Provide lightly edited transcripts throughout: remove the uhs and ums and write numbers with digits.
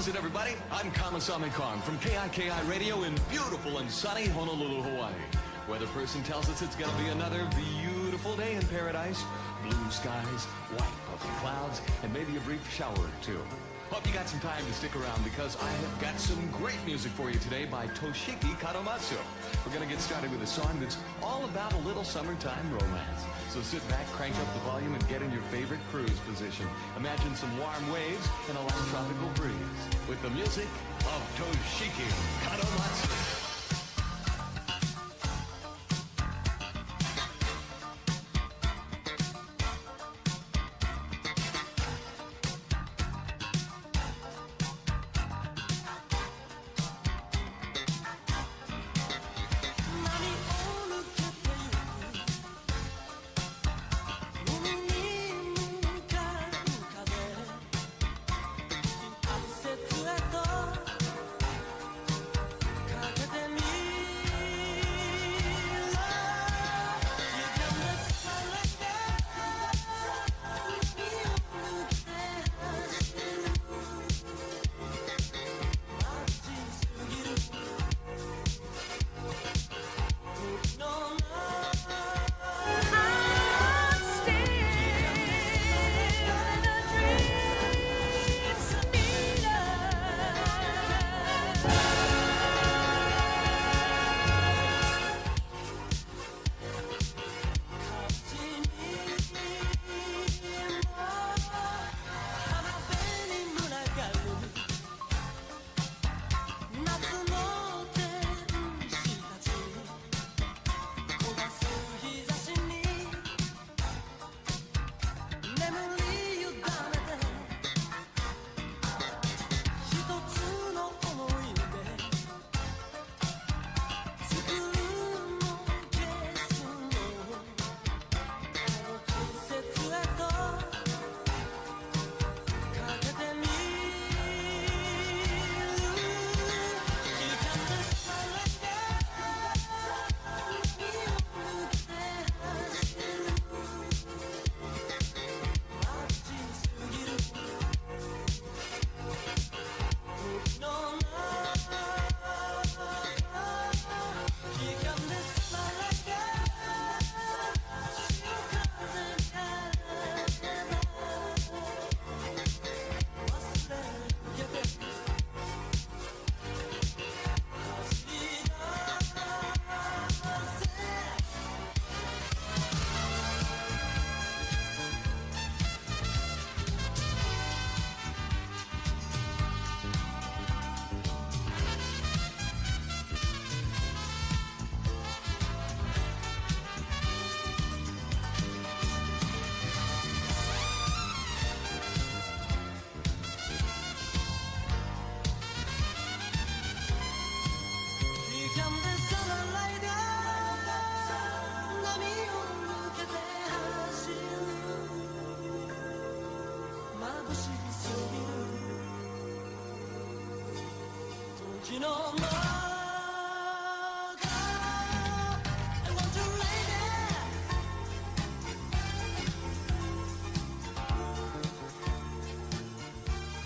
How's it, everybody? I'm Kamasami Kong from KIKI Radio in beautiful and sunny Honolulu, Hawaii. Weather person tells us it's going to be another beautiful day in paradise. Blue skies, white puffy clouds, and maybe a brief shower or two. Hope you got some time to stick around because I have got some great music for you today by Toshiki Kadomatsu. We're going to get started with a song that's all about a little summertime romance. So sit back, crank up the volume, and get in your favorite cruise position. Imagine some warm waves and a light tropical breeze with the music of Toshiki Kadomatsu.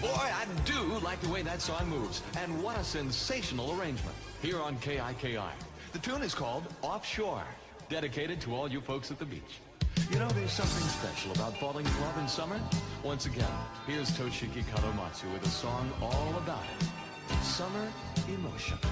Boy, I do like the way that song moves. And what a sensational arrangement here on KIKI. The tune is called Offshore, dedicated to all you folks at the beach. You know, there's something special about falling in love in summer. Once again, here's Toshiki Kadomatsu with a song all about it. Summer Emotion. 「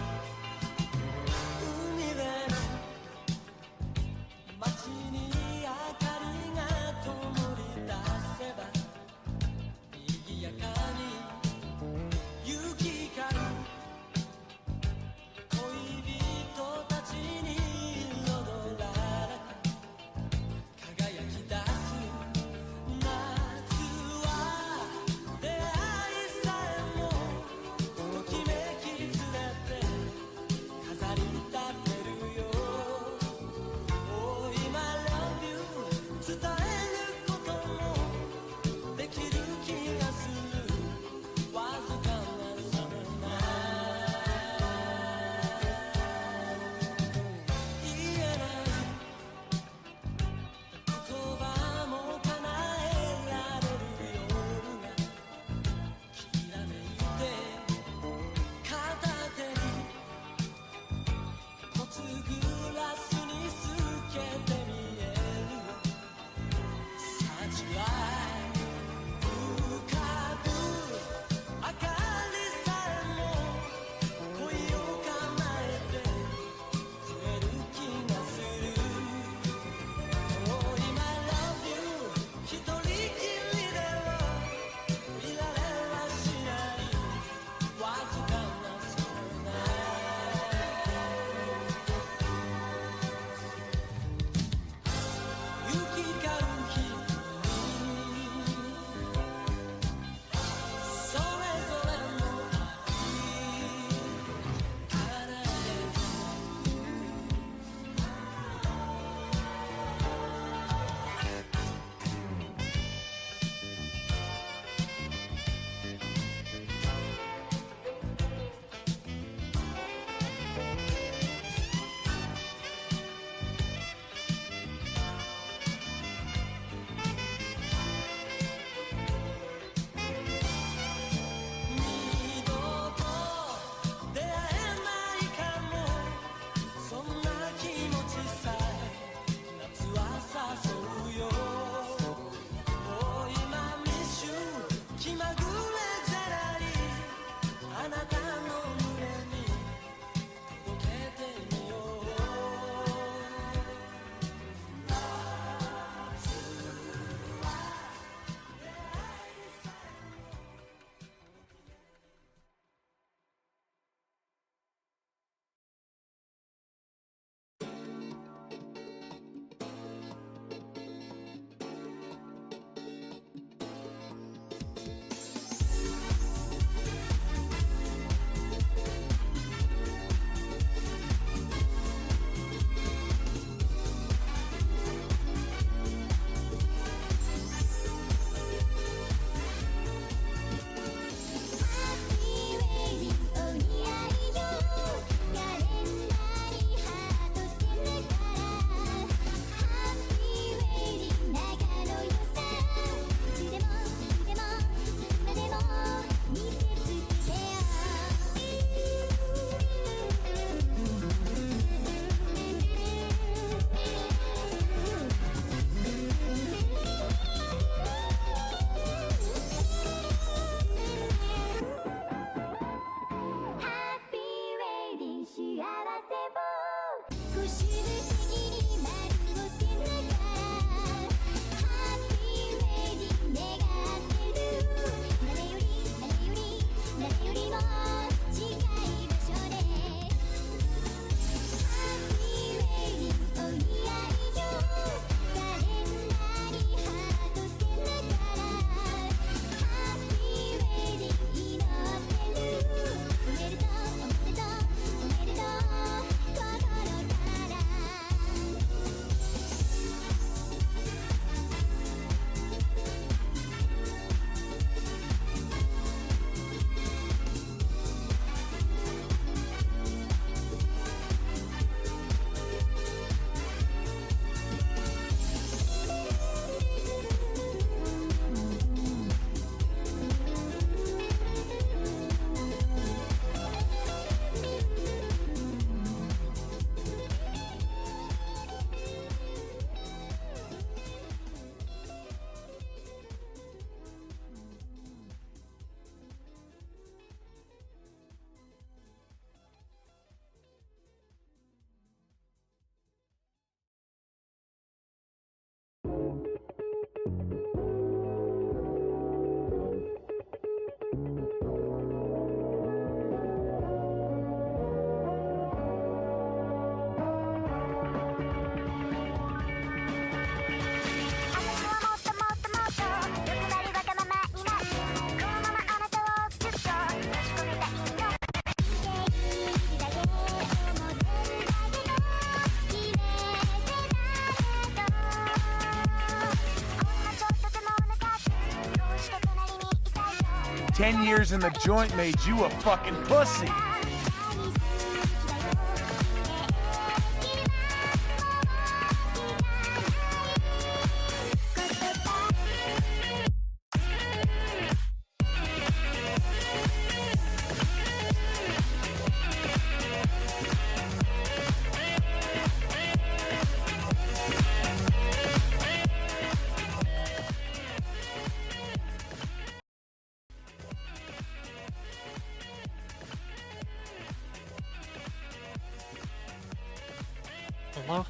10 years in the joint made you a fucking pussy.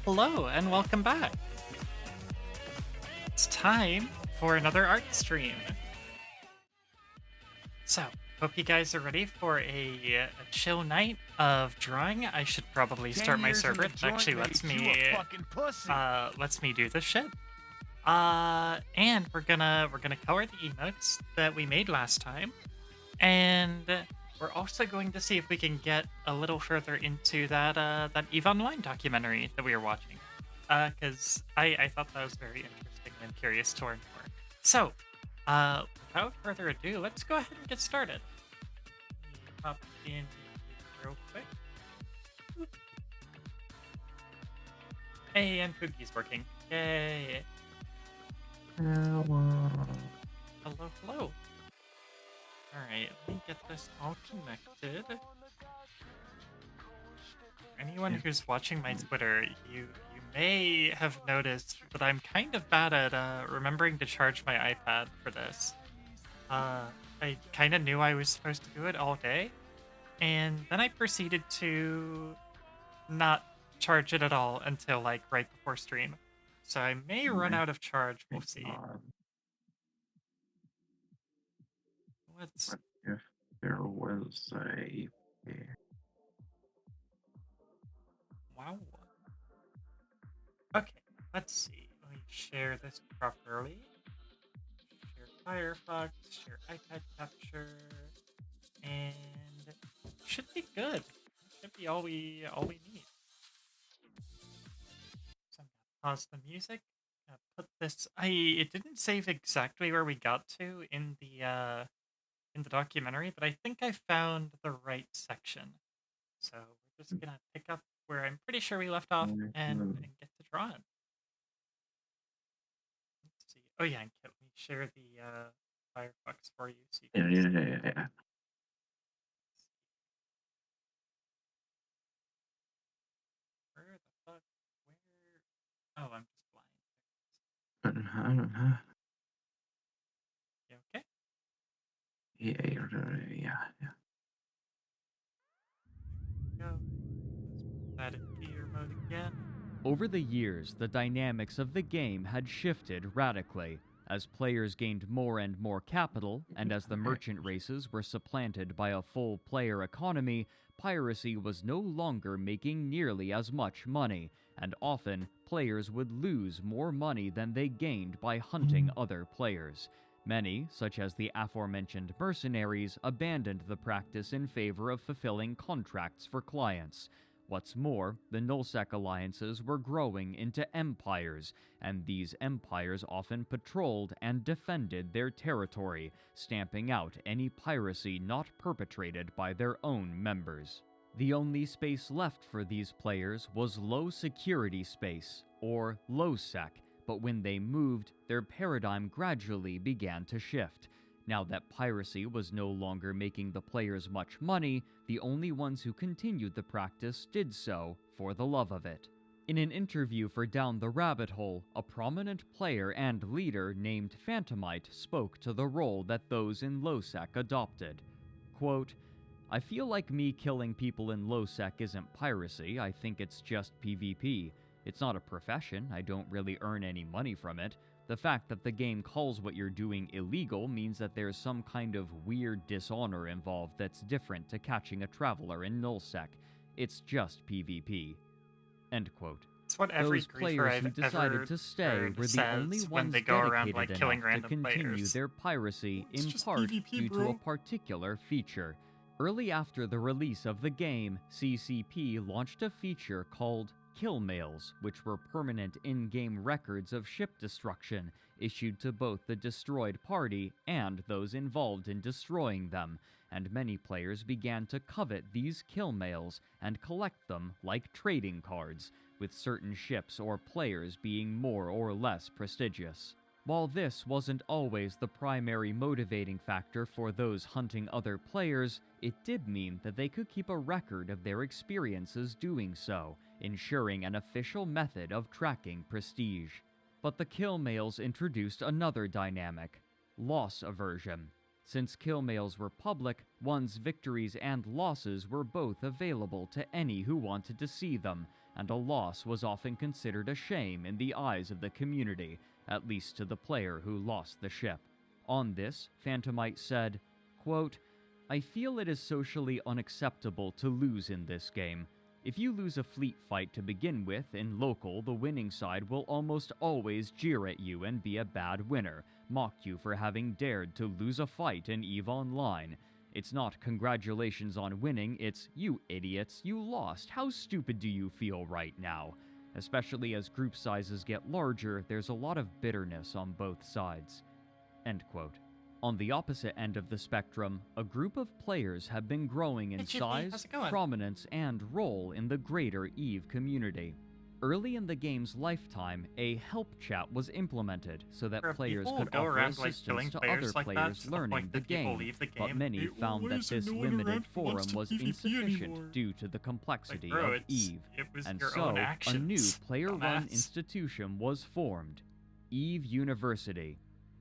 Hello, and welcome back. It's time for another art stream. So, hope you guys are ready for a chill night of drawing. I should probably start my server. It actually lets me do this shit. And we're gonna color the emotes that we made last time, and we're also going to see if we can get a little further into that EVE Online documentary that we were watching, because I thought that was very interesting and curious to learn more. So, without further ado, let's go ahead and get started. Let me hop in real quick. Hey, and Poogie's working. Yay! Hello. Alright, let me get this all connected. For anyone who's watching my Twitter, you may have noticed that I'm kind of bad at remembering to charge my iPad for this. I kind of knew I was supposed to do it all day, and then I proceeded to not charge it at all until like right before stream. So I may run out of charge, we'll see. What if there was a... Wow. Okay, let's see. Let me share this properly. Share Firefox, share iPad capture, and should be good. Should be all we need. So I'm gonna pause the music. Put this. It didn't save exactly where we got to in the documentary, but I think I found the right section. So we're just gonna pick up where I'm pretty sure we left off and get to drawing. Let's see. Oh yeah, and can we share the Firefox for you so you can see. Yeah. Where the fuck? Where? Oh, I'm just blind. You okay? Yeah. Go. Let's put that in theater mode again. Over the years, the dynamics of the game had shifted radically. As players gained more and more capital, and as the merchant races were supplanted by a full player economy, piracy was no longer making nearly as much money, and often players would lose more money than they gained by hunting other players. Many, such as the aforementioned mercenaries, abandoned the practice in favor of fulfilling contracts for clients. What's more, the nullsec alliances were growing into empires, and these empires often patrolled and defended their territory, stamping out any piracy not perpetrated by their own members. The only space left for these players was low security space, or lowsec, but when they moved, their paradigm gradually began to shift. Now that piracy was no longer making the players much money, the only ones who continued the practice did so for the love of it. In an interview for Down the Rabbit Hole, a prominent player and leader named Phantomite spoke to the role that those in lowsec adopted. Quote, "I feel like me killing people in lowsec isn't piracy, I think it's just PvP. It's not a profession, I don't really earn any money from it. The fact that the game calls what you're doing illegal means that there's some kind of weird dishonor involved that's different to catching a traveler in nullsec. It's just PvP." End quote. It's what every Those players who decided to stay were the only ones dedicated enough to continue their piracy, in part due to a particular feature. Early after the release of the game, CCP launched a feature called kill mails, which were permanent in-game records of ship destruction issued to both the destroyed party and those involved in destroying them, and many players began to covet these kill mails and collect them like trading cards, with certain ships or players being more or less prestigious. While this wasn't always the primary motivating factor for those hunting other players, it did mean that they could keep a record of their experiences doing so, ensuring an official method of tracking prestige. But the kill mails introduced another dynamic: loss aversion. Since kill mails were public, one's victories and losses were both available to any who wanted to see them, and a loss was often considered a shame in the eyes of the community, at least to the player who lost the ship. On this, Phantomite said, quote, "I feel it is socially unacceptable to lose in this game. If you lose a fleet fight to begin with, in local, the winning side will almost always jeer at you and be a bad winner, mock you for having dared to lose a fight in EVE Online. It's not congratulations on winning, it's you idiots, you lost, how stupid do you feel right now? Especially as group sizes get larger, there's a lot of bitterness on both sides." End quote. On the opposite end of the spectrum, a group of players have been growing in size, prominence, and role in the greater EVE community. Early in the game's lifetime, a help chat was implemented so that players could offer assistance to other players learning the game, but many found that this limited forum was insufficient due to the complexity of EVE, and so a new player-run institution was formed, EVE University.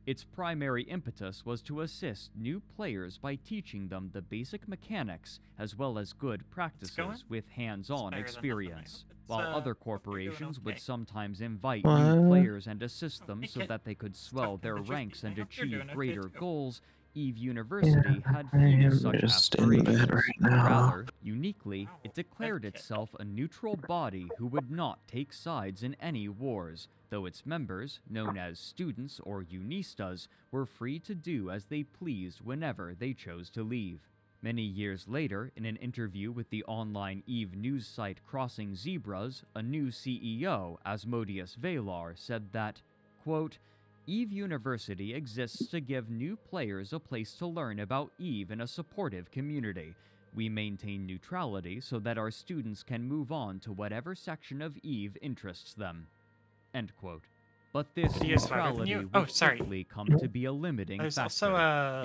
Its primary impetus was to assist new players by teaching them the basic mechanics as well as good practices with hands-on experience, while other corporations would sometimes invite new players and assist them so that they could swell their ranks and achieve greater goals. EVE University had few such aspirations. Rather, uniquely, it declared itself a neutral body who would not take sides in any wars, though its members, known as students or unistas, were free to do as they pleased whenever they chose to leave. Many years later, in an interview with the online EVE news site Crossing Zebras, a new CEO, Asmodeus Valar, said that, quote, "EVE University exists to give new players a place to learn about EVE in a supportive community. We maintain neutrality so that our students can move on to whatever section of EVE interests them." End quote. But this neutrality would quickly come to be a limiting factor.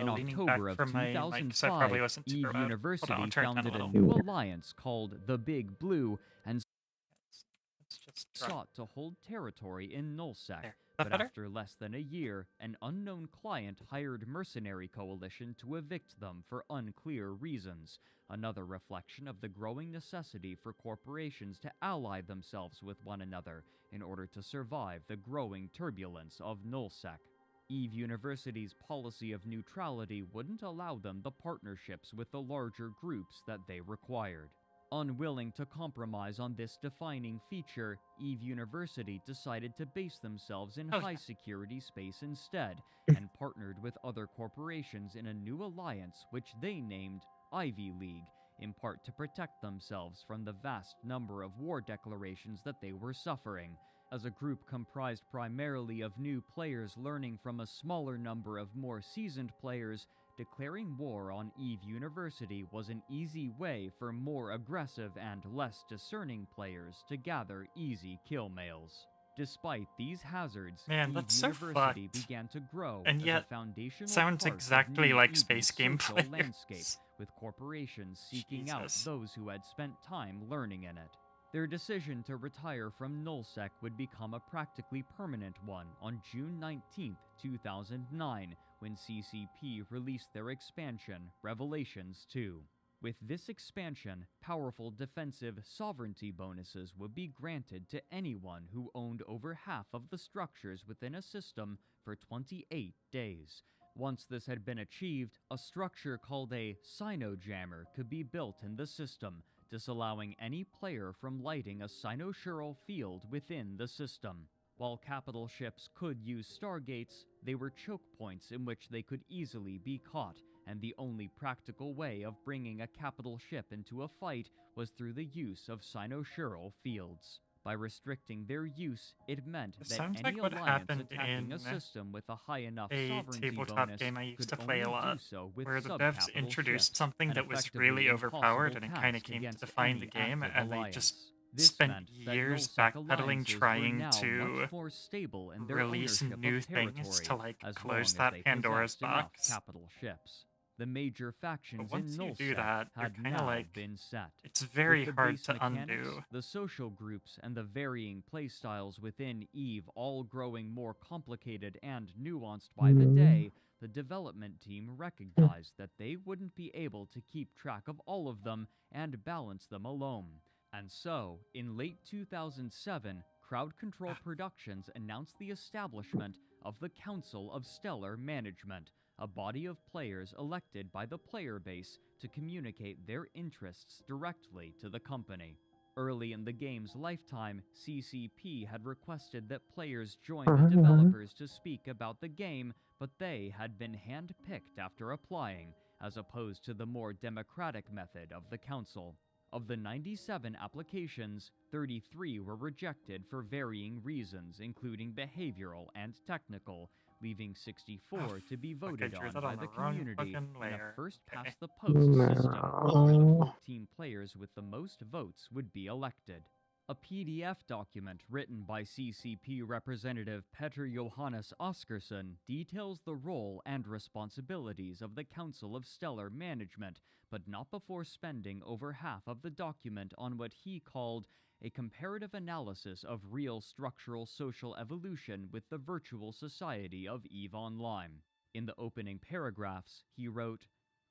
In October of 2005, EVE University founded a new alliance called the Big Blue and sought to hold territory in Nullsec. But after less than a year, an unknown client hired Mercenary Coalition to evict them for unclear reasons, another reflection of the growing necessity for corporations to ally themselves with one another in order to survive the growing turbulence of Nullsec. EVE University's policy of neutrality wouldn't allow them the partnerships with the larger groups that they required. Unwilling to compromise on this defining feature, EVE University decided to base themselves in high-security space instead, and partnered with other corporations in a new alliance which they named Ivy League, in part to protect themselves from the vast number of war declarations that they were suffering. As a group comprised primarily of new players learning from a smaller number of more seasoned players, declaring war on EVE University was an easy way for more aggressive and less discerning players to gather easy kill mails. Despite these hazards, EVE University began to grow and yet, as a foundational sounds part exactly of like EVE's space social gameplay landscape, with corporations seeking out those who had spent time learning in it. Their decision to retire from Nullsec would become a practically permanent one on June 19, 2009, when CCP released their expansion, Revelations 2. With this expansion, powerful defensive sovereignty bonuses would be granted to anyone who owned over half of the structures within a system for 28 days. Once this had been achieved, a structure called a Sinojammer could be built in the system, disallowing any player from lighting a cynosural field within the system. While capital ships could use stargates, they were choke points in which they could easily be caught, and the only practical way of bringing a capital ship into a fight was through the use of cynosural fields. By restricting their use, it meant It that sounds any like what alliance happened attacking a in system with a high enough a sovereignty tabletop bonus game I used could to play a only do lot, so with where the devs subcapital introduced ships, something an that was effectively really overpowered, impossible and it kind of task came to against define the any game, active and they just alliance. This spent meant that years nullsec backpedaling alliances were trying now to much more stable in their release ownership new of territory, things to like as close long as that they Pandora's possessed enough box. capital ships. The major factions But once in you do nullsec that, you're had kind of now like, been set. it's very With the hard base to mechanics, undo. the social groups, and the varying playstyles within EVE all growing more complicated and nuanced by the day, the development team recognized that they wouldn't be able to keep track of all of them and balance them alone. And so, in late 2007, Crowd Control Productions announced the establishment of the Council of Stellar Management, a body of players elected by the player base to communicate their interests directly to the company. Early in the game's lifetime, CCP had requested that players join the developers to speak about the game, but they had been hand-picked after applying, as opposed to the more democratic method of the council. Of the 97 applications, 33 were rejected for varying reasons, including behavioral and technical, leaving 64 to be voted drew on that by on the the wrong community fucking in a layer. Okay. first-past-the-post system, where the 14 players with the most votes would be elected. A PDF document written by CCP representative Petter Johannes Oskarsson details the role and responsibilities of the Council of Stellar Management, but not before spending over half of the document on what he called a comparative analysis of real structural social evolution with the virtual society of EVE Online. In the opening paragraphs, he wrote,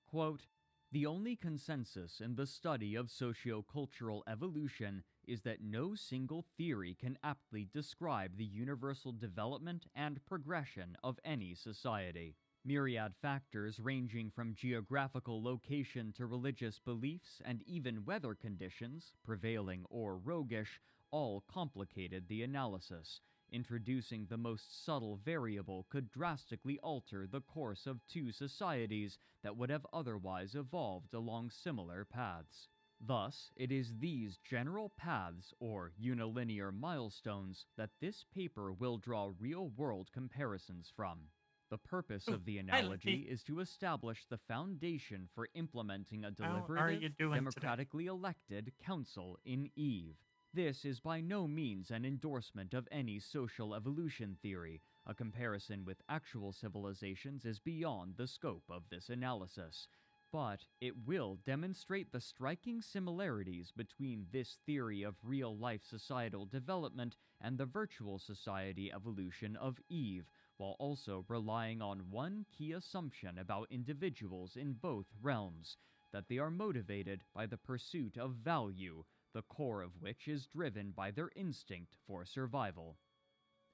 quote, "The only consensus in the study of sociocultural evolution is that no single theory can aptly describe the universal development and progression of any society. Myriad factors ranging from geographical location to religious beliefs and even weather conditions, prevailing or roguish, all complicated the analysis. Introducing the most subtle variable could drastically alter the course of two societies that would have otherwise evolved along similar paths. Thus, it is these general paths, or unilinear milestones, that this paper will draw real-world comparisons from. The purpose of the analogy is to establish the foundation for implementing a deliberative, democratically elected council in EVE. This is by no means an endorsement of any social evolution theory. A comparison with actual civilizations is beyond the scope of this analysis. But it will demonstrate the striking similarities between this theory of real-life societal development and the virtual society evolution of EVE, while also relying on one key assumption about individuals in both realms, that they are motivated by the pursuit of value, the core of which is driven by their instinct for survival."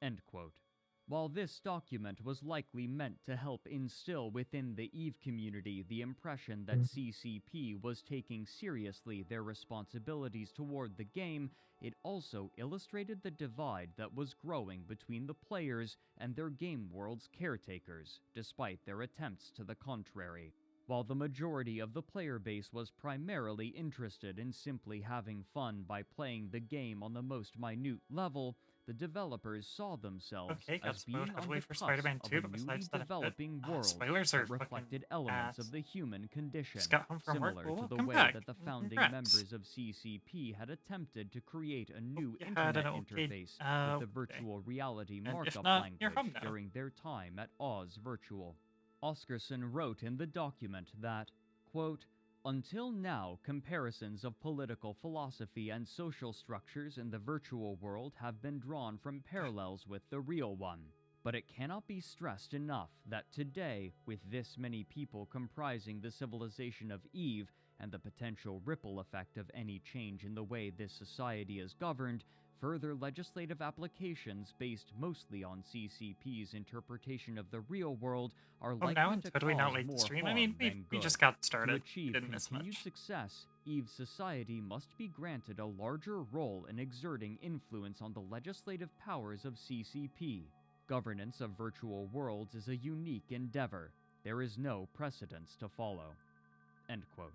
End quote. While this document was likely meant to help instill within the EVE community the impression that CCP was taking seriously their responsibilities toward the game, it also illustrated the divide that was growing between the players and their game world's caretakers, despite their attempts to the contrary. While the majority of the player base was primarily interested in simply having fun by playing the game on the most minute level, the developers saw themselves as being on the cusp of a newly developing world that reflected elements of the human condition, similar to the way that the founding members of CCP had attempted to create a new internet interface with the virtual reality markup language during their time at Oz Virtual. Oskarsson wrote in the document that, quote, "Until now, comparisons of political philosophy and social structures in the virtual world have been drawn from parallels with the real one. But it cannot be stressed enough that today, with this many people comprising the civilization of EVE and the potential ripple effect of any change in the way this society is governed, further legislative applications based mostly on CCP's interpretation of the real world are likely to cause more harm than good. We just got started. To achieve continued success, EVE society must be granted a larger role in exerting influence on the legislative powers of CCP. Governance of virtual worlds is a unique endeavor. There is no precedence to follow." End quote.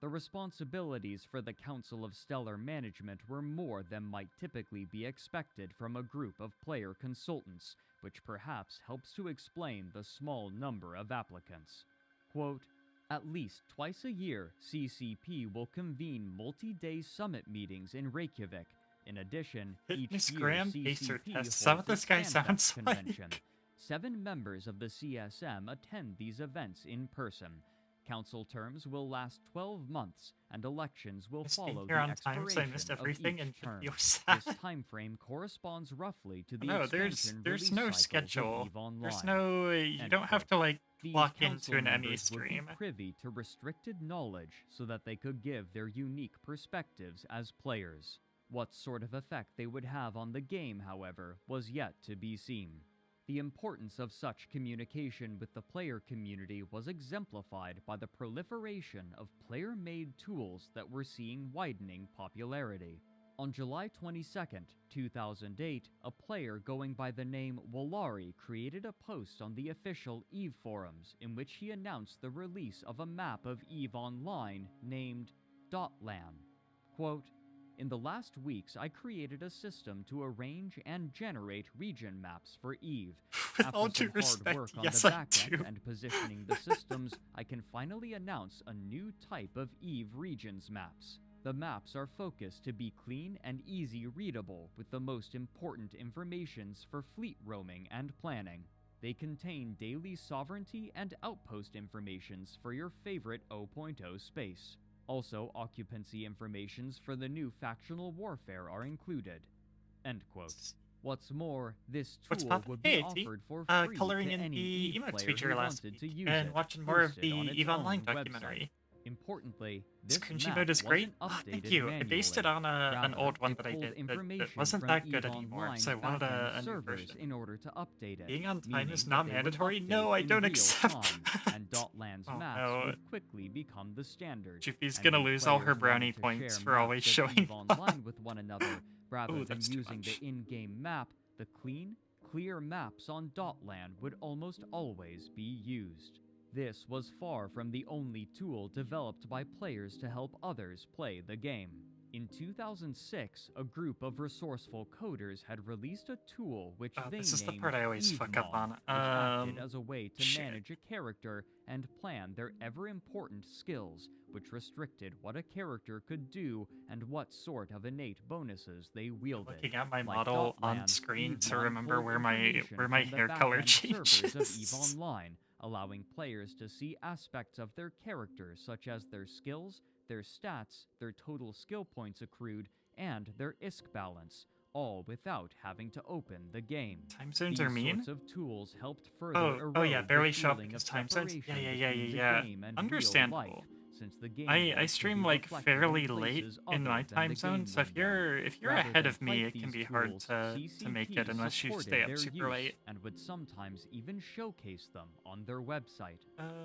The responsibilities for the Council of Stellar Management were more than might typically be expected from a group of player consultants, which perhaps helps to explain the small number of applicants. Quote, "At least twice a year, CCP will convene multi-day summit meetings in Reykjavik. In addition, each Fitness year gram pacer CCP test. Is that what holds this its guy Fanfest sounds like? convention. 7 members of the CSM attend these events in person. Council terms will last 12 months, and elections will Missed being follow here the on time, so I missed expiration of everything each and term. feel sad. This time frame corresponds roughly to the No, expansion there's release no cycles schedule. of EVE Online. There's no you End don't have quote. to like These clock council into an ME members would be stream. privy to restricted knowledge so that they could give their unique perspectives as players. What sort of effect they would have on the game, however, was yet to be seen. The importance of such communication with the player community was exemplified by the proliferation of player-made tools that were seeing widening popularity. On July 22, 2008, a player going by the name Wallari created a post on the official EVE forums in which he announced the release of a map of EVE Online named Dotlan. Quote, "In the last weeks, I created a system to arrange and generate region maps for EVE. With After all due some hard respect, work on yes, the I back do. end and positioning the systems, I can finally announce a new type of EVE regions maps. The maps are focused to be clean and easy readable with the most important informations for fleet roaming and planning. They contain daily sovereignty and outpost informations for your favorite 0.0 space. Also, occupancy informations for the new factional warfare are included." End quote. What's more, this What's tool up? would be Hey, T. offered for free Coloring to in any the EVE emotes player feature who last wanted to week, use and it, watching more of hosted the on its EVE Online own website. documentary. Importantly, This this cringy map mode is great. wasn't updated Thank you. I based it manually. on an Rather, old one it that I pulled did that information wasn't from that good EVE anymore, Online's so I wanted backend a new servers version. in order to update it. Being on time meaning is that not they would mandatory? update No, I in don't real accept time, that. and Dotland's Oh, maps no. would quickly become the standard. Jiffy's And gonna when lose all her players brownie wanted to points share for always maps of showing EVE Online with one another, rather Ooh, than that's too using much. the in-game map, the clean, clear maps on Dotland would almost always be used. This was far from the only tool developed by players to help others play the game. In 2006, a group of resourceful coders had released a tool which they this is the named part I always fuck up EveMod, on. which acted as a way to shit. manage a character and plan their ever-important skills, which restricted what a character could do and what sort of innate bonuses they wielded. Looking at my Like model on Dotland, screen to EveMod remember pulled where my information from the hair color back-end servers of EVE changes. Online, allowing players to see aspects of their character such as their skills, their stats, their total skill points accrued, and their ISK balance, all without having to open the game. Time zones These are mean? sorts of tools helped further Oh yeah, erode barely the show up feeling because of time zones. separation Yeah. between the game and real Understandable. life, since the game I had to stream be like reflected in fairly late places in other my than time the zone, game so if window. you're Rather ahead than of me, fight it can these be hard tools, to make CCP it unless you supported stay up their super use late. and would sometimes even showcase them on their website.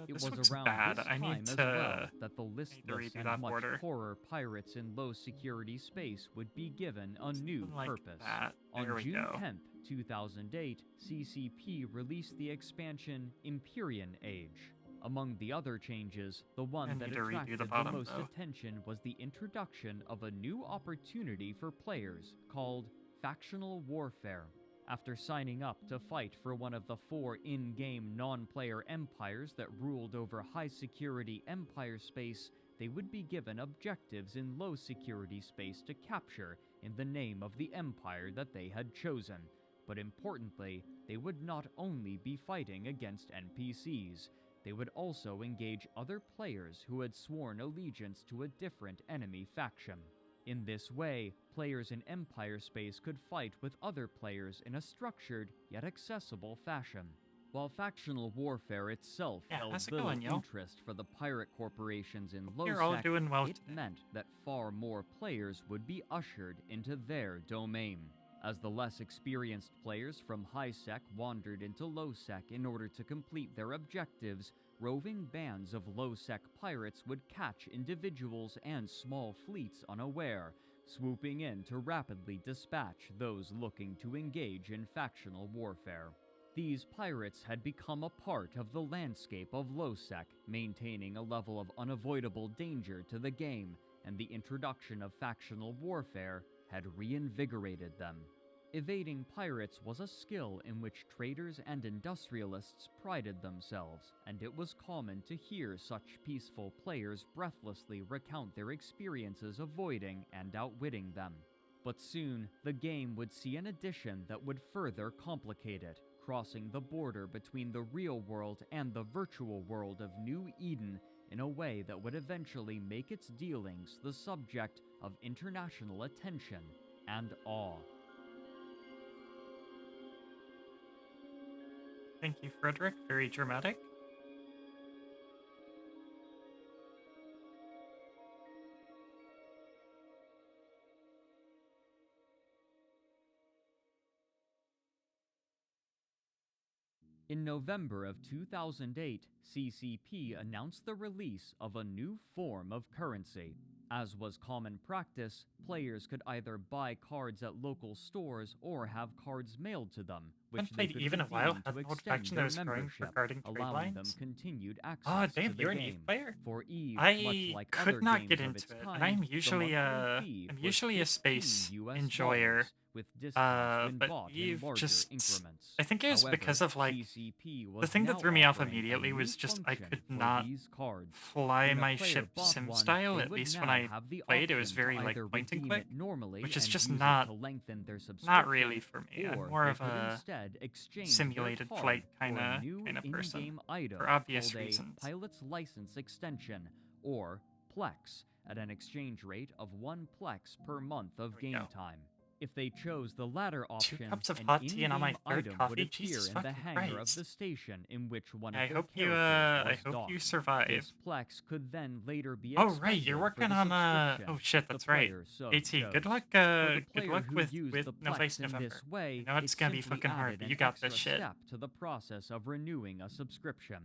It This was looks around bad. this I time need as to well that the listless redo and that much border. poorer pirates in low security space would be given a new Something like purpose. that. There On we June go. 10th, 2008, CCP released the expansion Empyrean Age. Among the other changes, the one I that need to redo attracted the bottom, most though. attention was the introduction of a new opportunity for players called Factional Warfare. After signing up to fight for one of the 4 in-game non-player empires that ruled over high-security empire space, they would be given objectives in low-security space to capture in the name of the empire that they had chosen. But importantly, they would not only be fighting against NPCs, they would also engage other players who had sworn allegiance to a different enemy faction. In this way, players in Empire space could fight with other players in a structured yet accessible fashion. While factional warfare itself held how's it little going, yo? interest for the pirate corporations in You're all low-sec, doing well it today. meant that far more players would be ushered into their domain. As the less experienced players from high-sec wandered into low-sec in order to complete their objectives, roving bands of low-sec pirates would catch individuals and small fleets unaware, swooping in to rapidly dispatch those looking to engage in factional warfare. These pirates had become a part of the landscape of Losec, maintaining a level of unavoidable danger to the game, and the introduction of factional warfare had reinvigorated them. Evading pirates was a skill in which traders and industrialists prided themselves, and it was common to hear such peaceful players breathlessly recount their experiences avoiding and outwitting them. But soon, the game would see an addition that would further complicate it, crossing the border between the real world and the virtual world of New Eden in a way that would eventually make its dealings the subject of international attention and awe. Thank you, Frederick. Very dramatic. In November of 2008, CCP announced the release of a new form of currency. As was common practice, players could either buy cards at local stores or have cards mailed to them, which Haven't they played could even a redeem while. to Had an old extend faction their that was growing membership, regarding trade allowing them lines. continued access Oh, to damn, the you're an game. EVE player. For EVE, much I like could other not games get of into its it, kind, and I'm the usually monthly fee I'm was usually a space 15 US enjoyer. dollars, with discounts when But bought in Eve larger just, increments. I think it was However, because of like CCP the was thing that now threw me off offering a immediately new was just I function could for not these cards. fly When a my player ship bought sim one, style. they At would least now when I have the played, it was option very to like either point and redeem click, it normally which is and just use not it to lengthen their subscription, not really for me. I'm or more they of could a instead exchange simulated their card flight for kind a of new person in-game item for obvious called reasons. a pilot's license extension, or Plex, at an exchange rate of 1 Plex per month of There we game go. time. If they chose the latter 2 option, cups of an hot tea and on my in-game third item would coffee. appear Jesus in the fucking hangar of Christ. the station in which one of I their hope you characters was I hope docked. you survive. This Plex could then later be Oh expended right, you're for working the on subscription oh shit, if the that's right. player so AT, chose. good luck For the good player luck who with used the No Plex Face in November. this way, I know it's it gonna be simply fucking hard, added but an you got extra this shit. step to the process of renewing a subscription.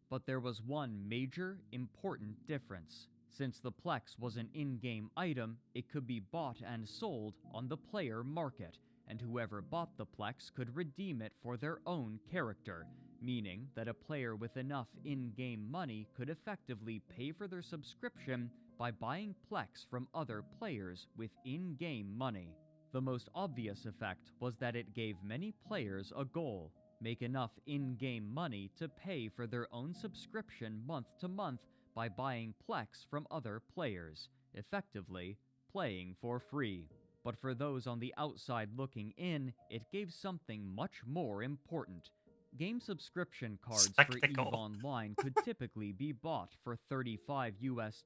But there was one major, important difference. Since the Plex was an in-game item, it could be bought and sold on the player market, and whoever bought the Plex could redeem it for their own character, meaning that a player with enough in-game money could effectively pay for their subscription by buying Plex from other players with in-game money. The most obvious effect was that it gave many players a goal: make enough in-game money to pay for their own subscription month to month by buying Plex from other players, effectively playing for free. But for those on the outside looking in, it gave something much more important. Game subscription cards for EVE Spectacle. Online could typically be bought for $35 US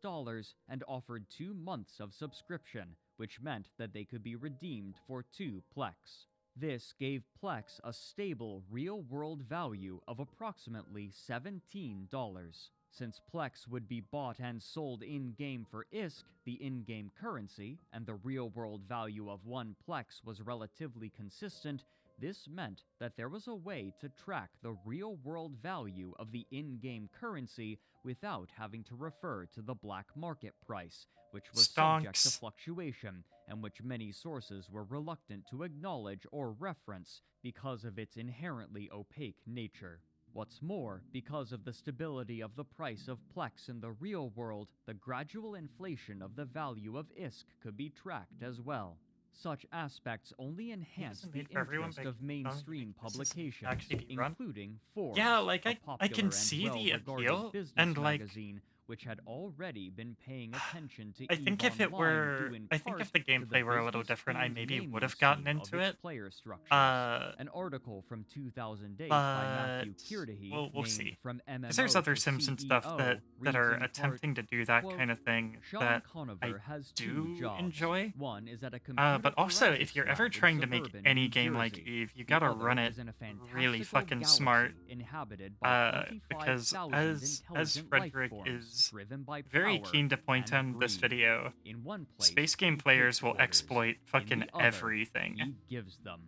and offered 2 months of subscription, which meant that they could be redeemed for 2 Plex. This gave Plex a stable real-world value of approximately $17. Since Plex would be bought and sold in-game for ISK, the in-game currency, and the real-world value of 1 Plex was relatively consistent, this meant that there was a way to track the real-world value of the in-game currency without having to refer to the black market price, which was subject to Stonks. fluctuation, and which many sources were reluctant to acknowledge or reference because of its inherently opaque nature. What's more, because of the stability of the price of Plex in the real world, the gradual inflation of the value of ISK could be tracked as well. Such aspects only enhance isn't the made for everyone, interest but of mainstream this is publications, actually be run. including Forbes, Yeah, like a I can popular see and the well-regarded appeal, business and like magazine, which had already been paying attention to I think EVE if it Online were due in I think part if the to the gameplay were a little different, I business-themed maybe would naming have gotten scheme into of its it. player structures. Uh An article from 2008 by Matthew but Cudahy, we'll named see. From MMO Because there's other to Sims and stuff CEO, that reads are in part, attempting to do that quote, kind of thing Sean that Conover I has do two jobs. enjoy. One is at a computer But also, forensics if you're ever lab in trying to make suburban any New game like Jersey. Eve, you The gotta other run it is in a really fantastical fucking galaxy smart. inhabited by Because 25,000 as intelligent Frederick life forms, is driven by very power keen to point and on this greed. video, In one place, space game he players takes will orders. exploit In fucking the other, everything. he gives them.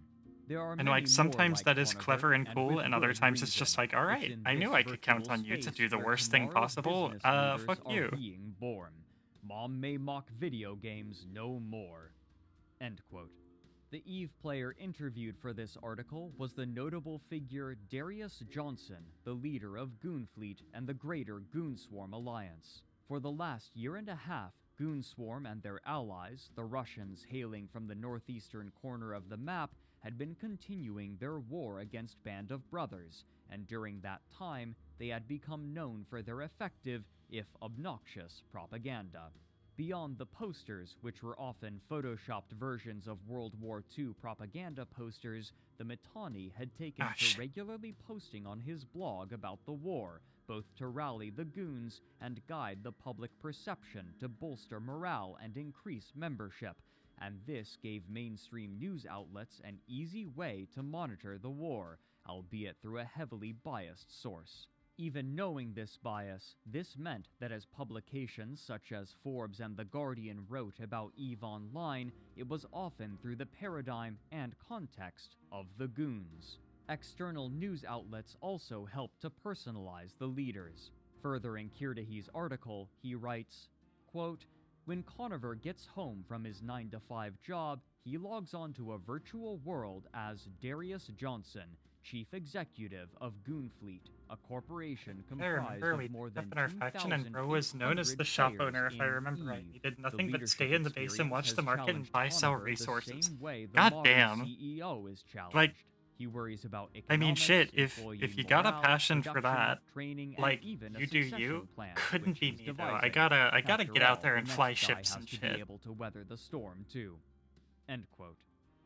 There are And many like sometimes more that is Conover, clever and cool, with and other good times it's just reason. like, all It's right, in I knew this I could count virtual on you to space do the where worst thing tomorrow's possible. business leaders Fuck are you. being born. Mom may mock video games no more. End quote. The EVE player interviewed for this article was the notable figure Darius Johnson, the leader of Goonfleet and the greater Goonswarm Alliance. For the last year and a half, Goonswarm and their allies, the Russians hailing from the northeastern corner of the map, had been continuing their war against Band of Brothers, and during that time, they had become known for their effective, if obnoxious, propaganda. Beyond the posters, which were often photoshopped versions of World War II propaganda posters, the Mittani had taken to regularly posting on his blog about the war, both to rally the goons and guide the public perception to bolster morale and increase membership, and this gave mainstream news outlets an easy way to monitor the war, albeit through a heavily biased source. Even knowing this bias, this meant that as publications such as Forbes and The Guardian wrote about EVE Online, it was often through the paradigm and context of the goons. External news outlets also helped to personalize the leaders. Furthering Kirdahi's article, he writes, quote, "When Conover gets home from his 9-to-5 job, he logs onto a virtual world as Darius Johnson, Chief Executive of Goonfleet, a corporation comprised of more than 2,000 and Bro was known as the shop owner, if I remember right. He did nothing but stay in the base and watch the market and buy sell resources. God damn. CEO is challenged. Like, he worries about I mean, shit, if you got a morale, passion for production, that, training, like, and even a you do you, succession plan, couldn't which be he's me, though. devising. I gotta After get out all, there the and next fly guy ships has and to shit. be able to weather the storm, too." End quote.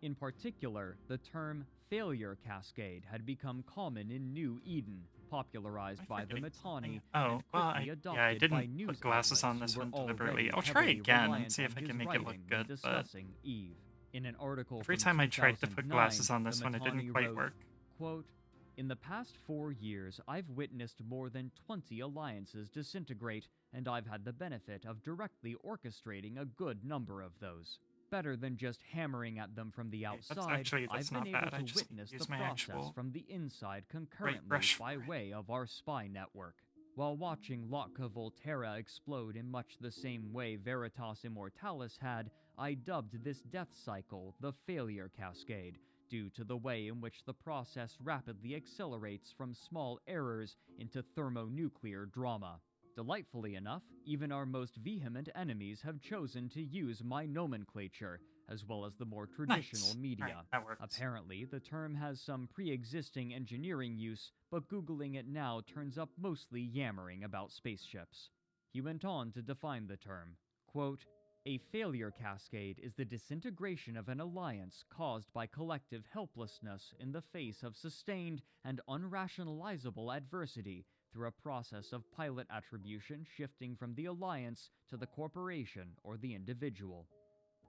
In particular, the term failure cascade had become common in New Eden, popularized by the Mittani, and quickly adopted I didn't by news put glasses on outlets this who one were deliberately. already I'll try heavily again and reliant see if on I his can make it look writing good, when but discussing EVE. In an article every from time I tried to put 2009, glasses on this the one, it didn't Mittani quite wrote, work. quote, "In the past 4 years, I've witnessed more than 20 alliances disintegrate, and I've had the benefit of directly orchestrating a good number of those. Better than just hammering at them from the outside, I've been able to witness the process from the inside concurrently by way of our spy network. While watching Lotka Volterra explode in much the same way Veritas Immortalis had, I dubbed this death cycle the failure cascade, due to the way in which the process rapidly accelerates from small errors into thermonuclear drama. Delightfully enough, even our most vehement enemies have chosen to use my nomenclature, as well as the more traditional media. Right, that works. Apparently, the term has some pre-existing engineering use, but Googling it now turns up mostly yammering about spaceships." He went on to define the term, quote, "A failure cascade is the disintegration of an alliance caused by collective helplessness in the face of sustained and unrationalizable adversity through a process of pilot attribution shifting from the alliance to the corporation or the individual."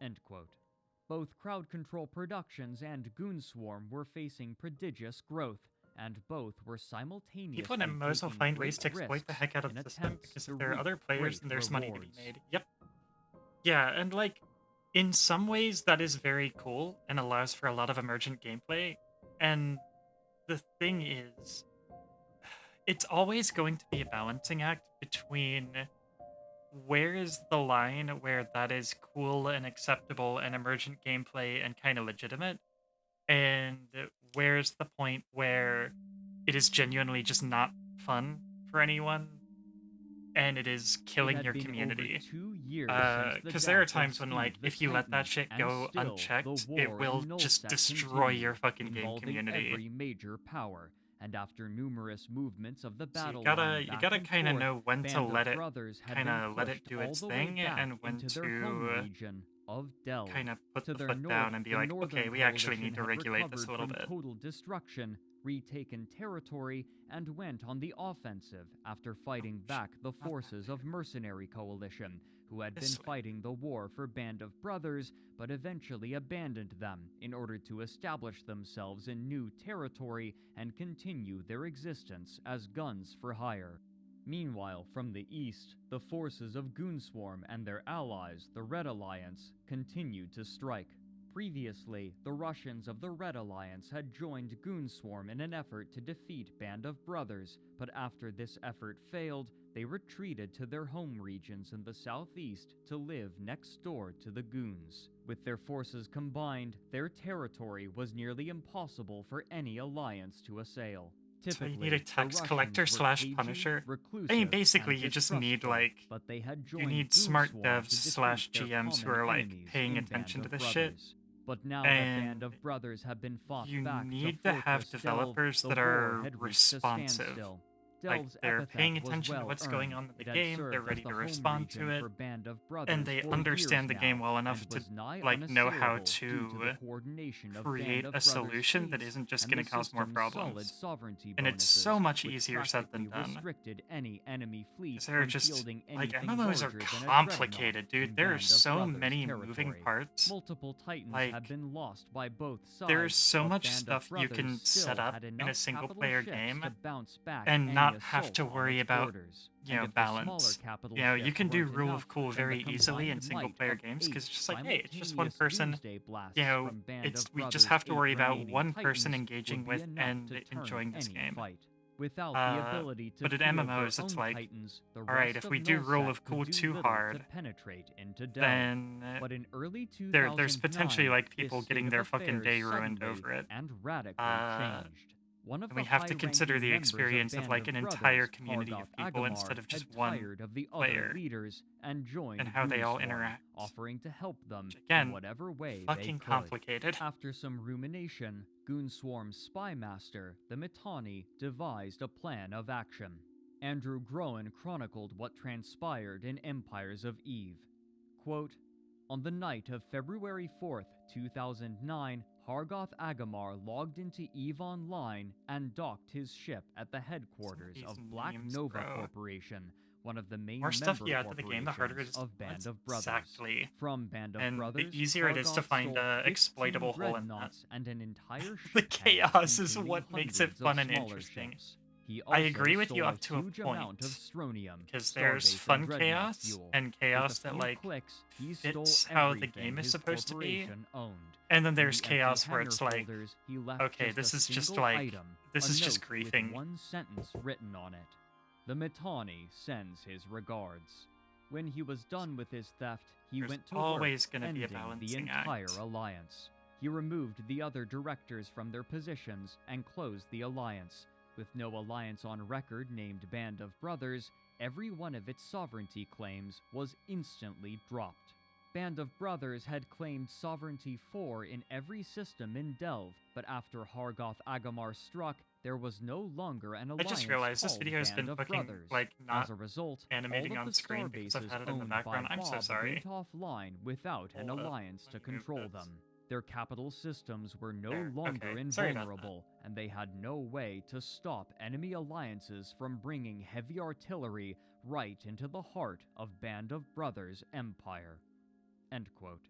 End quote. Both Crowd Control Productions and Goonswarm were facing prodigious growth, and both were simultaneously People in MMOs will taking find ways to great exploit the risks heck out of in the system attempts because to if there are reap other players, great then there's money to be rewards. made. Yep. Yeah, and like, in some ways that is very cool and allows for a lot of emergent gameplay. And the thing is, it's always going to be a balancing act between where is the line where that is cool and acceptable and emergent gameplay and kind of legitimate, and where's the point where it is genuinely just not fun for anyone and it is killing your community. Because there are times when, like, if you let that shit go unchecked, it will just destroy your fucking game community. Every major power, and after numerous movements of the battle, so you gotta kind of know when to let it do its thing and when to kind of put the foot down and be like, okay, we actually need to regulate this a little bit. Total destruction, retaken territory, and went on the offensive after fighting back the forces of Mercenary Coalition, who had been fighting the war for Band of Brothers, but eventually abandoned them in order to establish themselves in new territory and continue their existence as guns for hire. Meanwhile, from the east, the forces of Goonswarm and their allies, the Red Alliance, continued to strike. Previously, the Russians of the Red Alliance had joined Goonswarm in an effort to defeat Band of Brothers, but after this effort failed, they retreated to their home regions in the southeast to live next door to the Goons. With their forces combined, their territory was nearly impossible for any alliance to assail. So you Typically, need a the tax collector Russians were slash cagey, Punisher. reclusive, I mean, basically, and you just need, distrustful, like, but they had you joined need Goonswarm smart to devs defeat slash their GMs who common are, like, enemies paying in attention Band to of this shit. Brothers. But now that Band And of Brothers have been fought you back need to to have Fortress developers Delve, that the war are had reached a responsive. standstill. Like, Delve's they're epithet paying was attention to well what's going earned. on in the It had game, they're served ready as the to home respond to region it, for Band of Brothers and they for understand the years game now, well enough and to, was nigh like, know how unassailable due to the to coordination of create Band of a Brothers' solution that fleets isn't just and going the to cause more system's solid problems. sovereignty And it's bonuses, so much which easier said than practically done. restricted any enemy fleet Because they're from just, fielding like, anything MMOs are larger than a complicated, dreadnought in dude. There are Band of so Brothers many moving territory. parts. Multiple titans Like, have been lost by both sides. there's so but much Band of stuff you can Brothers still set up had in enough a single capital player ships game to bounce back and any not have assault to on worry its about, borders. you know, And if the smaller balance. capital You know, you ships can do weren't rule enough, of cool then very the easily in combined single might player of games because 8 it's just like, hey, it's just one simultaneous person. doomsday blasts You know, from Band it's of we just Brothers' have to 8 worry about remaining one person titans engaging would be with enough and to turn enjoying this any game. fight. Without the ability to But in field MMOs, their it's own like, titans, the alright, rest if we of do rule Nullsec of could cool do too little hard, to penetrate into Delve. then But in early there's potentially 2009, like people this getting state their of fucking day affairs ruined suddenly over it. and radically Uh, changed. One of And the we have to consider high-ranking the members experience of Band like an of entire Brothers, community of Hargoth people Aghamar, instead of just had one tired of the player other leaders and joined and how they all Goonswarm, interact. offering to help them Which, in again, whatever way fucking they could. complicated. After some rumination, Goonswarm's spy master, the Mittani, devised a plan of action. Andrew Groen chronicled what transpired in Empires of Eve. Quote, on the night of February 4th, 2009, Hargoth Aghamar logged into EVE Online and docked his ship at the headquarters Some of of these Black names, Nova bro. Corporation, one of the main More stuff member you add to the game, the harder it is corporations of to Band balance. of Brothers. Exactly. From Band of And Brothers, the easier it is to Hargoth find stole a 15 exploitable hole in that. dreadnoughts and an entire The ship hangar chaos is containing what makes it hundreds of fun and smaller interesting. ships. He I also agree with you stole up to a huge point, amount of strontium, because there's starbase fun and dreadnought chaos fuel. and With chaos a that few like clicks, he fits stole how the everything game is his supposed to be. corporation owned. And then In there's the empty chaos where hangar it's like, folders, he left okay, just this a is just single like, item, this a is just note griefing. with one sentence written on it. The Mittani sends his regards. When he was done with his theft, he There's went to always work, gonna be a ending the balancing entire act. alliance. He removed the other directors from their positions and closed the alliance. With no alliance on record named Band of Brothers, every one of its sovereignty claims was instantly dropped. Band of Brothers had claimed sovereignty 4 in every system in Delve, but after Hargoth Aghamar struck, there was no longer an I alliance just realized this called video has Band been of fucking Brothers. like As not a result, animating all of on the screen star because I've bases had it in the owned background. by I'm so Bob sorry. went offline without an Hold up, alliance let to me move control this. them. Their capital systems were no There, longer okay, sorry about that. invulnerable, and they had no way to stop enemy alliances from bringing heavy artillery right into the heart of Band of Brothers' empire. End quote.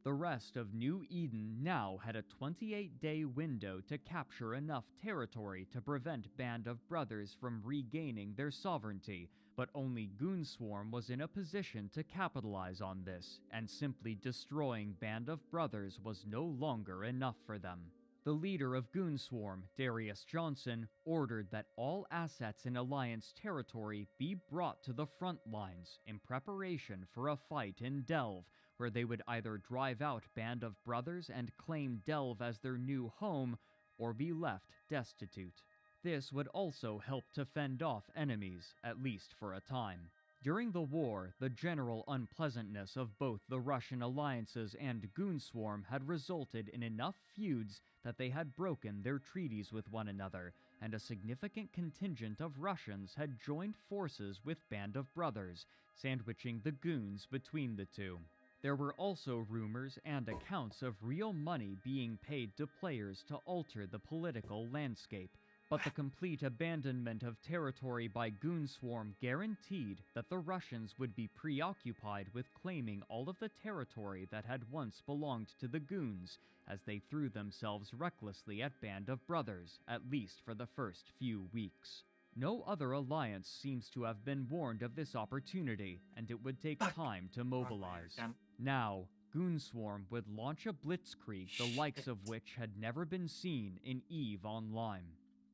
The rest of New Eden now had a 28-day window to capture enough territory to prevent Band of Brothers from regaining their sovereignty, but only Goonswarm was in a position to capitalize on this, and simply destroying Band of Brothers was no longer enough for them. The leader of Goonswarm, Darius Johnson, ordered that all assets in Alliance territory be brought to the front lines in preparation for a fight in Delve, where they would either drive out Band of Brothers and claim Delve as their new home, or be left destitute. This would also help to fend off enemies, at least for a time. During the war, the general unpleasantness of both the Russian alliances and Goonswarm had resulted in enough feuds that they had broken their treaties with one another, and a significant contingent of Russians had joined forces with Band of Brothers, sandwiching the Goons between the two. There were also rumors and accounts of real money being paid to players to alter the political landscape, but the complete abandonment of territory by Goonswarm guaranteed that the Russians would be preoccupied with claiming all of the territory that had once belonged to the Goons, as they threw themselves recklessly at Band of Brothers, at least for the first few weeks. No other alliance seems to have been warned of this opportunity, and it would take time to mobilize. Now, Goonswarm would launch a blitzkrieg the likes of which had never been seen in EVE Online.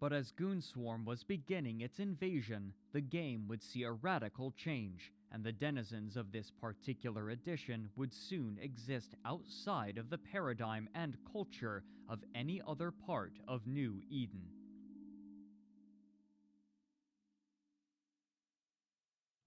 But as Goonswarm was beginning its invasion, the game would see a radical change, and the denizens of this particular edition would soon exist outside of the paradigm and culture of any other part of New Eden.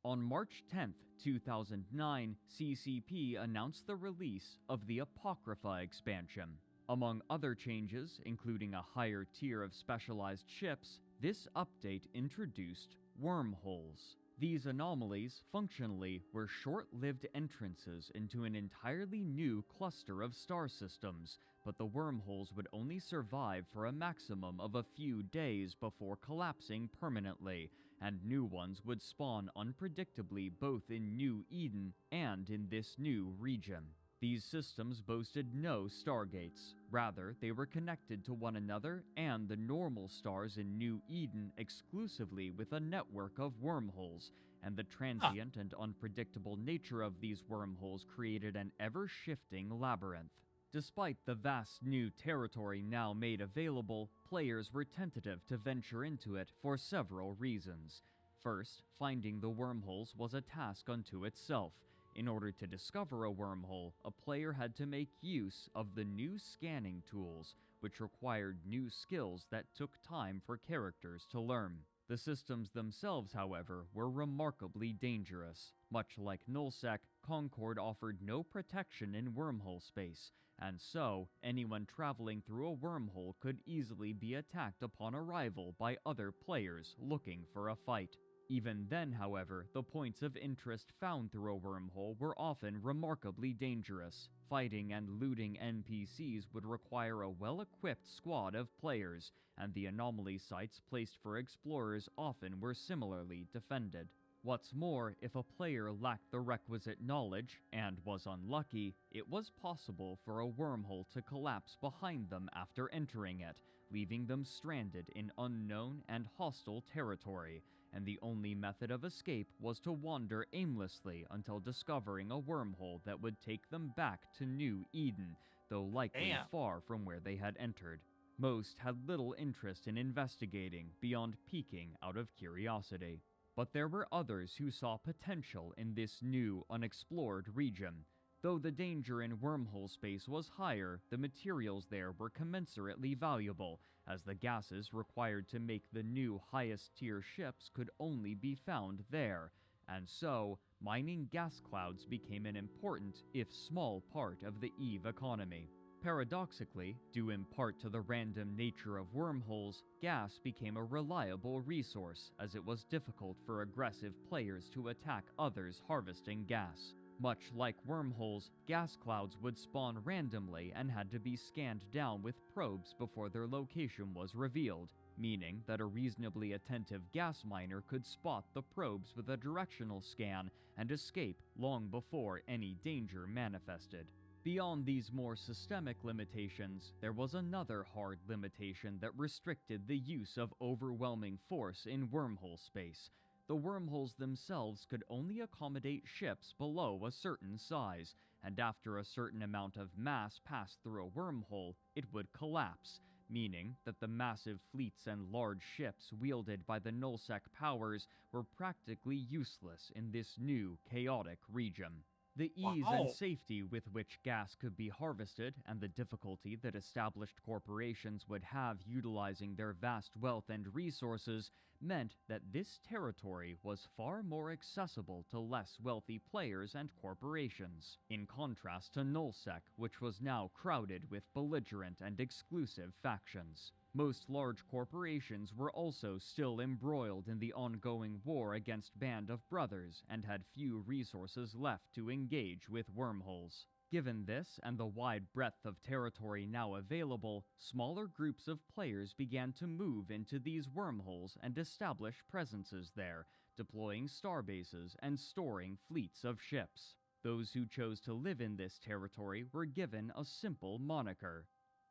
On March 10, 2009, CCP announced the release of the Apocrypha expansion. Among other changes, including a higher tier of specialized ships, this update introduced wormholes. These anomalies, functionally, were short-lived entrances into an entirely new cluster of star systems, but the wormholes would only survive for a maximum of a few days before collapsing permanently, and new ones would spawn unpredictably both in New Eden and in this new region. These systems boasted no stargates. Rather, they were connected to one another and the normal stars in New Eden exclusively with a network of wormholes, and the transient and unpredictable nature of these wormholes created an ever-shifting labyrinth. Despite the vast new territory now made available, players were tentative to venture into it for several reasons. First, finding the wormholes was a task unto itself. In order to discover a wormhole, a player had to make use of the new scanning tools, which required new skills that took time for characters to learn. The systems themselves, however, were remarkably dangerous. Much like Nullsec, Concord offered no protection in wormhole space, and so anyone traveling through a wormhole could easily be attacked upon arrival by other players looking for a fight. Even then, however, the points of interest found through a wormhole were often remarkably dangerous. Fighting and looting NPCs would require a well-equipped squad of players, and the anomaly sites placed for explorers often were similarly defended. What's more, if a player lacked the requisite knowledge, and was unlucky, it was possible for a wormhole to collapse behind them after entering it, leaving them stranded in unknown and hostile territory, and the only method of escape was to wander aimlessly until discovering a wormhole that would take them back to New Eden, though likely far from where they had entered. Most had little interest in investigating beyond peeking out of curiosity. But there were others who saw potential in this new, unexplored region. Though the danger in wormhole space was higher, the materials there were commensurately valuable, as the gases required to make the new highest-tier ships could only be found there, and so, mining gas clouds became an important, if small, part of the EVE economy. Paradoxically, due in part to the random nature of wormholes, gas became a reliable resource, as it was difficult for aggressive players to attack others harvesting gas. Much like wormholes, gas clouds would spawn randomly and had to be scanned down with probes before their location was revealed, meaning that a reasonably attentive gas miner could spot the probes with a directional scan and escape long before any danger manifested. Beyond these more systemic limitations, there was another hard limitation that restricted the use of overwhelming force in wormhole space. The wormholes themselves could only accommodate ships below a certain size, and after a certain amount of mass passed through a wormhole, it would collapse, meaning that the massive fleets and large ships wielded by the Nullsec powers were practically useless in this new, chaotic region. The ease and safety with which gas could be harvested, and the difficulty that established corporations would have utilizing their vast wealth and resources, meant that this territory was far more accessible to less wealthy players and corporations, in contrast to Nullsec, which was now crowded with belligerent and exclusive factions. Most large corporations were also still embroiled in the ongoing war against Band of Brothers and had few resources left to engage with wormholes. Given this and the wide breadth of territory now available, smaller groups of players began to move into these wormholes and establish presences there, deploying starbases and storing fleets of ships. Those who chose to live in this territory were given a simple moniker: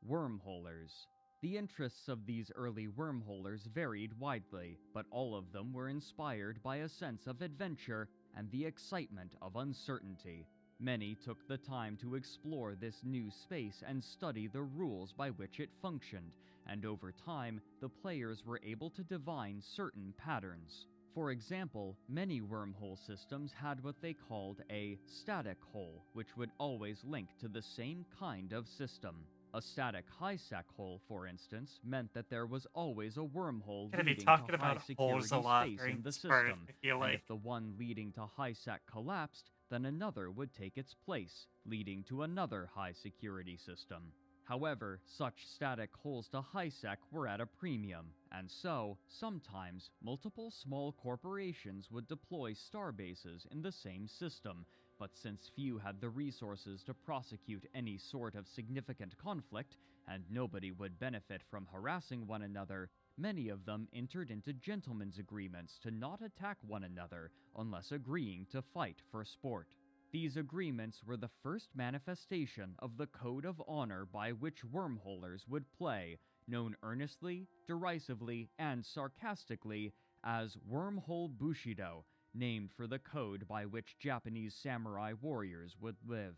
wormholers. The interests of these early wormholers varied widely, but all of them were inspired by a sense of adventure and the excitement of uncertainty. Many took the time to explore this new space and study the rules by which it functioned, and over time, the players were able to divine certain patterns. For example, many wormhole systems had what they called a static hole, which would always link to the same kind of system. A static high-sec hole, for instance, meant that there was always a wormhole Gonna be leading talking to about holes high-security a lot space during in the this part, system, I feel and like. if the one leading to high-sec collapsed, then another would take its place, leading to another high-security system. However, such static holes to high-sec were at a premium, and so, sometimes, multiple small corporations would deploy starbases in the same system, but since few had the resources to prosecute any sort of significant conflict, and nobody would benefit from harassing one another, many of them entered into gentlemen's agreements to not attack one another unless agreeing to fight for sport. These agreements were the first manifestation of the code of honor by which wormholers would play, known earnestly, derisively, and sarcastically as Wormhole Bushido, named for the code by which Japanese samurai warriors would live.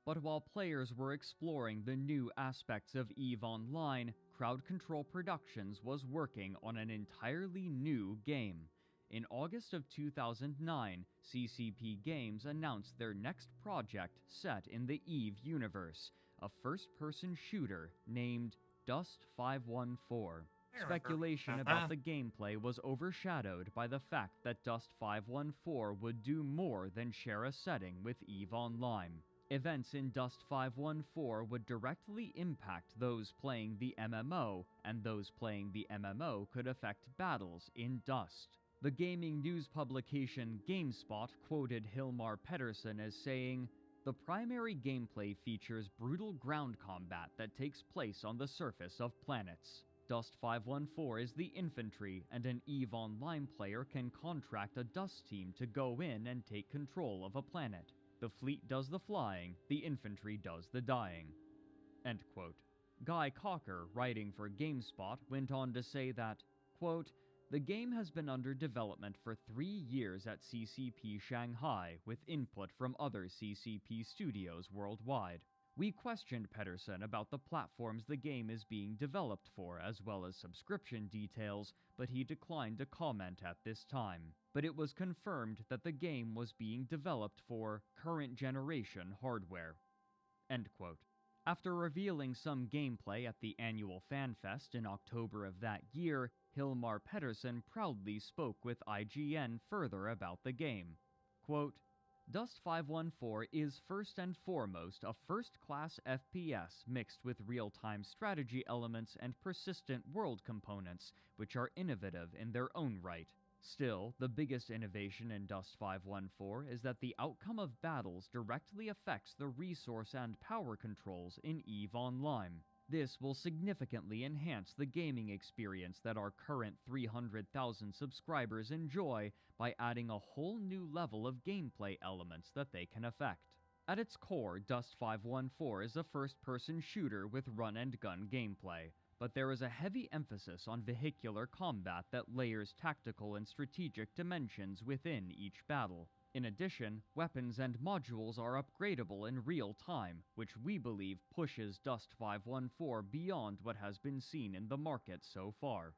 But while players were exploring the new aspects of EVE Online, Crowd Control Productions was working on an entirely new game. In August of 2009, CCP Games announced their next project set in the EVE universe, a first-person shooter named Dust 514. Speculation about the gameplay was overshadowed by the fact that Dust 514 would do more than share a setting with EVE Online. Events in Dust 514 would directly impact those playing the MMO, and those playing the MMO could affect battles in Dust. The gaming news publication GameSpot quoted Hilmar Pettersson as saying, "The primary gameplay features brutal ground combat that takes place on the surface of planets. Dust 514 is the infantry, and an EVE Online player can contract a Dust team to go in and take control of a planet. The fleet does the flying, the infantry does the dying." End quote. Guy Cocker, writing for GameSpot, went on to say that, quote, "The game has been under development for 3 years at CCP Shanghai, with input from other CCP studios worldwide. We questioned Pettersson about the platforms the game is being developed for, as well as subscription details, but he declined to comment at this time. But it was confirmed that the game was being developed for current generation hardware." End quote. After revealing some gameplay at the annual FanFest in October of that year, Hilmar Pettersson proudly spoke with IGN further about the game. Quote, "Dust 514 is first and foremost a first-class FPS mixed with real-time strategy elements and persistent world components, which are innovative in their own right. Still, the biggest innovation in Dust 514 is that the outcome of battles directly affects the resource and power controls in EVE Online. This will significantly enhance the gaming experience that our current 300,000 subscribers enjoy by adding a whole new level of gameplay elements that they can affect. At its core, Dust 514 is a first-person shooter with run-and-gun gameplay, but there is a heavy emphasis on vehicular combat that layers tactical and strategic dimensions within each battle. In addition, weapons and modules are upgradable in real time, which we believe pushes Dust 514 beyond what has been seen in the market so far."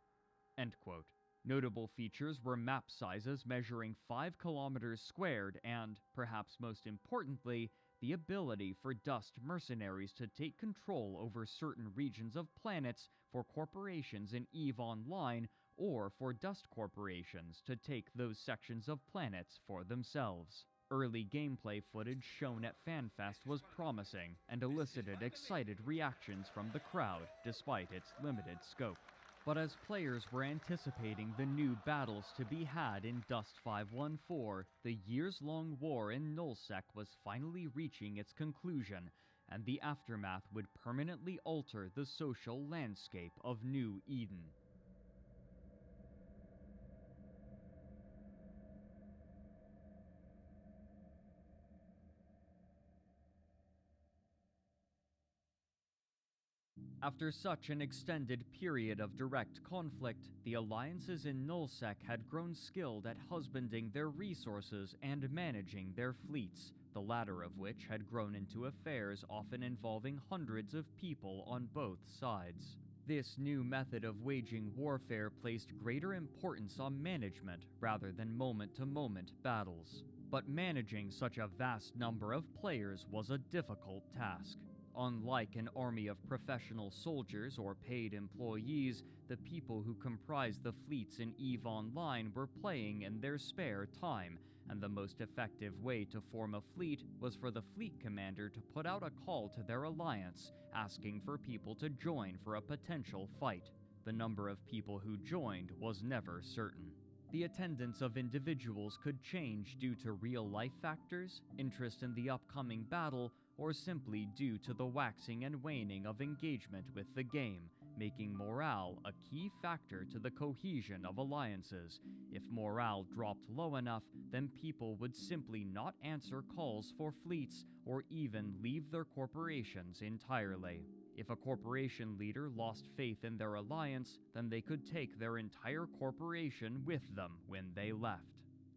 End quote. Notable features were map sizes measuring 5 kilometers squared and, perhaps most importantly, the ability for Dust mercenaries to take control over certain regions of planets for corporations in EVE Online, or for Dust corporations to take those sections of planets for themselves. Early gameplay footage shown at FanFest was promising and elicited excited reactions from the crowd despite its limited scope. But as players were anticipating the new battles to be had in Dust 514, the years-long war in Nullsec was finally reaching its conclusion, and the aftermath would permanently alter the social landscape of New Eden. After such an extended period of direct conflict, the alliances in Nullsec had grown skilled at husbanding their resources and managing their fleets, the latter of which had grown into affairs often involving hundreds of people on both sides. This new method of waging warfare placed greater importance on management rather than moment-to-moment battles. But managing such a vast number of players was a difficult task. Unlike an army of professional soldiers or paid employees, the people who comprised the fleets in EVE Online were playing in their spare time, and the most effective way to form a fleet was for the fleet commander to put out a call to their alliance, asking for people to join for a potential fight. The number of people who joined was never certain. The attendance of individuals could change due to real-life factors, interest in the upcoming battle, or simply due to the waxing and waning of engagement with the game, making morale a key factor to the cohesion of alliances. If morale dropped low enough, then people would simply not answer calls for fleets or even leave their corporations entirely. If a corporation leader lost faith in their alliance, then they could take their entire corporation with them when they left.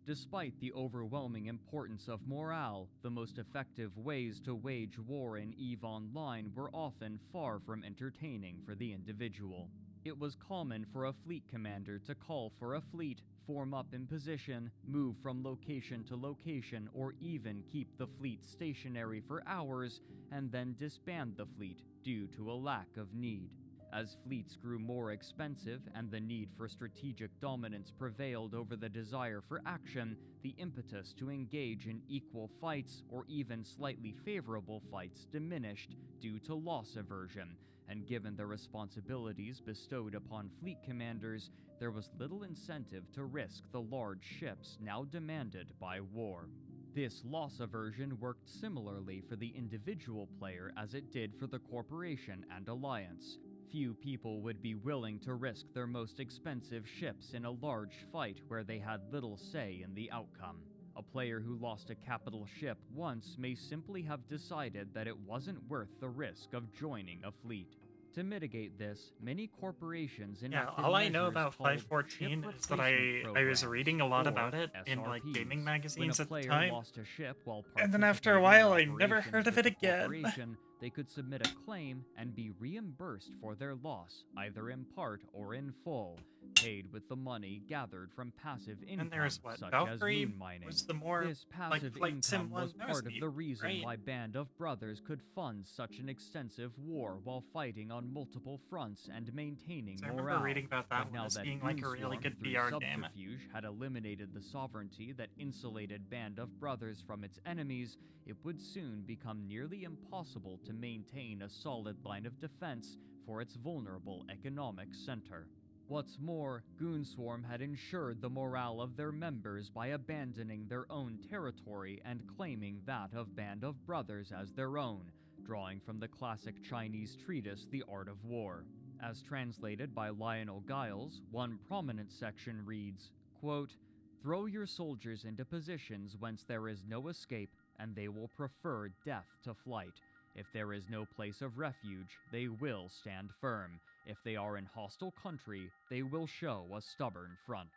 Despite the overwhelming importance of morale, the most effective ways to wage war in EVE Online were often far from entertaining for the individual. It was common for a fleet commander to call for a fleet, form up in position, move from location to location, or even keep the fleet stationary for hours, and then disband the fleet due to a lack of need. As fleets grew more expensive and the need for strategic dominance prevailed over the desire for action, the impetus to engage in equal fights or even slightly favorable fights diminished due to loss aversion, and given the responsibilities bestowed upon fleet commanders, there was little incentive to risk the large ships now demanded by war. This loss aversion worked similarly for the individual player as it did for the corporation and alliance. Few people would be willing to risk their most expensive ships in a large fight where they had little say in the outcome. A player who lost a capital ship once may simply have decided that it wasn't worth the risk of joining a fleet. To mitigate this, many corporations enacted all I know measures about called 514 ship is that replacement I was programs, reading a lot or about it in like SRPs. gaming When magazines a at the player time, lost a ship while and then after a participating in while I never operations heard of with it the again. corporation, they could submit a claim and be reimbursed for their loss, either in part or in full, paid with the money gathered from passive income, And there's what, such Valkyrie as moon mining. was the more This like passive flight sim income one. was That was part of neat, the reason right? why Band of Brothers could fund such an extensive war while fighting on multiple fronts and maintaining So I morale. remember reading about that But one now as that being like a really Goonswarm, good through VR game. subterfuge, had eliminated the sovereignty that insulated Band of Brothers from its enemies, it would soon become nearly impossible to maintain a solid line of defense for its vulnerable economic center. What's more, Goonswarm had ensured the morale of their members by abandoning their own territory and claiming that of Band of Brothers as their own, drawing from the classic Chinese treatise The Art of War. As translated by Lionel Giles, one prominent section reads, quote, "Throw your soldiers into positions whence there is no escape, and they will prefer death to flight. If there is no place of refuge, they will stand firm. If they are in hostile country, they will show a stubborn front."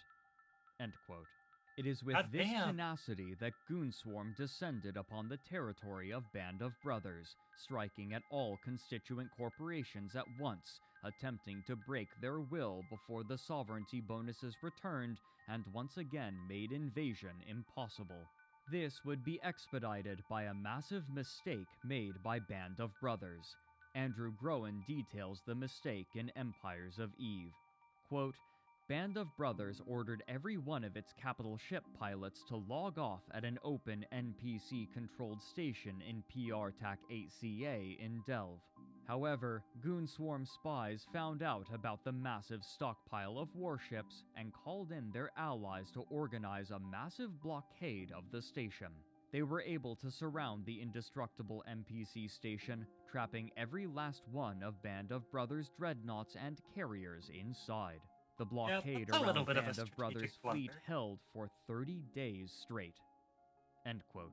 End quote. It is with this Goddamn. tenacity that Goonswarm descended upon the territory of Band of Brothers, striking at all constituent corporations at once, attempting to break their will before the sovereignty bonuses returned and once again made invasion impossible. This would be expedited by a massive mistake made by Band of Brothers. Andrew Groen details the mistake in Empires of Eve. Quote, "Band of Brothers ordered every one of its capital ship pilots to log off at an open NPC-controlled station in PRTAC 8CA in Delve. However, Goonswarm spies found out about the massive stockpile of warships and called in their allies to organize a massive blockade of the station. They were able to surround the indestructible NPC station, trapping every last one of Band of Brothers' dreadnoughts and carriers inside. The blockade that's a little around bit of a Band of Brothers' strategic fleet blunder. held for 30 days straight." End quote.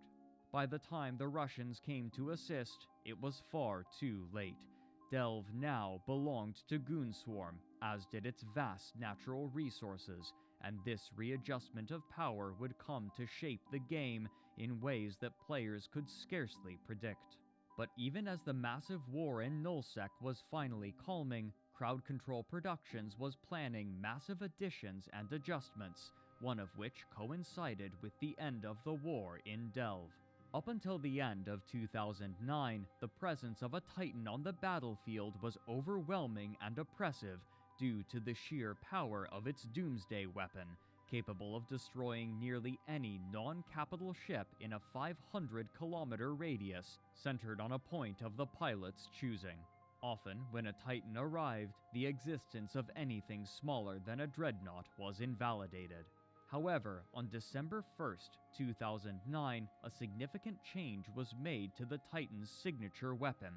By the time the Russians came to assist, it was far too late. Delve now belonged to Goonswarm, as did its vast natural resources, and this readjustment of power would come to shape the game in ways that players could scarcely predict. But even as the massive war in Nullsec was finally calming, Crowd Control Productions was planning massive additions and adjustments, one of which coincided with the end of the war in Delve. Up until the end of 2009, the presence of a Titan on the battlefield was overwhelming and oppressive due to the sheer power of its doomsday weapon, capable of destroying nearly any non-capital ship in a 500-kilometer radius, centered on a point of the pilot's choosing. Often, when a Titan arrived, the existence of anything smaller than a dreadnought was invalidated. However, on December 1st, 2009, a significant change was made to the Titan's signature weapon.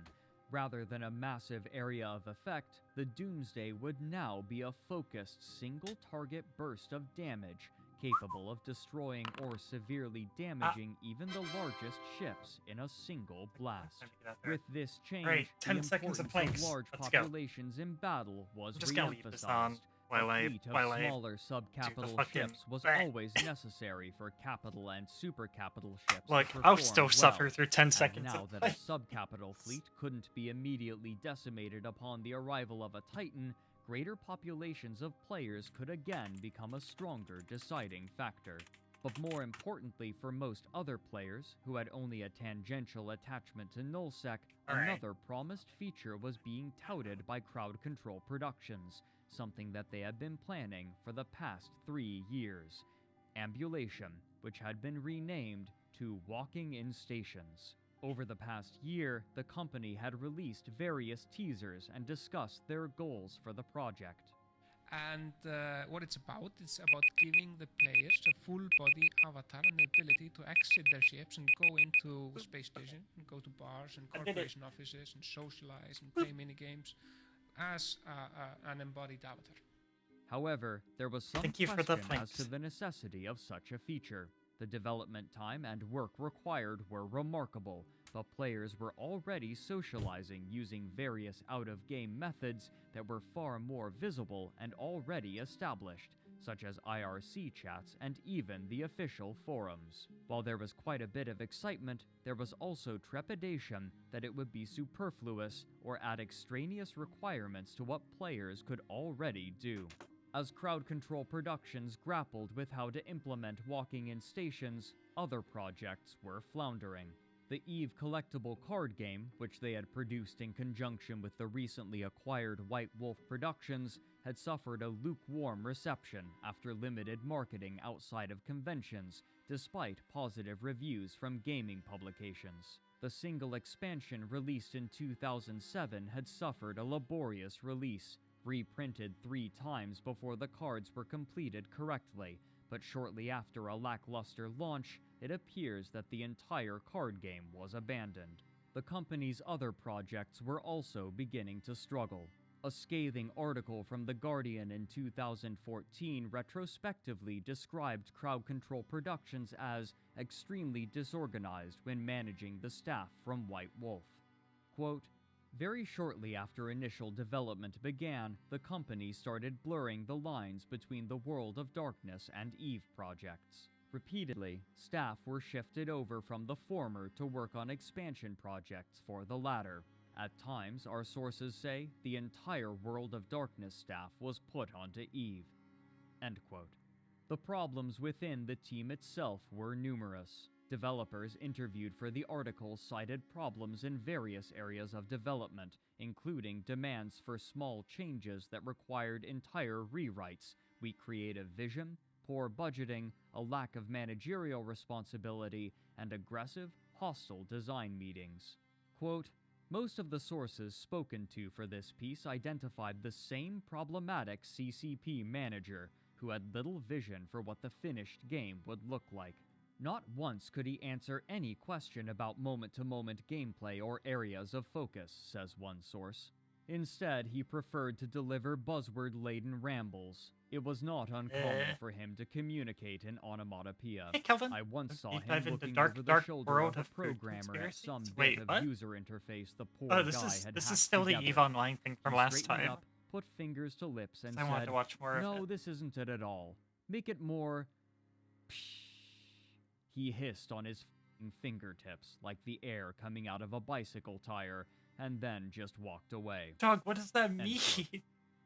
Rather than a massive area of effect, the Doomsday would now be a focused single-target burst of damage, capable of destroying or severely damaging even the largest ships in a single blast. With this change, Right, 10 the seconds of importance planks. large Let's go. populations in battle was I'm just gonna leave this on re-emphasized. while A I fleet of smaller subcapital fucking ships was bleh. always necessary for capital and supercapital ships Look, to I'll perform still well. suffer through 10 And seconds now of that a planks. subcapital fleet couldn't be immediately decimated upon the arrival of a Titan, greater populations of players could again become a stronger deciding factor. But more importantly for most other players, who had only a tangential attachment to nullsec, Alright. another promised feature was being touted by Crowd Control Productions, something that they had been planning for the past 3 years. Ambulation, which had been renamed to Walking in Stations. Over the past year, the company had released various teasers and discussed their goals for the project. And what it's about giving the players a full body avatar and the ability to exit their ships and go into space station and go to bars and corporation offices and socialize and play mini games as an embodied avatar. However, there was some Thank you for the question as to planks. the necessity of such a feature. The development time and work required were remarkable, but players were already socializing using various out-of-game methods that were far more visible and already established, such as IRC chats and even the official forums. While there was quite a bit of excitement, there was also trepidation that it would be superfluous or add extraneous requirements to what players could already do. As Crowd Control Productions grappled with how to implement walking in stations, other projects were floundering. The EVE collectible card game, which they had produced in conjunction with the recently acquired White Wolf Productions, had suffered a lukewarm reception after limited marketing outside of conventions, despite positive reviews from gaming publications. The single expansion released in 2007 had suffered a laborious release, reprinted 3 times before the cards were completed correctly, but shortly after a lackluster launch, it appears that the entire card game was abandoned. The company's other projects were also beginning to struggle. A scathing article from The Guardian in 2014 retrospectively described Crowd Control Productions as extremely disorganized when managing the staff from White Wolf. Quote, "Very shortly after initial development began, the company started blurring the lines between the World of Darkness and EVE projects. Repeatedly, staff were shifted over from the former to work on expansion projects for the latter. At times, our sources say, the entire World of Darkness staff was put onto EVE." End quote. The problems within the team itself were numerous. Developers interviewed for the article cited problems in various areas of development, including demands for small changes that required entire rewrites, weak creative vision, poor budgeting, a lack of managerial responsibility, and aggressive, hostile design meetings. Quote, "Most of the sources spoken to for this piece identified the same problematic CCP manager, who had little vision for what the finished game would look like. Not once could he answer any question about moment-to-moment gameplay or areas of focus," says one source. Instead, he preferred to deliver buzzword-laden rambles. It was not uncommon for him to communicate in onomatopoeia. Hey, Kelvin. I once saw Deep him dive into looking dark, over the dark shoulder world of a of food programmer at some conspiracies? bit Wait, of what? user interface the poor Oh, guy this had is hacked still the together. EVE Online thing from He last straightened time. up, put fingers to lips, and I wanted said, to watch more "No, of it. this isn't it at all. Make it more..." He hissed on his fingertips like the air coming out of a bicycle tire, and then just walked away. Dog, what does that End mean? quote.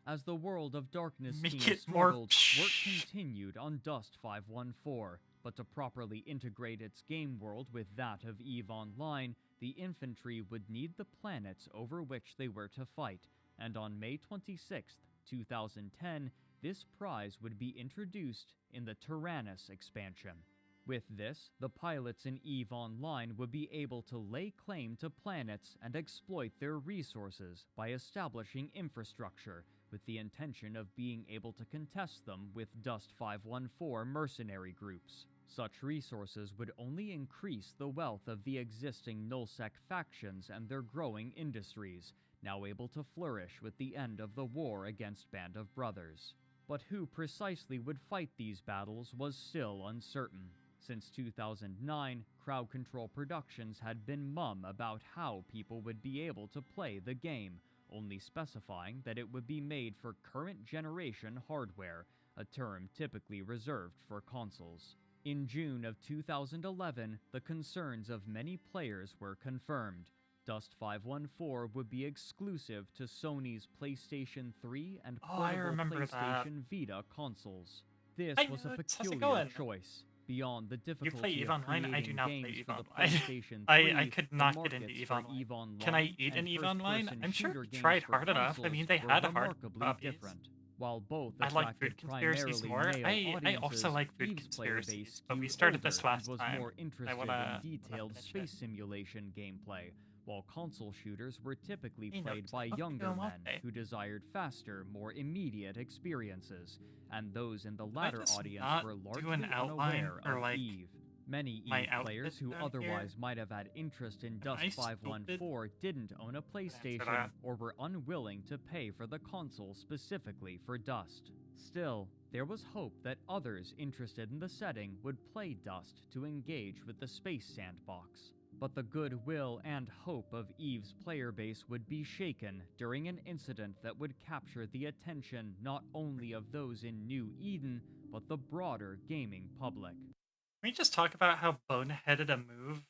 As the World of Darkness Make team it more struggled, work continued on Dust 514, but to properly integrate its game world with that of EVE Online, the infantry would need the planets over which they were to fight, and on May 26, 2010, this prize would be introduced in the Tyrannus expansion. With this, the pilots in EVE Online would be able to lay claim to planets and exploit their resources by establishing infrastructure, with the intention of being able to contest them with Dust 514 mercenary groups. Such resources would only increase the wealth of the existing nullsec factions and their growing industries, now able to flourish with the end of the war against Band of Brothers. But who precisely would fight these battles was still uncertain. Since 2009, Crowd Control Productions had been mum about how people would be able to play the game, only specifying that it would be made for current generation hardware, a term typically reserved for consoles. In June of 2011, the concerns of many players were confirmed. Dust 514 would be exclusive to Sony's PlayStation 3 and portable PlayStation Vita consoles. This was a peculiar choice. Beyond the difficulty of creating games for the PlayStation 3, I could not get into EVE Online. Can I eat in EVE Online? I'm sure it tried hard enough. I mean, they had hard different. While both I like food conspiracies more. I also like food conspiracies, but we started this last was time. more interested in detailed space simulation gameplay, while console shooters were typically played by younger men who desired faster, more immediate experiences, and those in the latter audience were largely unaware of EVE. Many EVE players who otherwise might have had interest in Dust 514 didn't own a PlayStation or were unwilling to pay for the console specifically for Dust. Still, there was hope that others interested in the setting would play Dust to engage with the space sandbox. But the goodwill and hope of EVE's player base would be shaken during an incident that would capture the attention not only of those in New Eden, but the broader gaming public. Can we just talk about how boneheaded a move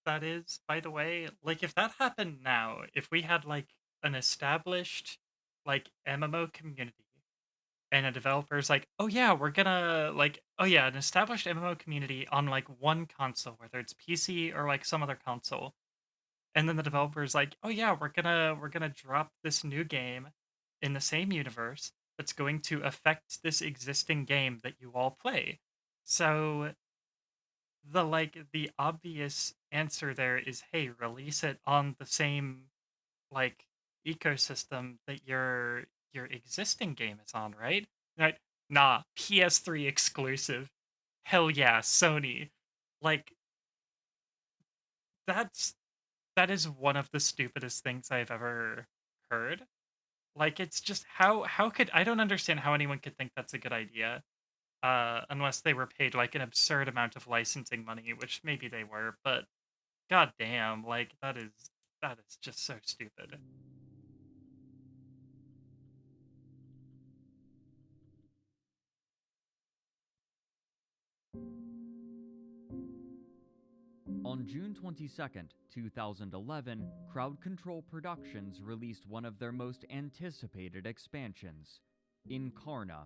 that is, by the way? Like, if that happened now, if we had, like, an established, like, MMO community, and a developer's like, oh yeah, we're gonna, like, oh yeah, an established MMO community on, like, one console, whether it's PC or, like, some other console, and then the developer's like, oh yeah, we're gonna drop this new game in the same universe that's going to affect this existing game that you all play. So the obvious answer there is, hey, release it on the same, like, ecosystem that your existing game is on, right? Right? Nah, PS3 exclusive. Hell yeah, Sony. Like, that is one of the stupidest things I've ever heard. Like, it's just how could I don't understand how anyone could think that's a good idea. Unless they were paid like an absurd amount of licensing money, which maybe they were, but god damn, like that is just so stupid. On June 22, 2011, Crowd Control Productions released one of their most anticipated expansions, Incarna.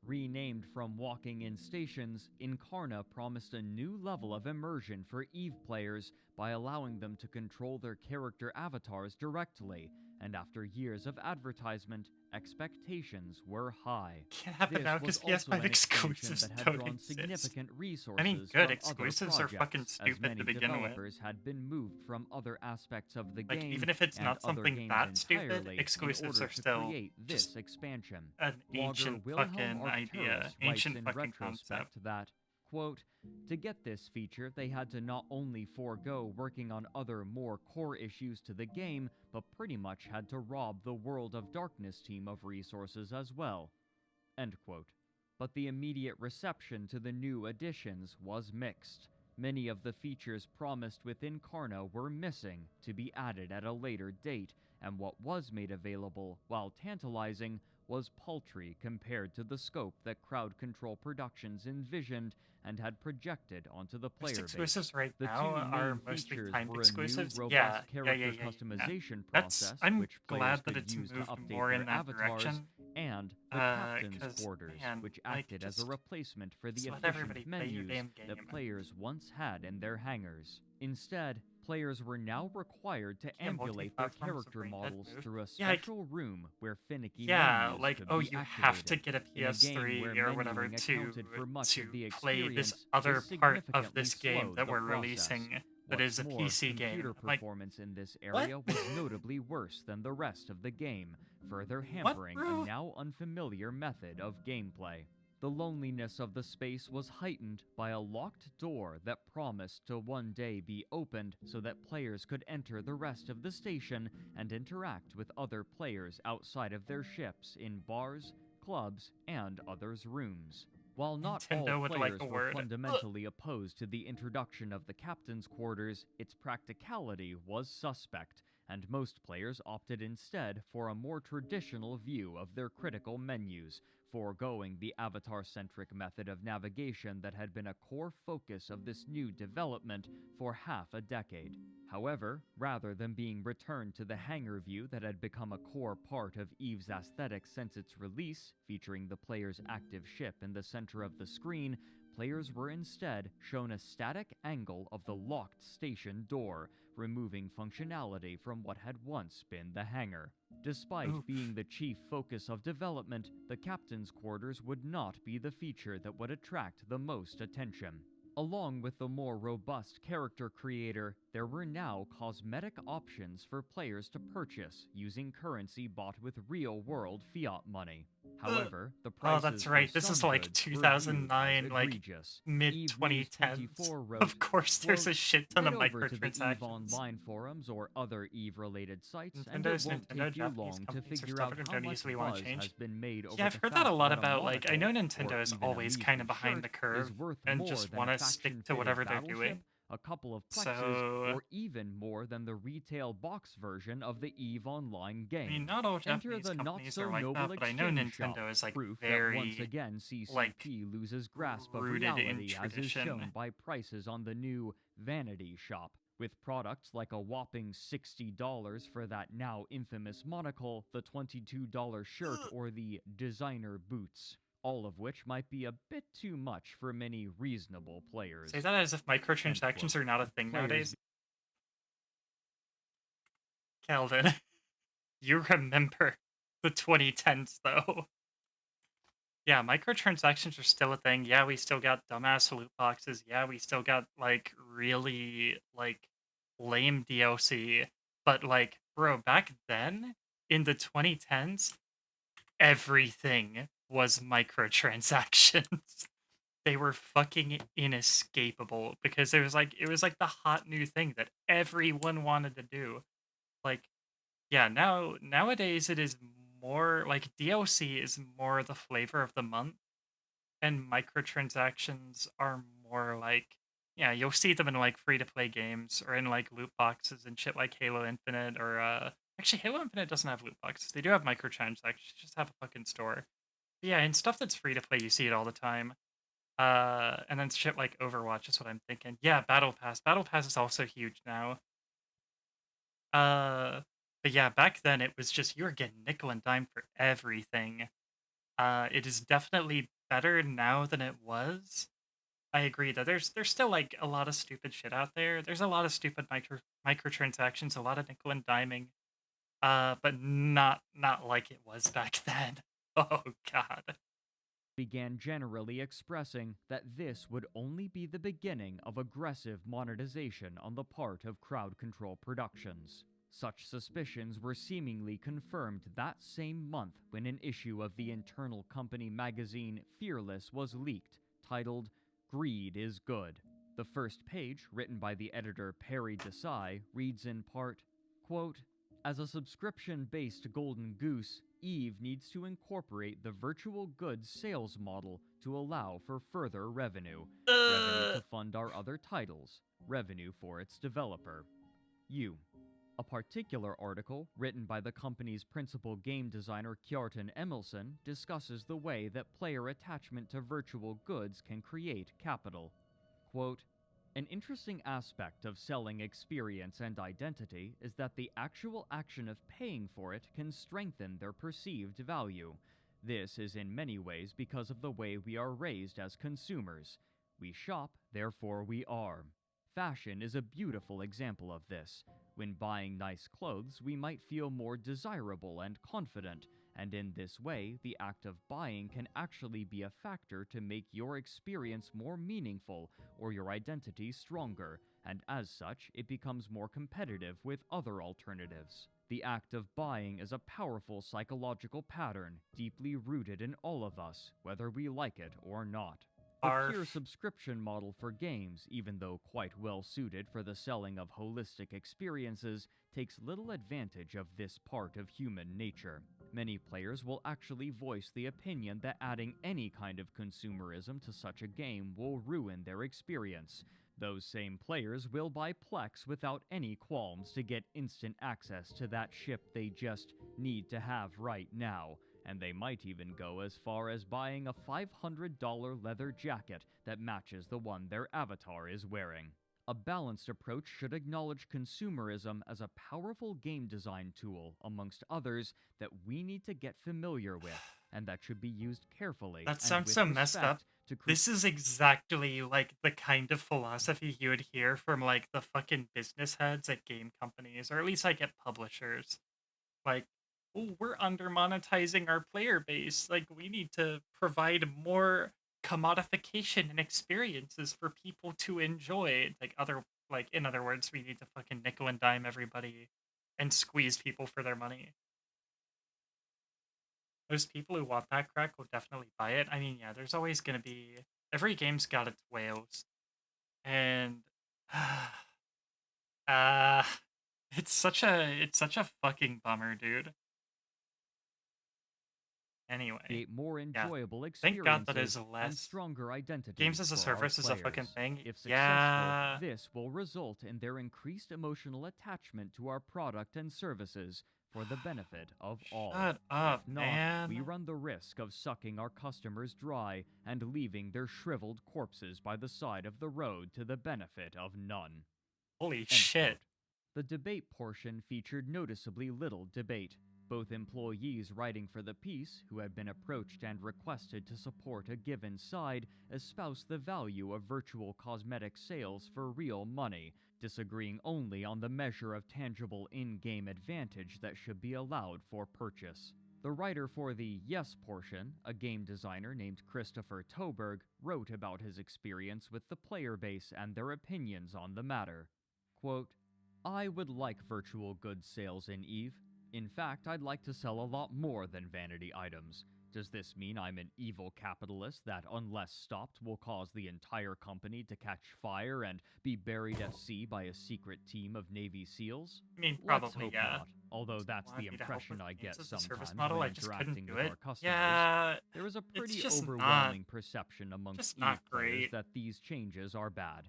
Renamed from Walking in Stations, Incarna promised a new level of immersion for EVE players by allowing them to control their character avatars directly, and after years of advertisement, expectations were high. Can't happen now because PS5 exclusives that had don't drawn exist. significant resources I mean, good from exclusives other are fucking projects, as stupid many to begin with. developers had been moved from other aspects of the Like, game, even if it's and not other something games that stupid, entirely, exclusives in order are to still create this just expansion. an ancient Blogger Wilhelm fucking idea, Arcturus ancient writes in fucking retrospect concept. that, quote, to get this feature, they had to not only forego working on other more core issues to the game, but pretty much had to rob the World of Darkness team of resources as well. End quote. But the immediate reception to the new additions was mixed. Many of the features promised with Incarna were missing to be added at a later date, and what was made available, while tantalizing, was paltry compared to the scope that Crowd Control Productions envisioned and had projected onto the player base. Exclusives right The now two are main mostly features timed were exclusives. a new, Yeah. robust character customization process, I'm which players glad that could it's use to moved update more their in that avatars, direction. and the captain's 'cause, quarters, man, which like, acted as a just replacement for the let efficient everybody play your menus damn that game. players once had in their hangars. Instead, players were now required to Can't ambulate their multi-platform is a character brain dead models move. through a Yeah, I c- special room where finicky Yeah, menus like, could oh, be you have to activated. get a In a game where PS3 or whatever menuing to accounted for much of the play this experience, other part of significantly this game slowed that the we're process. releasing that What's is a more, PC computer game. Like, performance in this what? area was notably worse than the rest of the game, further What, hampering a bro? now unfamiliar method of gameplay. The loneliness of the space was heightened by a locked door that promised to one day be opened so that players could enter the rest of the station and interact with other players outside of their ships in bars, clubs, and others' rooms. While not all Nintendo would like players a were word. fundamentally opposed to the introduction of the captain's quarters, its practicality was suspect, and most players opted instead for a more traditional view of their critical menus, foregoing the avatar-centric method of navigation that had been a core focus of this new development for half a decade. However, rather than being returned to the hangar view that had become a core part of EVE's aesthetic since its release, featuring the player's active ship in the center of the screen, players were instead shown a static angle of the locked station door, removing functionality from what had once been the hangar. Despite Oof. being the chief focus of development, the captain's quarters would not be the feature that would attract the most attention. Along with the more robust character creator, there were now cosmetic options for players to purchase using currency bought with real-world fiat money. However, the prices Oh, that's right. for This is some like goods were viewed 2009, as like egregious. mid Eve News 2010s. 24 wrote, Of course, there's a quote, shit ton "Head of over to the EVE microtransactions. Online forums or other EVE-related sites, and it Nintendo's won't Nintendo, take you Japanese long to companies are figure stuff out I how don't much easily want buzz to change. has been made over Yeah, I've the heard that fact a lot that about, like, I know monocle, Nintendo or is even a always kind of measly behind shirt, the curve is worth and more just than want a to stick to faction-fitted whatever they're battleship, doing. a couple of plexes, So, or even more than the retail box version of the EVE Online game. I mean, not all Enter Japanese the companies are like not-so-noble that, but I know exchange shop, Nintendo is like proof that once very again CCP like loses grasp of rooted in reality as is shown tradition. by prices on the new Vanity Shop, with products like a whopping $60 for that now infamous monocle, the $22 shirt, or the designer boots, all of which might be a bit too much for many reasonable players. Say that as if microtransactions are not a thing Players nowadays. Calvin, you remember the 2010s though. Yeah, microtransactions are still a thing. Yeah, we still got dumbass loot boxes. Yeah, we still got like really like lame DLC. But like, bro, back then in the 2010s, everything was microtransactions. They were fucking inescapable because it was like the hot new thing that everyone wanted to do. Like, yeah, nowadays it is more like DLC is more the flavor of the month, and microtransactions are more like, yeah, you'll see them in like free to play games or in like loot boxes and shit like Halo Infinite or actually Halo Infinite doesn't have loot boxes. They do have microtransactions, just have a fucking store. But yeah, and stuff that's free to play, you see it all the time. And then shit like Overwatch is what I'm thinking. Yeah, Battle Pass. Battle Pass is also huge now. Uh, but yeah, back then it was just you were getting nickel and dime for everything. It is definitely better now than it was. I agree that there's still like a lot of stupid shit out there. There's a lot of stupid microtransactions, a lot of nickel and diming. But not like it was back then. Oh god. Began generally expressing that this would only be the beginning of aggressive monetization on the part of Crowd Control Productions. Such suspicions were seemingly confirmed that same month when an issue of the internal company magazine Fearless was leaked, titled Greed is Good. The first page, written by the editor Perry Desai, reads in part, quote, "As a subscription-based golden goose, EVE needs to incorporate the virtual goods sales model to allow for further revenue. Revenue to fund our other titles. Revenue for its developer. You." A particular article, written by the company's principal game designer Kjartan Emilsson, discusses the way that player attachment to virtual goods can create capital. Quote, "An interesting aspect of selling experience and identity is that the actual action of paying for it can strengthen their perceived value. This is in many ways because of the way we are raised as consumers. We shop, therefore we are. Fashion is a beautiful example of this. When buying nice clothes, we might feel more desirable and confident, and in this way, the act of buying can actually be a factor to make your experience more meaningful or your identity stronger, and as such, it becomes more competitive with other alternatives. The act of buying is a powerful psychological pattern, deeply rooted in all of us, whether we like it or not. The pure Arf. subscription model for games, even though quite well suited for the selling of holistic experiences, takes little advantage of this part of human nature. Many players will actually voice the opinion that adding any kind of consumerism to such a game will ruin their experience. Those same players will buy Plex without any qualms to get instant access to that ship they just need to have right now. And they might even go as far as buying a $500 leather jacket that matches the one their avatar is wearing. A balanced approach should acknowledge consumerism as a powerful game design tool, amongst others, that we need to get familiar with, and that should be used carefully That and sounds with so messed up. respect to This is exactly like the kind of philosophy you would hear from like the fucking business heads at game companies, or at least like at publishers. Like, oh, we're under monetizing our player base. Like, we need to provide more commodification and experiences for people to enjoy. Like, in other words, we need to fucking nickel and dime everybody and squeeze people for their money. Those people who want that crack will definitely buy it. I mean, yeah, there's always gonna be every game's got its whales, and uh it's such a fucking bummer, dude. Anyway, create more yeah. enjoyable Thank God that experiences is and less. stronger identities Games as a for our service is a fucking players. thing. If successful, Yeah. this will result in their increased emotional attachment to our product and services for the benefit of all. Shut up, If not, man. we run the risk of sucking our customers dry and leaving their shriveled corpses by the side of the road to the benefit of none. Holy End shit. quote. The debate portion featured noticeably little debate. Both employees writing for the piece, who had been approached and requested to support a given side, espoused the value of virtual cosmetic sales for real money, disagreeing only on the measure of tangible in-game advantage that should be allowed for purchase. The writer for the yes portion, a game designer named Christopher Toberg, wrote about his experience with the player base and their opinions on the matter. Quote, I would like virtual goods sales in EVE. In fact, I'd like to sell a lot more than vanity items. Does this mean I'm an evil capitalist that, unless stopped, will cause the entire company to catch fire and be buried at sea by a secret team of Navy SEALs? I mean, Let's probably, hope yeah. not, although that's Wanted the me to help impression with I games get as a service sometimes model, when I just couldn't interacting do with it. our customers. Yeah, There is a pretty just overwhelming perception amongst just not EVE players great. that these changes are bad.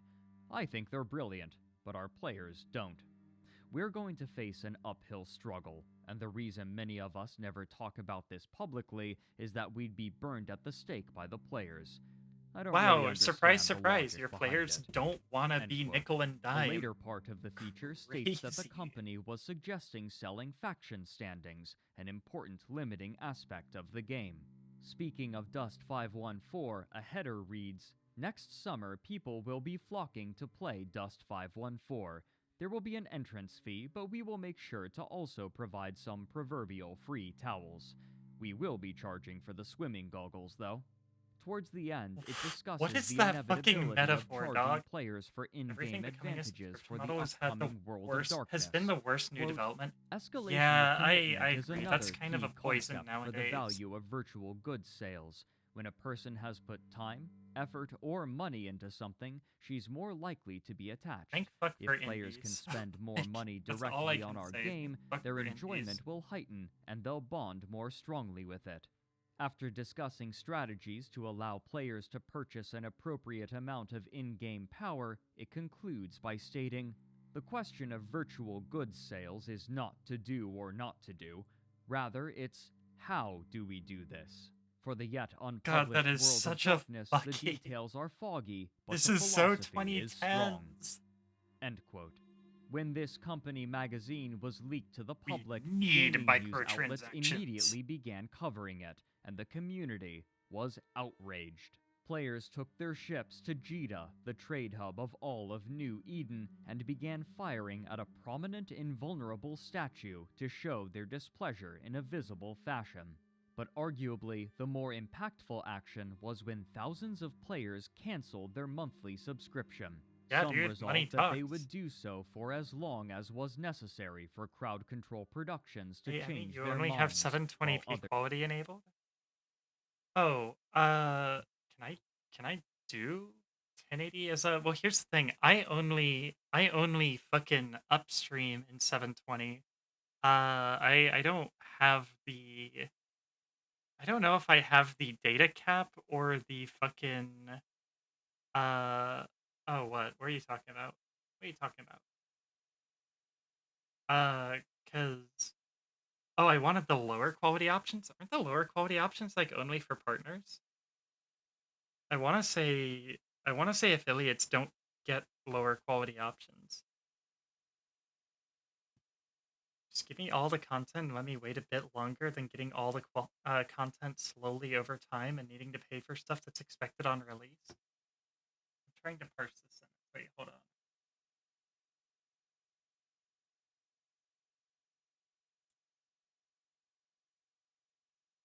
I think they're brilliant, but our players don't. We're going to face an uphill struggle, and the reason many of us never talk about this publicly is that we'd be burned at the stake by the players. I don't really Wow, understand surprise, the surprise, logic your behind players it. don't want to End be quote. nickel and The dime. later part of the feature states that the Crazy. company was suggesting selling faction standings, an important limiting aspect of the game. Speaking of Dust 514, a header reads, Next summer, people will be flocking to play Dust 514. There will be an entrance fee, but we will make sure to also provide some proverbial free towels. We will be charging for the swimming goggles, though. Towards the end, it discusses What is the that fucking inevitability metaphor, of charging dog? players for Everything in-game becoming a advantages subscription for the model has had the upcoming World of worst, Darkness. has been the worst new Quote, development. Escalation Yeah, of commitment I is agree. another That's kind of key a poison concept for the nowadays. value of virtual goods sales. When a person has put time, effort, or money into something, she's more likely to be attached. Thank fuck If for players can indies. spend more money That's all I directly on can our say. game, Fuck their for enjoyment indies. will heighten, and they'll bond more strongly with it. After discussing strategies to allow players to purchase an appropriate amount of in-game power, it concludes by stating, the question of virtual goods sales is not to do or not to do. Rather, it's how do we do this? For the yet unpublished God, that is World such of a Darkness, fucking... the details are foggy, but This the is so philosophy is 2010s. strong. End quote. When this company magazine was leaked to the public, need daily news outlets microtransactions. immediately began covering it, and the community was outraged. Players took their ships to Jeddah, the trade hub of all of New Eden, and began firing at a prominent invulnerable statue to show their displeasure in a visible fashion. But arguably, the more impactful action was when thousands of players canceled their monthly subscription. Yeah, Some dude, money resolved that they talks. would do so for as long as was necessary for crowd control productions to Hey, I mean, change you their only have minds, 720p while others quality enabled? Oh, can I do 1080 as a well, here's the thing. I only fucking upstream in 720. I don't have the I don't know if I have the data cap or the fucking oh what? What are you talking about? What are you talking about? Cause oh, I wanted the lower quality options. Aren't the lower quality options like only for partners? I want to say affiliates don't get lower quality options. Just give me all the content and let me wait a bit longer than getting all the content slowly over time and needing to pay for stuff that's expected on release. I'm trying to parse this sentence. Wait, hold on.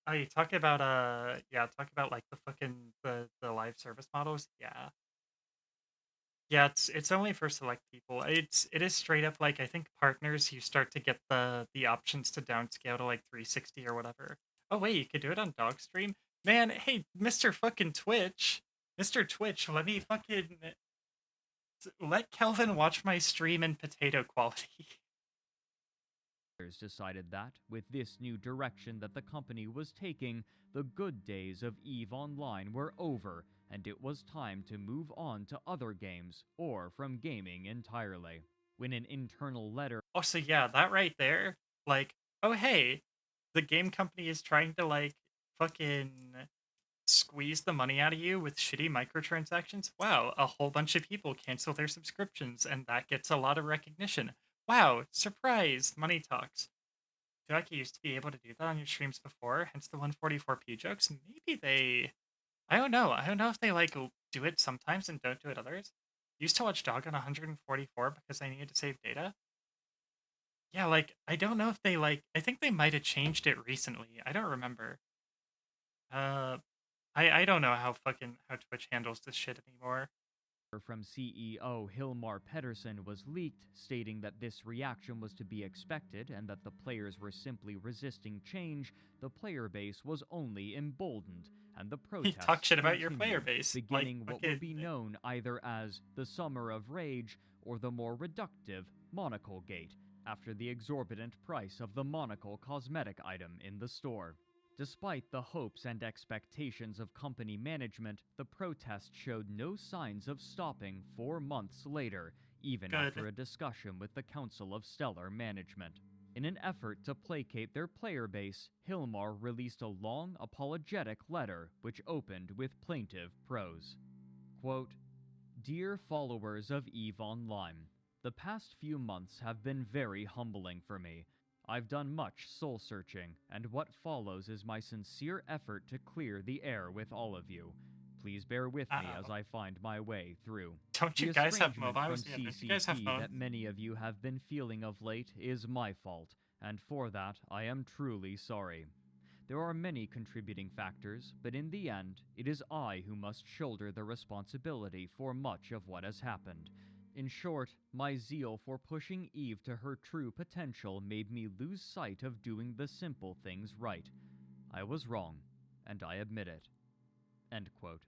Oh, you talk about yeah, talk about like the fucking the live service models. Yeah. Yeah, it's only for select people. It is straight up like I think partners you start to get the options to downscale to like 360 or whatever. Oh wait, you could do it on dog stream? Man, hey, Mr. fucking Twitch. Mr. Twitch, let me fucking let Kelvin watch my stream in potato quality. decided that, with this new direction that the company was taking, the good days of EVE Online were over, and it was time to move on to other games, or from gaming entirely. When an internal letter Oh, so yeah, that right there, like, oh hey, the game company is trying to like fucking squeeze the money out of you with shitty microtransactions. Wow, a whole bunch of people cancel their subscriptions, and that gets a lot of recognition. Wow, surprise! Money talks. I feel like you used to be able to do that on your streams before, hence the 144p jokes. Maybe they. I don't know. I don't know if they like do it sometimes and don't do it others. Used to watch Dog on 144 because I needed to save data. Yeah, like I don't know if they like. I think they might have changed it recently. I don't remember. Uh, I don't know how Twitch handles this shit anymore. from CEO Hilmar Pedersen was leaked, stating that this reaction was to be expected and that the players were simply resisting change, the player base was only emboldened, and the You protests talk shit about your continued, player base, beginning like what will be known either as the Summer of Rage or the more reductive Monocle Gate, after the exorbitant price of the monocle cosmetic item in the store. Despite the hopes and expectations of company management, the protest showed no signs of stopping 4 months later, even after a discussion with the Council of Stellar Management. In an effort to placate their player base, Hilmar released a long apologetic letter which opened with plaintive prose. Quote, "Dear followers of EVE Online, the past few months have been very humbling for me. I've done much soul-searching, and what follows is my sincere effort to clear the air with all of you. Please bear with me as I find my way through. Don't The you guys have estrangement mobiles? from Yeah, don't you guys have CCP phones? that many of you have been feeling of late is my fault, and for that I am truly sorry. There are many contributing factors, but in the end, it is I who must shoulder the responsibility for much of what has happened. In short, my zeal for pushing Eve to her true potential made me lose sight of doing the simple things right. I was wrong, and I admit it." End quote.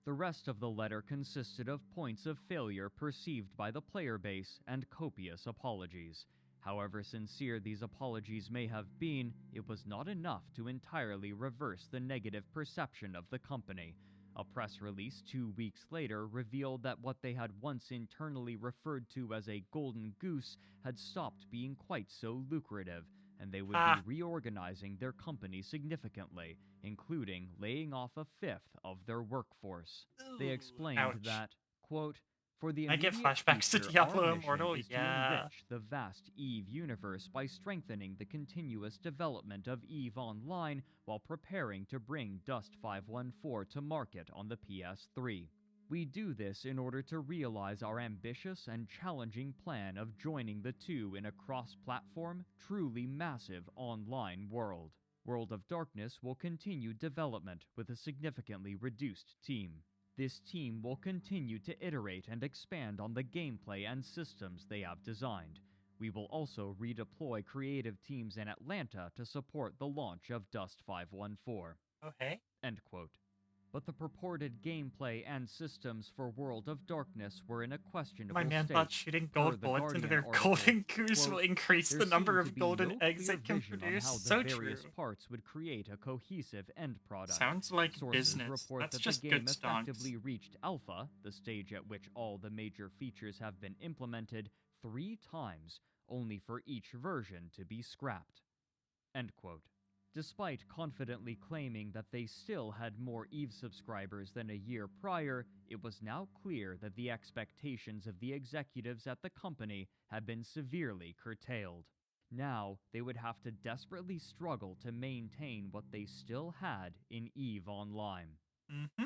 The rest of the letter consisted of points of failure perceived by the player base and copious apologies. However sincere these apologies may have been, it was not enough to entirely reverse the negative perception of the company. A press release 2 weeks later revealed that what they had once internally referred to as a golden goose had stopped being quite so lucrative, and they would be reorganizing their company significantly, including laying off a fifth of their workforce. They explained Ouch. that, quote, For the I get immediate flashbacks to future, Diablo our mission Immortal, is to yeah. enrich the vast EVE universe by strengthening the continuous development of EVE Online while preparing to bring Dust 514 to market on the PS3. We do this in order to realize our ambitious and challenging plan of joining the two in a cross-platform, truly massive online world. World of Darkness will continue development with a significantly reduced team. This team will continue to iterate and expand on the gameplay and systems they have designed. We will also redeploy creative teams in Atlanta to support the launch of Dust 514. Oh, hey. End quote. But the purported gameplay and systems for World of Darkness were in a questionable My man state. thought shooting Per gold the bullets into Guardian their article, golden goose quote, will increase "There the number seemed to of be golden no eggs clear it can vision on produce. how the So various true. parts would create a cohesive end product. Sounds like Sources business. report That's that just the game good stonks. effectively reached alpha, the stage at which all the major features have been implemented, 3 times, only for each version to be scrapped." End quote. Despite confidently claiming that they still had more EVE subscribers than a year prior, it was now clear that the expectations of the executives at the company had been severely curtailed. Now, they would have to desperately struggle to maintain what they still had in EVE Online. Mm-hmm.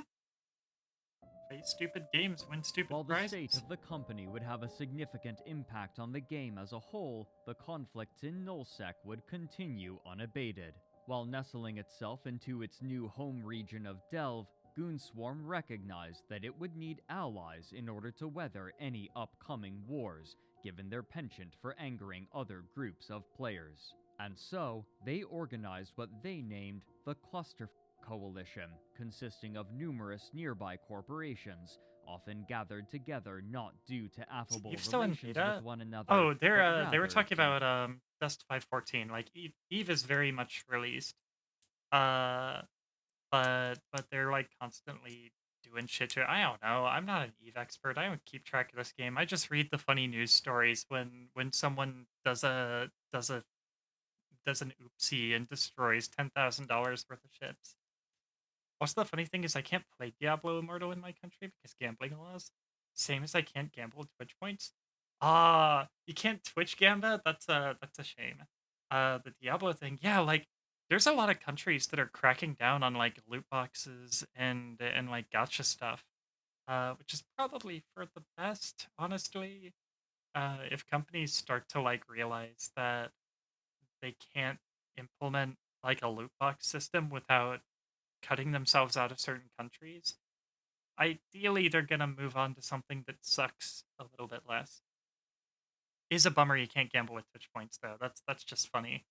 Play stupid games, win stupid While the prizes. state of the company would have a significant impact on the game as a whole, the conflicts in Nullsec would continue unabated. While nestling itself into its new home region of Delve, Goonswarm recognized that it would need allies in order to weather any upcoming wars, given their penchant for angering other groups of players. And so, they organized what they named the Cluster Coalition, consisting of numerous nearby corporations, often gathered together not due to affable You've still in relations beta? with one another. Oh, but they were rather talking to about Dust 514. Like Eve is very much released. But they're like constantly doing shit to it. I don't know. I'm not an Eve expert. I don't keep track of this game. I just read the funny news stories when someone does an oopsie and destroys $10,000 worth of ships. Also, the funny thing is I can't play Diablo Immortal in my country because gambling laws. Same as I can't gamble with Twitch points. Ah, you can't Twitch gamba? That's a shame. The Diablo thing, yeah, like there's a lot of countries that are cracking down on like loot boxes and like gotcha stuff. Which is probably for the best, honestly. If companies start to like realize that they can't implement like a loot box system without cutting themselves out of certain countries, ideally they're gonna move on to something that sucks a little bit less. Is a bummer you can't gamble with Twitch points though. That's just funny.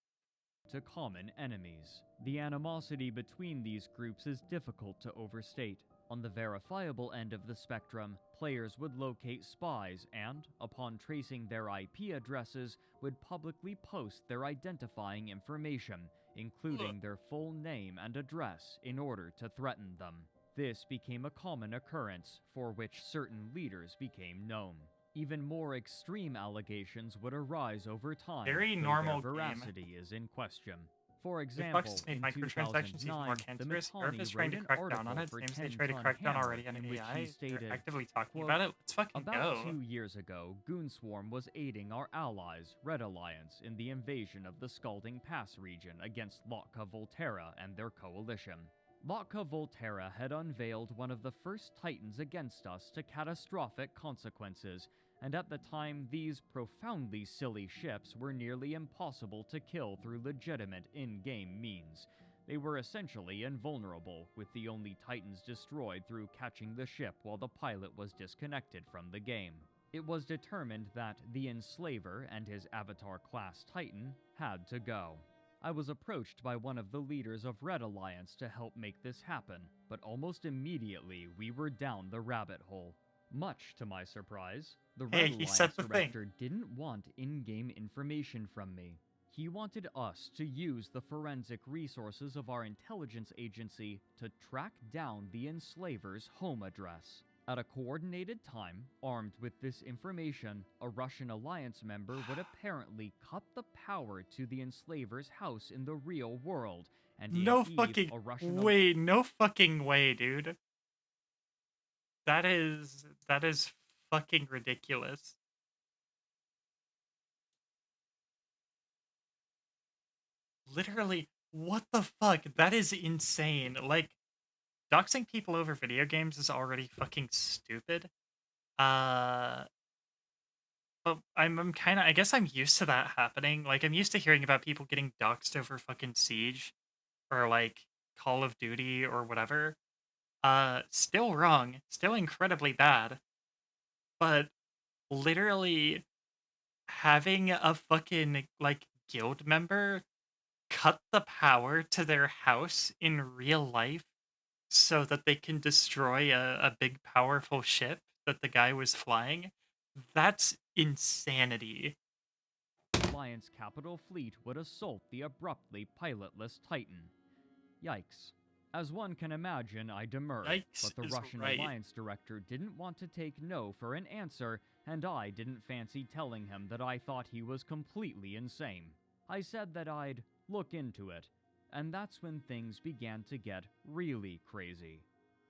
to common enemies. The animosity between these groups is difficult to overstate. On the verifiable end of the spectrum, players would locate spies and, upon tracing their IP addresses, would publicly post their identifying information, including their full name and address, in order to threaten them. This became a common occurrence, for which certain leaders became known. Even more extreme allegations would arise over time, Very though normal their game. veracity is in question. For Loot example, boxes made in microtransactions even more 2009, the cancerous. Europe is Mittani trying wrote to an crack down on article it. for Same as they 10 tried to Ton crack down Hammer, already on in which AI. he stated, They're actively talking quote, about it. Let's fucking "About go. 2 years ago, Goonswarm was aiding our allies, Red Alliance, in the invasion of the Scalding Pass region against Lotka Volterra and their coalition. Lotka Volterra had unveiled one of the first titans against us to catastrophic consequences, and at the time these profoundly silly ships were nearly impossible to kill through legitimate in-game means. They were essentially invulnerable, with the only titans destroyed through catching the ship while the pilot was disconnected from the game. It was determined that the Enslaver and his Avatar-class titan had to go. I was approached by one of the leaders of Red Alliance to help make this happen, but almost immediately we were down the rabbit hole. Much to my surprise, the Hey, Red he Alliance said the thing. director didn't want in-game information from me. He wanted us to use the forensic resources of our intelligence agency to track down the enslaver's home address. At a coordinated time, armed with this information, a Russian alliance member would apparently cut the power to the enslaver's house in the real world, and in No Eve, fucking a Russian way. No fucking way, dude. That is fucking ridiculous. Literally, what the fuck? That is insane. Like, doxing people over video games is already fucking stupid. Uh, but I'm kind of, I guess I'm used to that happening. Like, I'm used to hearing about people getting doxed over fucking Siege or like Call of Duty or whatever. Still wrong, still incredibly bad, but literally having a fucking like guild member cut the power to their house in real life so that they can destroy a big powerful ship that the guy was flying. That's insanity. Alliance capital fleet would assault the abruptly pilotless Titan. Yikes. As one can imagine, I demurred, Yikes but the is Russian right. alliance director didn't want to take no for an answer, and I didn't fancy telling him that I thought he was completely insane. I said that I'd look into it, and that's when things began to get really crazy.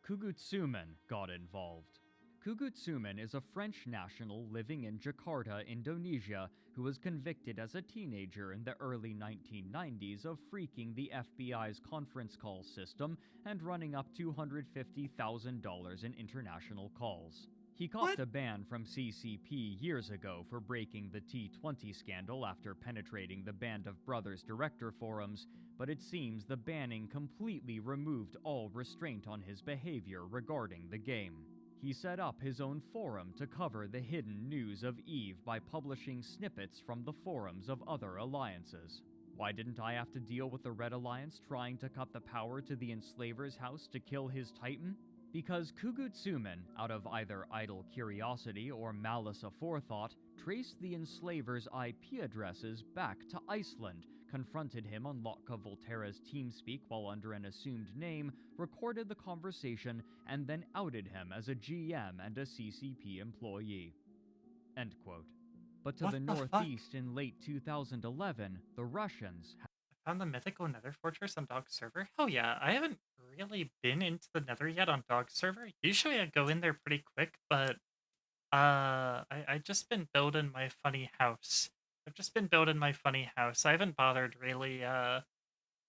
Kugutsumen got involved. Kugutsumen is a French national living in Jakarta, Indonesia, who was convicted as a teenager in the early 1990s of freaking the FBI's conference call system and running up $250,000 in international calls. He copped a ban from CCP years ago for breaking the T20 scandal after penetrating the Band of Brothers director forums, but it seems the banning completely removed all restraint on his behavior regarding the game. He set up his own forum to cover the hidden news of EVE by publishing snippets from the forums of other alliances. Why didn't I have to deal with the Red Alliance trying to cut the power to the enslaver's house to kill his Titan? Because Kugutsumen, out of either idle curiosity or malice aforethought, traced the enslaver's IP addresses back to Iceland, confronted him on Lotka Volterra's TeamSpeak while under an assumed name, recorded the conversation, and then outed him as a GM and a CCP employee. End quote. But to What the the northeast fuck? in late 2011, the Russians Found the mythical Nether Fortress on Dog server? Hell yeah, I haven't really been into the Nether yet on Dog server. Usually I go in there pretty quick, but I just been building my funny house. I've just been building my funny house. I haven't bothered really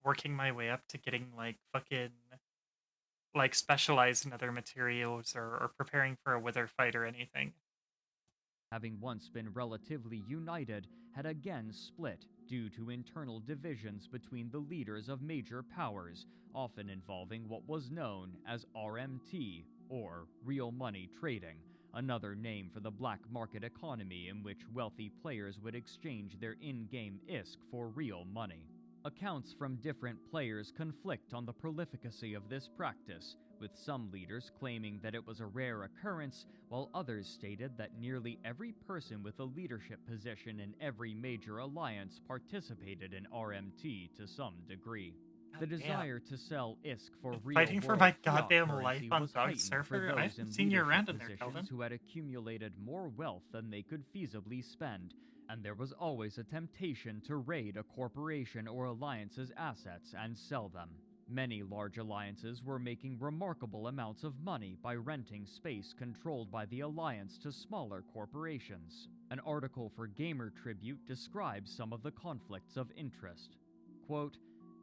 working my way up to getting like fucking like specialized Nether materials or preparing for a wither fight or anything. having once been relatively united, had again split due to internal divisions between the leaders of major powers, often involving what was known as RMT, or real money trading, another name for the black market economy in which wealthy players would exchange their in-game ISK for real money. Accounts from different players conflict on the prolificacy of this practice, with some leaders claiming that it was a rare occurrence, while others stated that nearly every person with a leadership position in every major alliance participated in RMT to some degree. The Goddamn. desire to sell ISK for real Fighting for world my fiat goddamn currency life on was Dog heightened for server? I those haven't in seen you leadership around in there, positions Kelvin. who had accumulated more wealth than they could feasibly spend, and there was always a temptation to raid a corporation or alliance's assets and sell them. Many large alliances were making remarkable amounts of money by renting space controlled by the alliance to smaller corporations. An article for Gamer Tribute describes some of the conflicts of interest. Quote,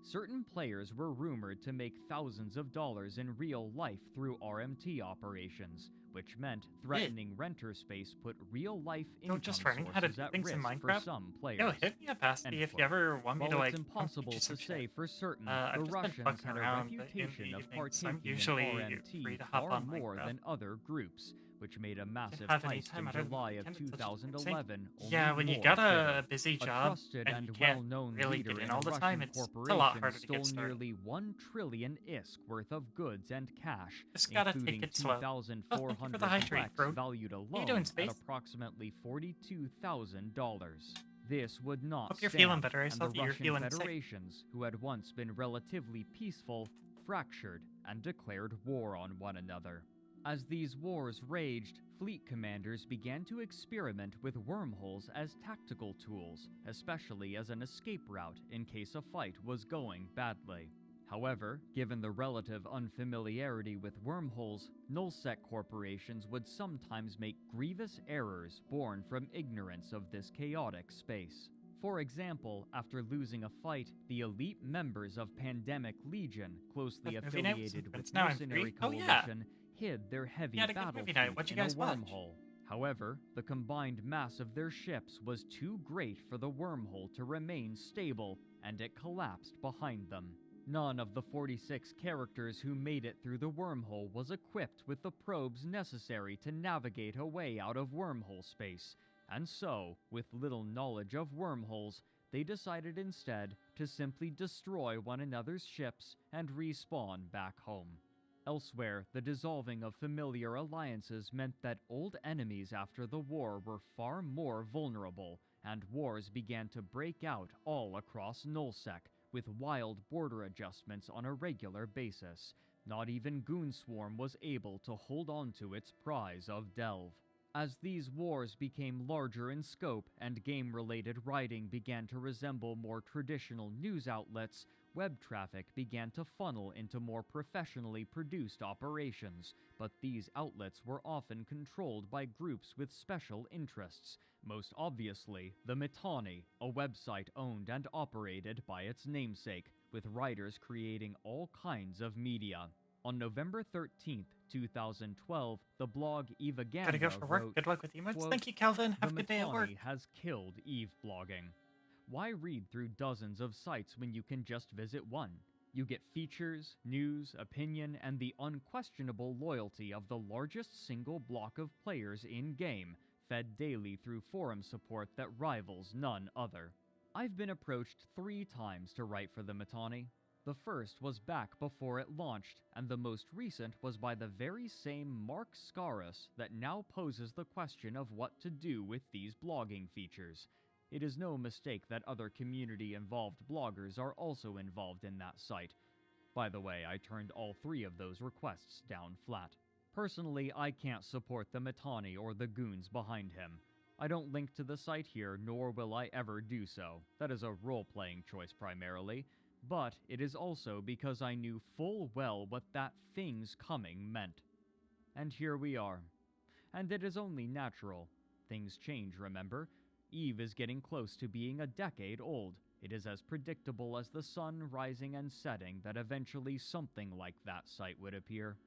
certain players were rumored to make thousands of dollars in real life through RMT operations, which meant threatening renter space put real-life Yo, income just learning how to sources do at things in risk for Minecraft? some players. Yo, hit me up, Asti, if you ever want me While to, like, it's come impossible teach you to some say shit. for certain, I've the just been Russians fucking had a around in the reputation of evenings. I'm partaking in usually RMT free to hop far on more Minecraft. than other groups, which made a massive Have any heist time in other than July of weekend, it's such a insane- 2011 Yeah, only when you more got bitter. a busy A job trusted and and you can't well-known really leader get in in a all the time, Russian it's a lot corporation harder to get stole started. nearly 1 trillion ISK worth of goods and cash, Just gotta take including it slow. Oh, thank you for 2,400 the hydrate, plex bro. valued How you doing, alone Space? at approximately $42,000. This would not Hope you're stand, feeling better. I and saw the that you're Russian feeling sick. federations, who had once been relatively peaceful, fractured and declared war on one another. As these wars raged, fleet commanders began to experiment with wormholes as tactical tools, especially as an escape route in case a fight was going badly. However, given the relative unfamiliarity with wormholes, nullsec corporations would sometimes make grievous errors born from ignorance of this chaotic space. For example, after losing a fight, the elite members of Pandemic Legion, closely Movie night was affiliated with intense. Now I'm Mercenary free. Oh, yeah. Coalition, hid their heavy had a good battle movie night. fleet What'd you in a guys watch? wormhole. However, the combined mass of their ships was too great for the wormhole to remain stable, and it collapsed behind them. None of the 46 characters who made it through the wormhole was equipped with the probes necessary to navigate a way out of wormhole space, and so, with little knowledge of wormholes, they decided instead to simply destroy one another's ships and respawn back home. Elsewhere, the dissolving of familiar alliances meant that old enemies after the war were far more vulnerable, and wars began to break out all across Nullsec, with wild border adjustments on a regular basis. Not even Goonswarm was able to hold on to its prize of Delve. As these wars became larger in scope and game-related writing began to resemble more traditional news outlets, web traffic began to funnel into more professionally produced operations, but these outlets were often controlled by groups with special interests, most obviously the Mittani, a website owned and operated by its namesake, with writers creating all kinds of media. On November 13th, 2012, the blog Eva Gotta go for work. wrote, Good luck with emotes. quote, Thank you, Calvin. Have a "The good day at work. Mittani has killed Eve blogging. Why read through dozens of sites when you can just visit one? You get features, news, opinion, and the unquestionable loyalty of the largest single block of players in-game, fed daily through forum support that rivals none other. I've been approached 3 times to write for the Mittani. The first was back before it launched, and the most recent was by the very same Mark Scaris that now poses the question of what to do with these blogging features. It is no mistake that other community-involved bloggers are also involved in that site. By the way, I turned all 3 of those requests down flat. Personally, I can't support the Mittani or the goons behind him. I don't link to the site here, nor will I ever do so. That is a role-playing choice primarily. But it is also because I knew full well what that thing's coming meant. And here we are. And it is only natural. Things change, remember? Eve is getting close to being a decade old. It is as predictable as the sun rising and setting that eventually something like that site would appear."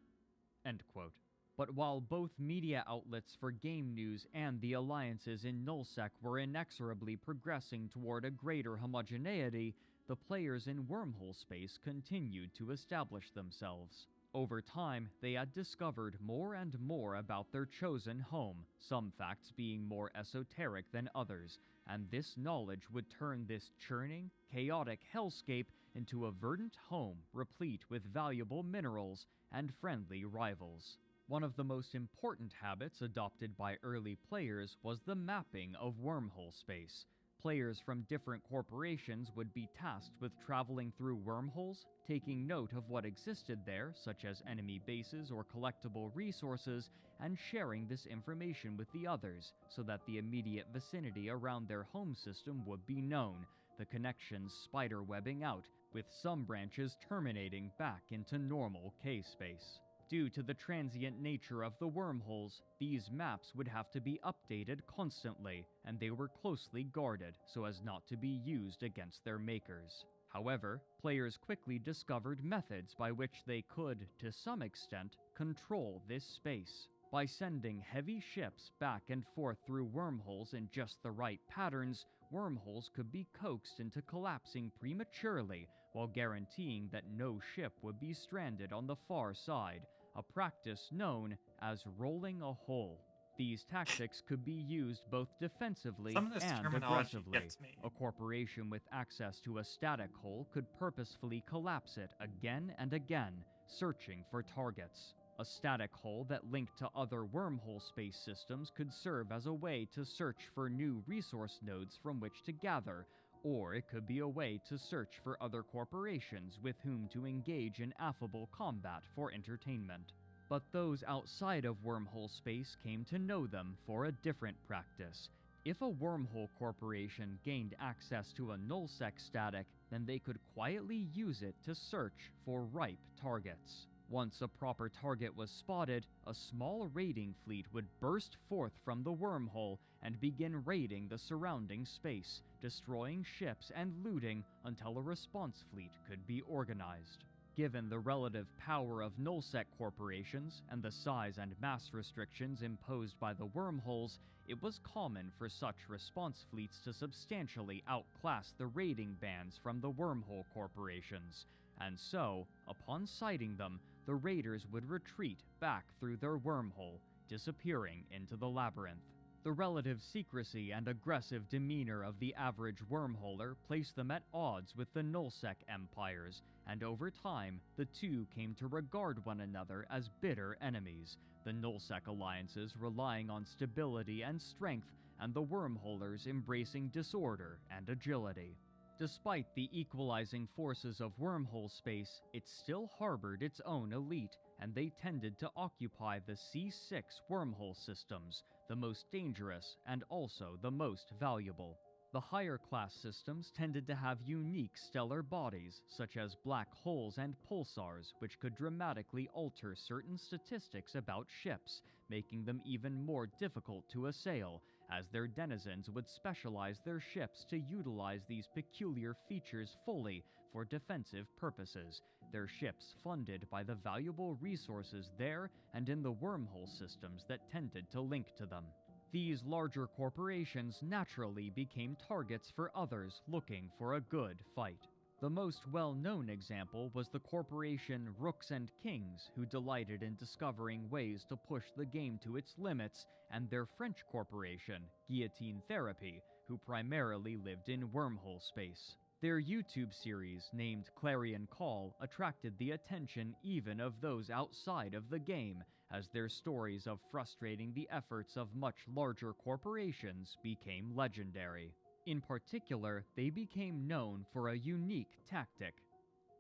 End quote. But while both media outlets for game news and the alliances in Nullsec were inexorably progressing toward a greater homogeneity, the players in wormhole space continued to establish themselves. Over time, they had discovered more and more about their chosen home, some facts being more esoteric than others, and this knowledge would turn this churning, chaotic hellscape into a verdant home replete with valuable minerals and friendly rivals. One of the most important habits adopted by early players was the mapping of wormhole space. Players from different corporations would be tasked with traveling through wormholes, taking note of what existed there, such as enemy bases or collectible resources, and sharing this information with the others, so that the immediate vicinity around their home system would be known, the connections spiderwebbing out, with some branches terminating back into normal K-space. Due to the transient nature of the wormholes, these maps would have to be updated constantly, and they were closely guarded so as not to be used against their makers. However, players quickly discovered methods by which they could, to some extent, control this space. By sending heavy ships back and forth through wormholes in just the right patterns, wormholes could be coaxed into collapsing prematurely while guaranteeing that no ship would be stranded on the far side, a practice known as rolling a hole. These tactics could be used both defensively Some of this and terminology aggressively. gets me. A corporation with access to a static hole could purposefully collapse it again and again, searching for targets. A static hole that linked to other wormhole space systems could serve as a way to search for new resource nodes from which to gather, or it could be a way to search for other corporations with whom to engage in affable combat for entertainment. But those outside of wormhole space came to know them for a different practice. If a wormhole corporation gained access to a nullsec static, then they could quietly use it to search for ripe targets. Once a proper target was spotted, a small raiding fleet would burst forth from the wormhole and begin raiding the surrounding space, destroying ships and looting until a response fleet could be organized. Given the relative power of nullsec corporations and the size and mass restrictions imposed by the wormholes, it was common for such response fleets to substantially outclass the raiding bands from the wormhole corporations, and so, upon sighting them, the raiders would retreat back through their wormhole, disappearing into the labyrinth. The relative secrecy and aggressive demeanor of the average wormholer placed them at odds with the nullsec empires, and over time, the two came to regard one another as bitter enemies, the nullsec alliances relying on stability and strength, and the wormholers embracing disorder and agility. Despite the equalizing forces of wormhole space, it still harbored its own elite, and they tended to occupy the C6 wormhole systems, the most dangerous and also the most valuable. The higher class systems tended to have unique stellar bodies, such as black holes and pulsars, which could dramatically alter certain statistics about ships, making them even more difficult to assail, as their denizens would specialize their ships to utilize these peculiar features fully for defensive purposes, their ships funded by the valuable resources there and in the wormhole systems that tended to link to them. These larger corporations naturally became targets for others looking for a good fight. The most well-known example was the corporation Rooks and Kings, who delighted in discovering ways to push the game to its limits, and their French corporation, Guillotine Therapy, who primarily lived in wormhole space. Their YouTube series, named Clarion Call, attracted the attention even of those outside of the game, as their stories of frustrating the efforts of much larger corporations became legendary. In particular, they became known for a unique tactic: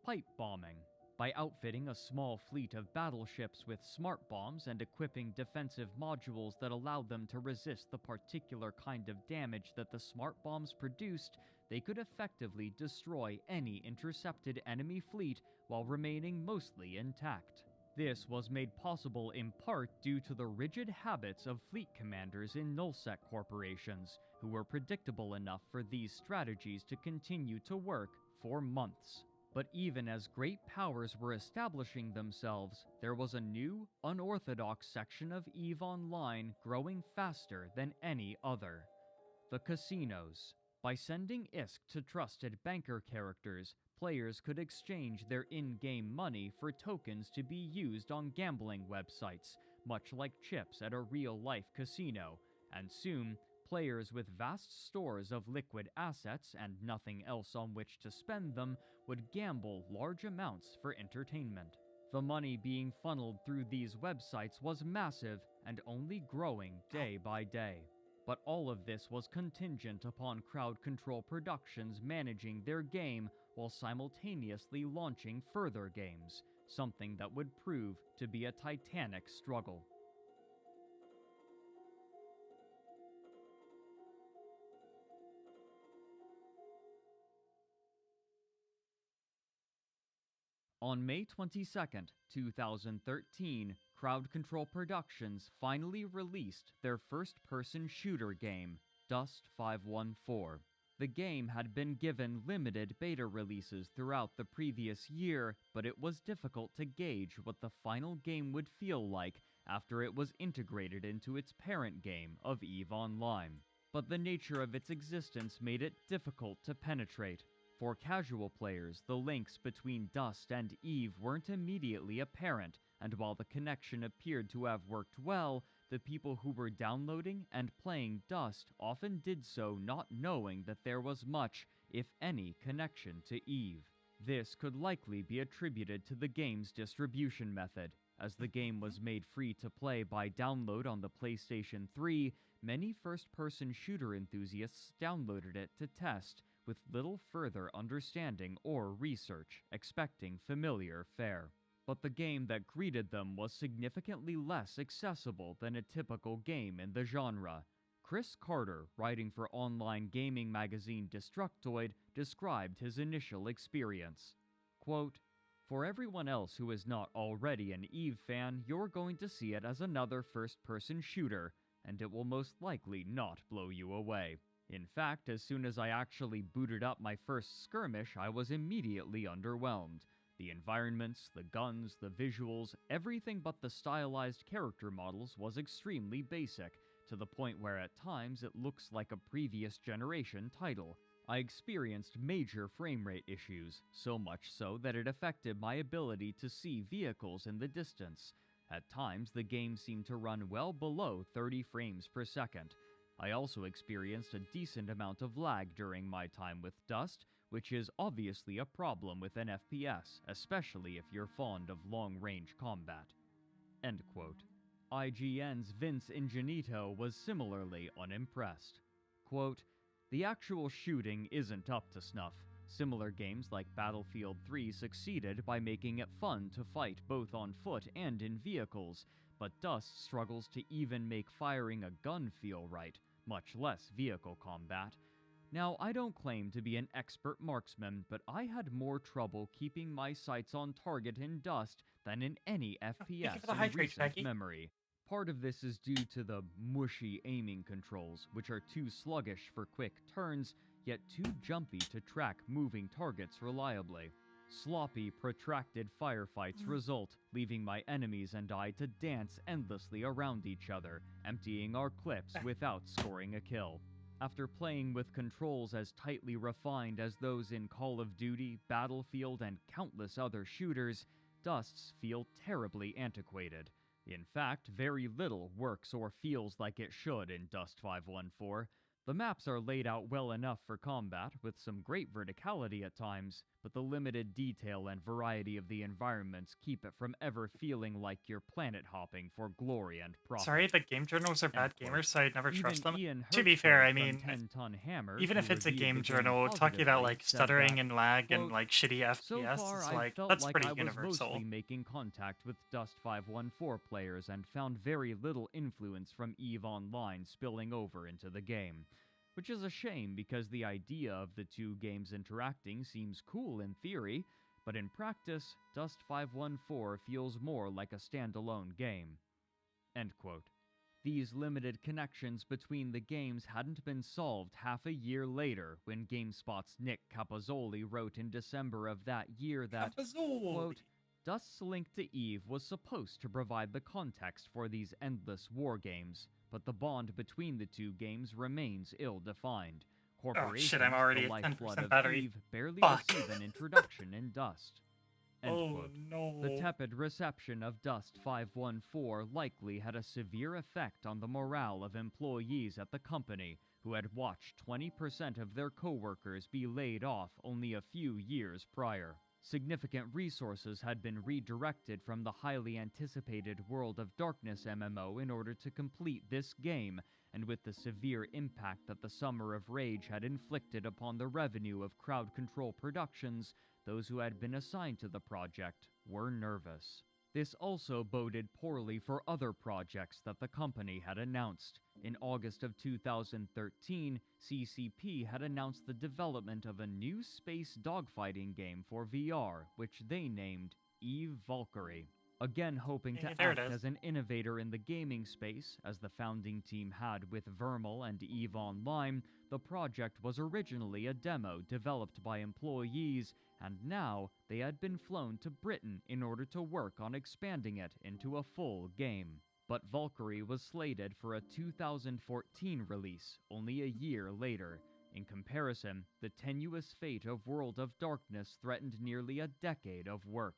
pipe bombing. By outfitting a small fleet of battleships with smart bombs and equipping defensive modules that allowed them to resist the particular kind of damage that the smart bombs produced, they could effectively destroy any intercepted enemy fleet while remaining mostly intact. This was made possible in part due to the rigid habits of fleet commanders in nullsec corporations, who were predictable enough for these strategies to continue to work for months. But even as great powers were establishing themselves, there was a new, unorthodox section of EVE Online growing faster than any other: the casinos. By sending ISK to trusted banker characters, players could exchange their in-game money for tokens to be used on gambling websites, much like chips at a real-life casino, and soon, players with vast stores of liquid assets and nothing else on which to spend them would gamble large amounts for entertainment. The money being funneled through these websites was massive and only growing day by day. But all of this was contingent upon Crowd Control Productions managing their game while simultaneously launching further games, something that would prove to be a titanic struggle. On May 22, 2013, Crowd Control Productions finally released their first-person shooter game, Dust 514. The game had been given limited beta releases throughout the previous year, but it was difficult to gauge what the final game would feel like after it was integrated into its parent game of EVE Online. But the nature of its existence made it difficult to penetrate. For casual players, the links between Dust and EVE weren't immediately apparent, and while the connection appeared to have worked well, the people who were downloading and playing Dust often did so not knowing that there was much, if any, connection to EVE. This could likely be attributed to the game's distribution method. As the game was made free to play by download on the PlayStation 3, many first-person shooter enthusiasts downloaded it to test, with little further understanding or research, expecting familiar fare. But the game that greeted them was significantly less accessible than a typical game in the genre. Chris Carter, writing for online gaming magazine Destructoid, described his initial experience. Quote, "For everyone else who is not already an EVE fan, you're going to see it as another first-person shooter, and it will most likely not blow you away. In fact, as soon as I actually booted up my first skirmish, I was immediately underwhelmed. The environments, the guns, the visuals, everything but the stylized character models was extremely basic, to the point where at times it looks like a previous generation title. I experienced major frame rate issues, so much so that it affected my ability to see vehicles in the distance. At times, the game seemed to run well below 30 frames per second. I also experienced a decent amount of lag during my time with Dust, which is obviously a problem with an FPS, especially if you're fond of long-range combat." End quote. IGN's Vince Ingenito was similarly unimpressed. Quote, "The actual shooting isn't up to snuff. Similar games like Battlefield 3 succeeded by making it fun to fight both on foot and in vehicles, but Dust struggles to even make firing a gun feel right, much less vehicle combat. Now, I don't claim to be an expert marksman, but I had more trouble keeping my sights on target in Dust than in any FPS for the in hydrate, recent Becky. memory. Part of this is due to the mushy aiming controls, which are too sluggish for quick turns, yet too jumpy to track moving targets reliably. Sloppy, protracted firefights result, leaving my enemies and I to dance endlessly around each other, emptying our clips without scoring a kill. After playing with controls as tightly refined as those in Call of Duty, Battlefield, and countless other shooters, Dusts feel terribly antiquated. In fact, very little works or feels like it should in Dust 514. The maps are laid out well enough for combat, with some great verticality at times, but the limited detail and variety of the environments keep it from ever feeling like you're planet hopping for glory and profit." Sorry, the game journals are bad End quote. gamers, so I'd never Even trust them. Ian To be fair, Hertzberg I from mean, 10 Ton Hammer, even if who it's a reviewed game the journal talking about positively, like said stuttering that, and lag and quote, like shitty "So FPS, far, it's I like felt that's like pretty I was universal. mostly making contact with Dust 514 players and found very little influence from EVE Online spilling over into the game. Which is a shame because the idea of the two games interacting seems cool in theory, but in practice, Dust 514 feels more like a standalone game." End quote. These limited connections between the games hadn't been solved half a year later when GameSpot's Nick Capozzoli wrote in December of that year that, quote, "Dust's link to EVE was supposed to provide the context for these endless war games, but the bond between the two games remains ill-defined. Corporations, I'm already the at lifeblood 10% of battery. EVE, barely Fuck. receive an introduction in Dust." End Oh quote. no. The tepid reception of Dust 514 likely had a severe effect on the morale of employees at the company, who had watched 20% of their coworkers be laid off only a few years prior. Significant resources had been redirected from the highly anticipated World of Darkness MMO in order to complete this game, and with the severe impact that the Summer of Rage had inflicted upon the revenue of Crowd Control Productions, those who had been assigned to the project were nervous. This also boded poorly for other projects that the company had announced. In August of 2013, CCP had announced the development of a new space dogfighting game for VR, which they named EVE Valkyrie. Again hoping to There it act is. as an innovator in the gaming space, as the founding team had with Vermal and EVE Online, the project was originally a demo developed by employees, and now they had been flown to Britain in order to work on expanding it into a full game. But Valkyrie was slated for a 2014 release, only a year later. In comparison, the tenuous fate of World of Darkness threatened nearly a decade of work.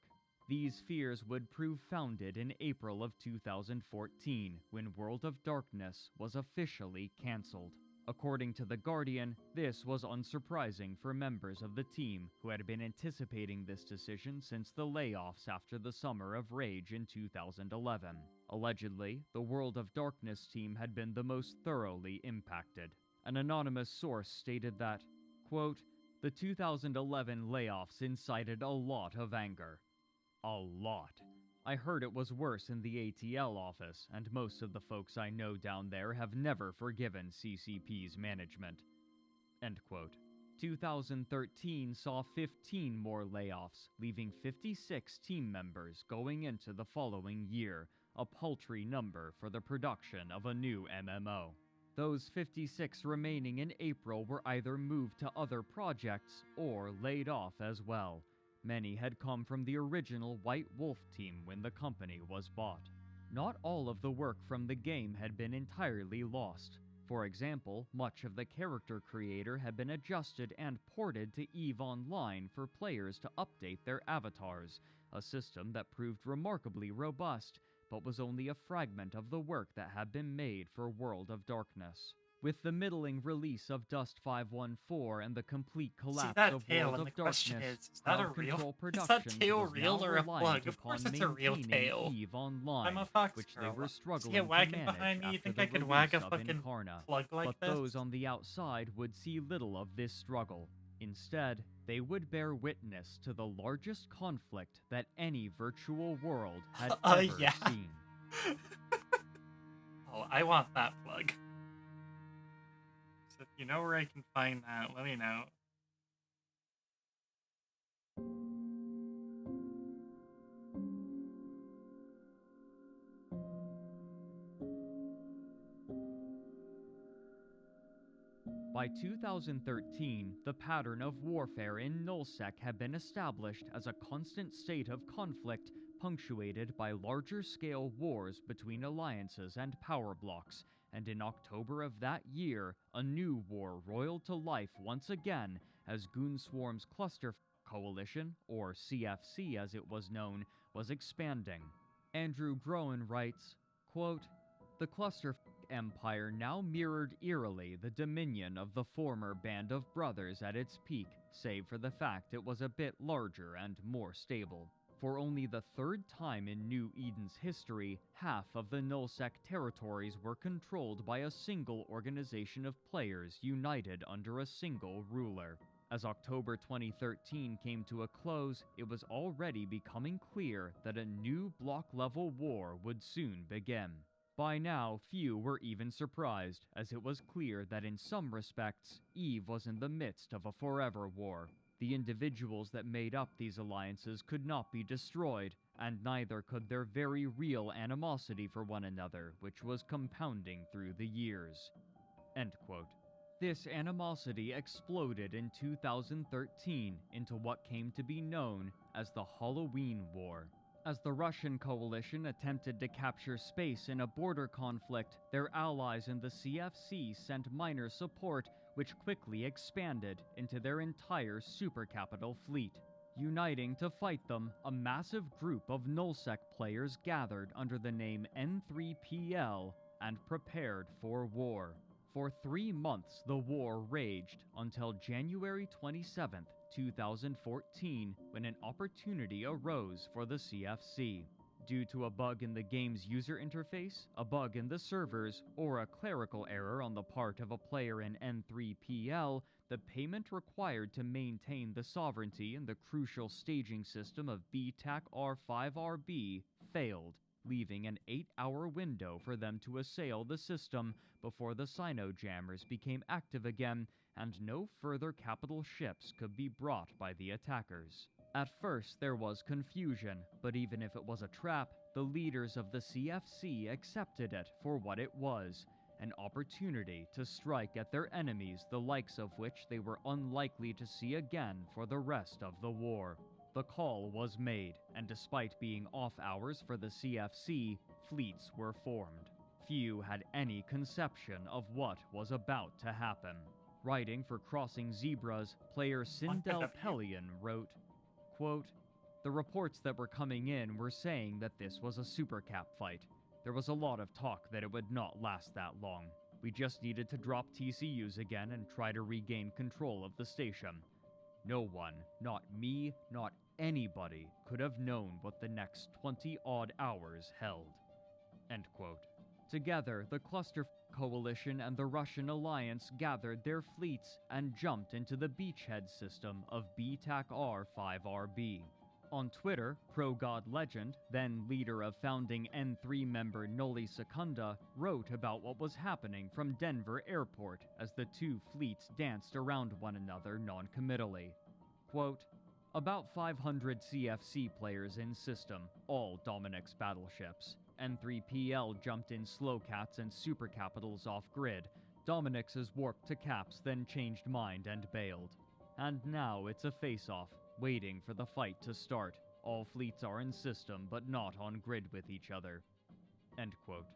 These fears would prove founded in April of 2014, when World of Darkness was officially cancelled. According to The Guardian, this was unsurprising for members of the team who had been anticipating this decision since the layoffs after the Summer of Rage in 2011. Allegedly, the World of Darkness team had been the most thoroughly impacted. An anonymous source stated that, quote, "The 2011 layoffs incited a lot of anger. A lot. I heard it was worse in the ATL office, and most of the folks I know down there have never forgiven CCP's management." End quote. 2013 saw 15 more layoffs, leaving 56 team members going into the following year, a paltry number for the production of a new MMO. Those 56 remaining in April were either moved to other projects or laid off as well. Many had come from the original White Wolf team when the company was bought. Not all of the work from the game had been entirely lost. For example, much of the character creator had been adjusted and ported to EVE Online for players to update their avatars, a system that proved remarkably robust, but was only a fragment of the work that had been made for World of Darkness. With the middling release of Dust 514 and the complete collapse of World of Darkness, Crowd Control Productions was now reliant upon maintaining EVE Online, which they were struggling to manage after the release of Incarna. But those on the outside would see little of this struggle. Instead, they would bear witness to the largest conflict that any virtual world had ever seen. Oh, I want that plug. So if you know where I can find that, let me know. By 2013, the pattern of warfare in Nullsec had been established as a constant state of conflict punctuated by larger-scale wars between alliances and power blocks, and in October of that year, a new war roiled to life once again as Goonswarm's Cluster Coalition, or CFC as it was known, was expanding. Andrew Groen writes, quote, "The Cluster Empire now mirrored eerily the dominion of the former Band of Brothers at its peak, save for the fact it was a bit larger and more stable. For only the third time in New Eden's history, half of the Nullsec territories were controlled by a single organization of players united under a single ruler. As October 2013 came to a close, it was already becoming clear that a new block-level war would soon begin. By now, few were even surprised, as it was clear that in some respects, EVE was in the midst of a forever war. The individuals that made up these alliances could not be destroyed, and neither could their very real animosity for one another, which was compounding through the years." End quote. This animosity exploded in 2013 into what came to be known as the Halloween War. As the Russian coalition attempted to capture space in a border conflict, their allies in the CFC sent minor support, which quickly expanded into their entire supercapital fleet. Uniting to fight them, a massive group of Nullsec players gathered under the name N3PL and prepared for war. For 3 months, the war raged until January 27th, 2014, when an opportunity arose for the CFC. Due to a bug in the game's user interface, a bug in the servers, or a clerical error on the part of a player in N3PL, the payment required to maintain the sovereignty in the crucial staging system of BTAC R5RB failed, leaving an 8-hour window for them to assail the system before the Sino-jammers became active again and no further capital ships could be brought by the attackers. At first there was confusion, but even if it was a trap, the leaders of the CFC accepted it for what it was, an opportunity to strike at their enemies the likes of which they were unlikely to see again for the rest of the war. The call was made, and despite being off hours for the CFC, fleets were formed. Few had any conception of what was about to happen. Writing for Crossing Zebras, player Sindel Pellion wrote, quote, "The reports that were coming in were saying that this was a supercap fight. There was a lot of talk that it would not last that long. We just needed to drop TCUs again and try to regain control of the station. No one, not me, not anybody, could have known what the next 20-odd hours held." End quote. Together, the Cluster Coalition and the Russian Alliance gathered their fleets and jumped into the beachhead system of BTAC R5RB. On Twitter, Pro-God Legend, then leader of founding N3 member Noli Secunda, wrote about what was happening from Denver Airport as the two fleets danced around one another non-committally. Quote, "About 500 CFC players in system, all Dominic's battleships. N3PL jumped in Slowcats and Super Capitals off-grid. Dominic's is warped to Caps, then changed mind and bailed. And now it's a face-off, waiting for the fight to start. All fleets are in system, but not on grid with each other." End quote.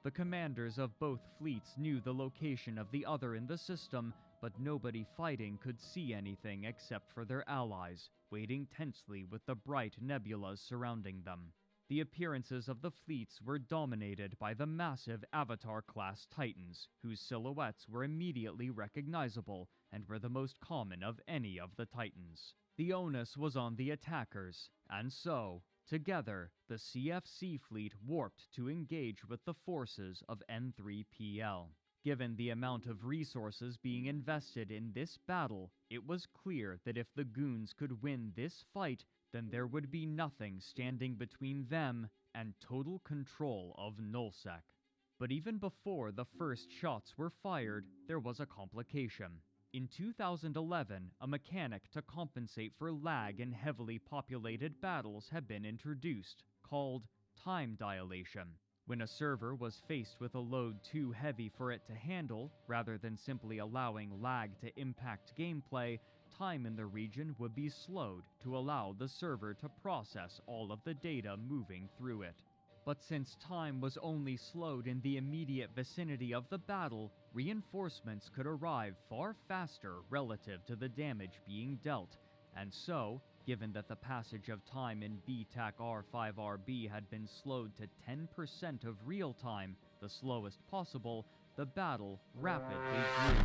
The commanders of both fleets knew the location of the other in the system, but nobody fighting could see anything except for their allies, waiting tensely with the bright nebulas surrounding them. The appearances of the fleets were dominated by the massive Avatar-class Titans, whose silhouettes were immediately recognizable and were the most common of any of the Titans. The onus was on the attackers, and so, together, the CFC fleet warped to engage with the forces of N3PL. Given the amount of resources being invested in this battle, it was clear that if the goons could win this fight, then there would be nothing standing between them and total control of Nullsec. But even before the first shots were fired, there was a complication. In 2011, a mechanic to compensate for lag in heavily populated battles had been introduced, called time dilation. When a server was faced with a load too heavy for it to handle, rather than simply allowing lag to impact gameplay, time in the region would be slowed to allow the server to process all of the data moving through it. But since time was only slowed in the immediate vicinity of the battle, reinforcements could arrive far faster relative to the damage being dealt, and so, given that the passage of time in BTAC R5RB had been slowed to 10% of real time, the slowest possible, the battle rapidly grew,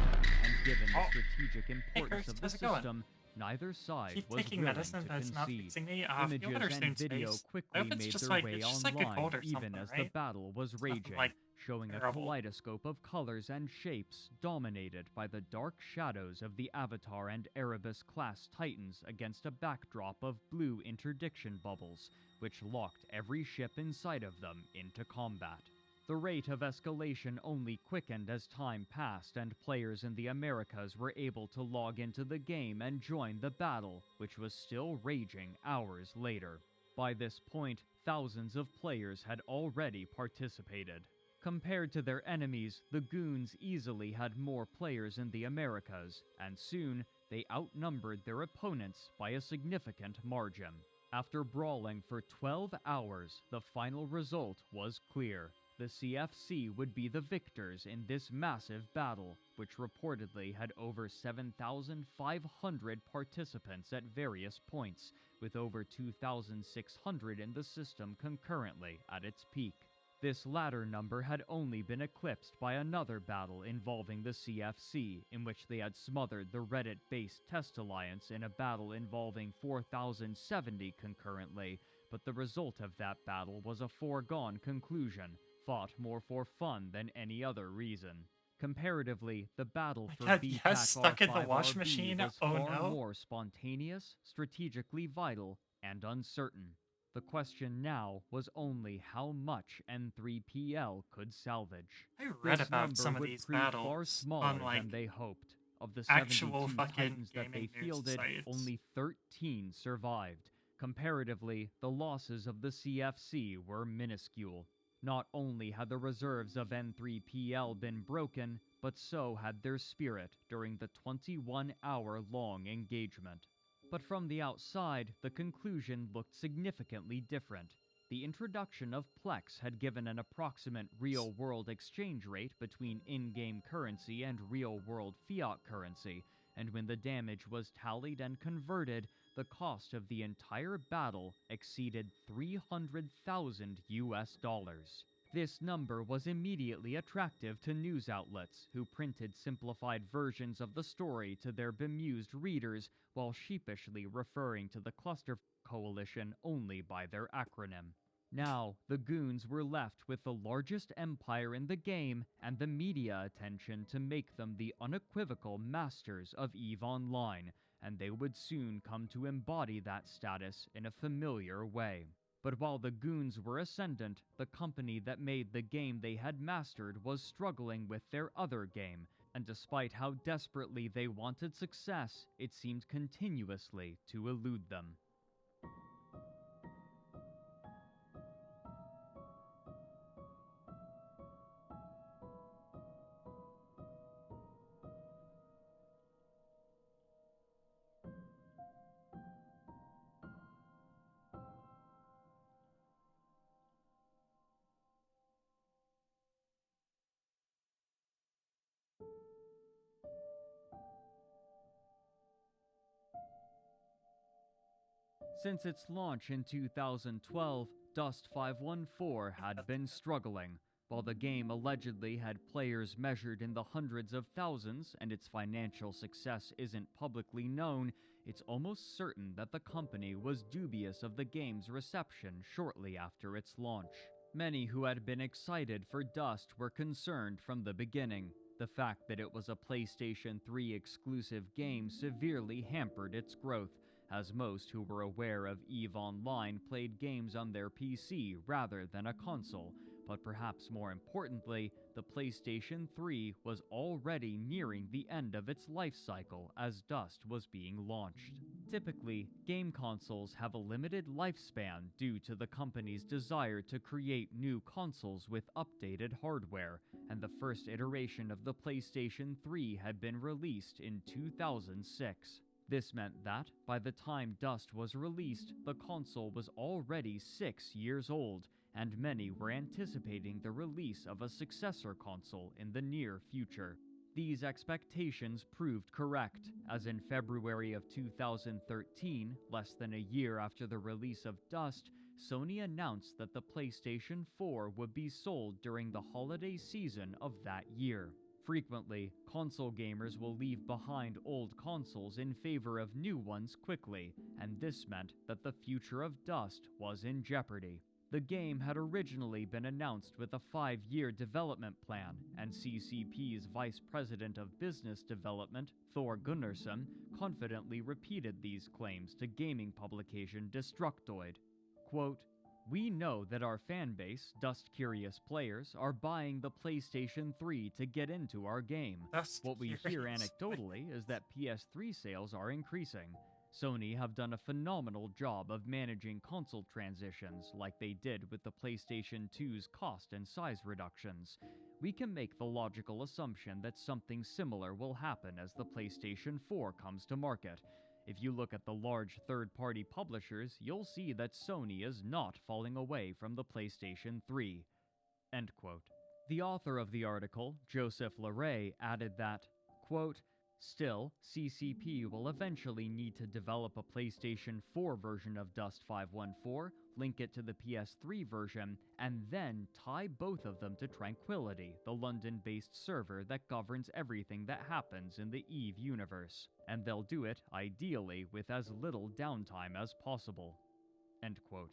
and given the strategic importance of the system, neither side Keep was taking willing medicine to that's not concede. fixing me. Feel Images better soon, and video Space. I quickly hope it's made just their like way it's just like a online, cold or even something, as the right? battle was It's nothing, raging, like, showing a terrible. kaleidoscope of colors and shapes dominated by the dark shadows of the Avatar and Erebus-class Titans against a backdrop of blue interdiction bubbles, which locked every ship inside of them into combat. The rate of escalation only quickened as time passed and players in the Americas were able to log into the game and join the battle, which was still raging hours later. By this point, thousands of players had already participated. Compared to their enemies, the goons easily had more players in the Americas, and soon, they outnumbered their opponents by a significant margin. After brawling for 12 hours, the final result was clear. The CFC would be the victors in this massive battle, which reportedly had over 7,500 participants at various points, with over 2,600 in the system concurrently at its peak. This latter number had only been eclipsed by another battle involving the CFC, in which they had smothered the Reddit-based Test Alliance in a battle involving 4,070 concurrently, but the result of that battle was a foregone conclusion, fought more for fun than any other reason. Comparatively, the battle for God, yes, stuck in the wash B-TAC-R5RB machine. was Oh, far no. more spontaneous, strategically vital, and uncertain. The question now was only how much N3PL could salvage. I read This about number some of would these prove far battles smaller on, than like, they hoped. Of the actual 72 fucking Titans that they gaming news fielded, sites. only 13 survived. Comparatively, the losses of the CFC were minuscule. Not only had the reserves of N3PL been broken, but so had their spirit during the 21-hour-long engagement. But from the outside, the conclusion looked significantly different. The introduction of Plex had given an approximate real-world exchange rate between in-game currency and real-world fiat currency, and when the damage was tallied and converted, the cost of the entire battle exceeded $300,000 US. This number was immediately attractive to news outlets, who printed simplified versions of the story to their bemused readers while sheepishly referring to the Cluster Coalition only by their acronym. Now, the goons were left with the largest empire in the game and the media attention to make them the unequivocal masters of EVE Online, and they would soon come to embody that status in a familiar way. But while the goons were ascendant, the company that made the game they had mastered was struggling with their other game, and despite how desperately they wanted success, it seemed continuously to elude them. Since its launch in 2012, Dust 514 had been struggling. While the game allegedly had players measured in the hundreds of thousands and its financial success isn't publicly known, it's almost certain that the company was dubious of the game's reception shortly after its launch. Many who had been excited for Dust were concerned from the beginning. The fact that it was a PlayStation 3 exclusive game severely hampered its growth, as most who were aware of EVE Online played games on their PC rather than a console. But perhaps more importantly, the PlayStation 3 was already nearing the end of its life cycle as Dust was being launched. Typically, game consoles have a limited lifespan due to the company's desire to create new consoles with updated hardware, and the first iteration of the PlayStation 3 had been released in 2006. This meant that, by the time Dust was released, the console was already 6 years old, and many were anticipating the release of a successor console in the near future. These expectations proved correct, as in February of 2013, less than a year after the release of Dust, Sony announced that the PlayStation 4 would be sold during the holiday season of that year. Frequently, console gamers will leave behind old consoles in favor of new ones quickly, and this meant that the future of Dust was in jeopardy. The game had originally been announced with a 5-year development plan, and CCP's Vice President of Business Development, Thor Gunnarsson, confidently repeated these claims to gaming publication Destructoid. Quote, "We know that our fanbase, Dust-curious players, are buying the PlayStation 3 to get into our game. What we hear anecdotally is that PS3 sales are increasing. Sony have done a phenomenal job of managing console transitions like they did with the PlayStation 2's cost and size reductions. We can make the logical assumption that something similar will happen as the PlayStation 4 comes to market. If you look at the large third-party publishers, you'll see that Sony is not falling away from the PlayStation 3." End quote. The author of the article, Joseph Larray, added that, quote, "Still, CCP will eventually need to develop a PlayStation 4 version of Dust 514, link it to the PS3 version, and then tie both of them to Tranquility, the London-based server that governs everything that happens in the EVE universe. And they'll do it, ideally, with as little downtime as possible." End quote.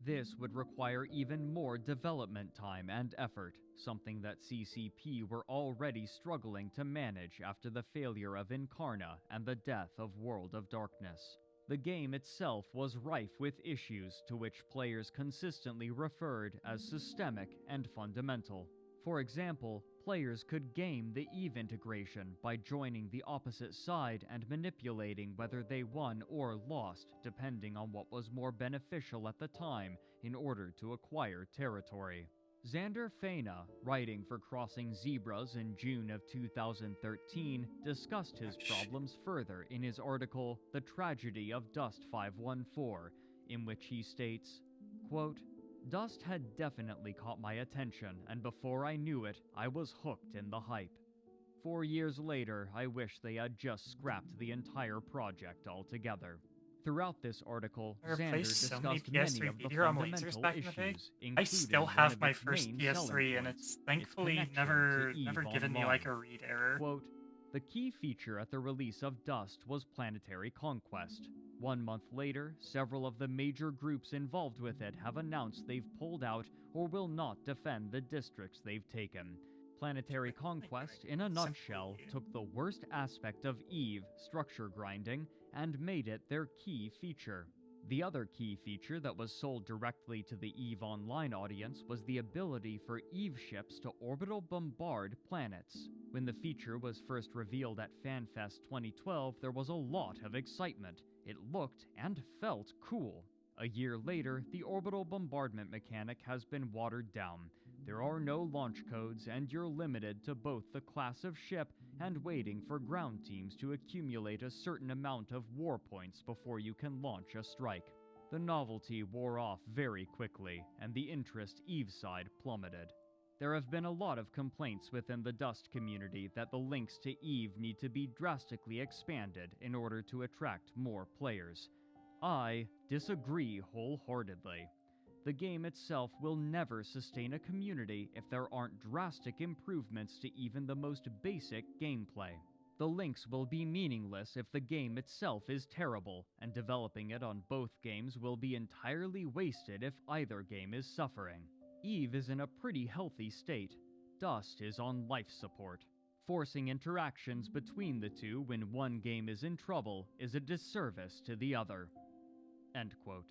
This would require even more development time and effort, something that CCP were already struggling to manage after the failure of Incarna and the death of World of Darkness. The game itself was rife with issues to which players consistently referred as systemic and fundamental. For example, players could game the EVE integration by joining the opposite side and manipulating whether they won or lost, depending on what was more beneficial at the time in order to acquire territory. Xander Faina, writing for Crossing Zebras in June of 2013, discussed his problems further in his article, The Tragedy of Dust 514, in which he states, quote, "Dust had definitely caught my attention, and before I knew it, I was hooked in the hype. 4 years later, I wish they had just scrapped the entire project altogether." Throughout this article, Xander discussed many of the fundamental issues, including I still have my first PS3, and it's thankfully never given me like a read error. Quote, "The key feature at the release of Dust was planetary conquest. 1 month later, several of the major groups involved with it have announced they've pulled out or will not defend the districts they've taken. Planetary Conquest, in a nutshell, took the worst aspect of EVE, structure grinding, and made it their key feature. The other key feature that was sold directly to the EVE Online audience was the ability for EVE ships to orbital bombard planets. When the feature was first revealed at FanFest 2012, there was a lot of excitement. It looked and felt cool. A year later, the orbital bombardment mechanic has been watered down. There are no launch codes, and you're limited to both the class of ship and waiting for ground teams to accumulate a certain amount of war points before you can launch a strike. The novelty wore off very quickly, and the interest EVE side plummeted. There have been a lot of complaints within the Dust community that the links to EVE need to be drastically expanded in order to attract more players. I disagree wholeheartedly. The game itself will never sustain a community if there aren't drastic improvements to even the most basic gameplay. The links will be meaningless if the game itself is terrible, and developing it on both games will be entirely wasted if either game is suffering. EVE is in a pretty healthy state. Dust is on life support. Forcing interactions between the two when one game is in trouble is a disservice to the other. End quote.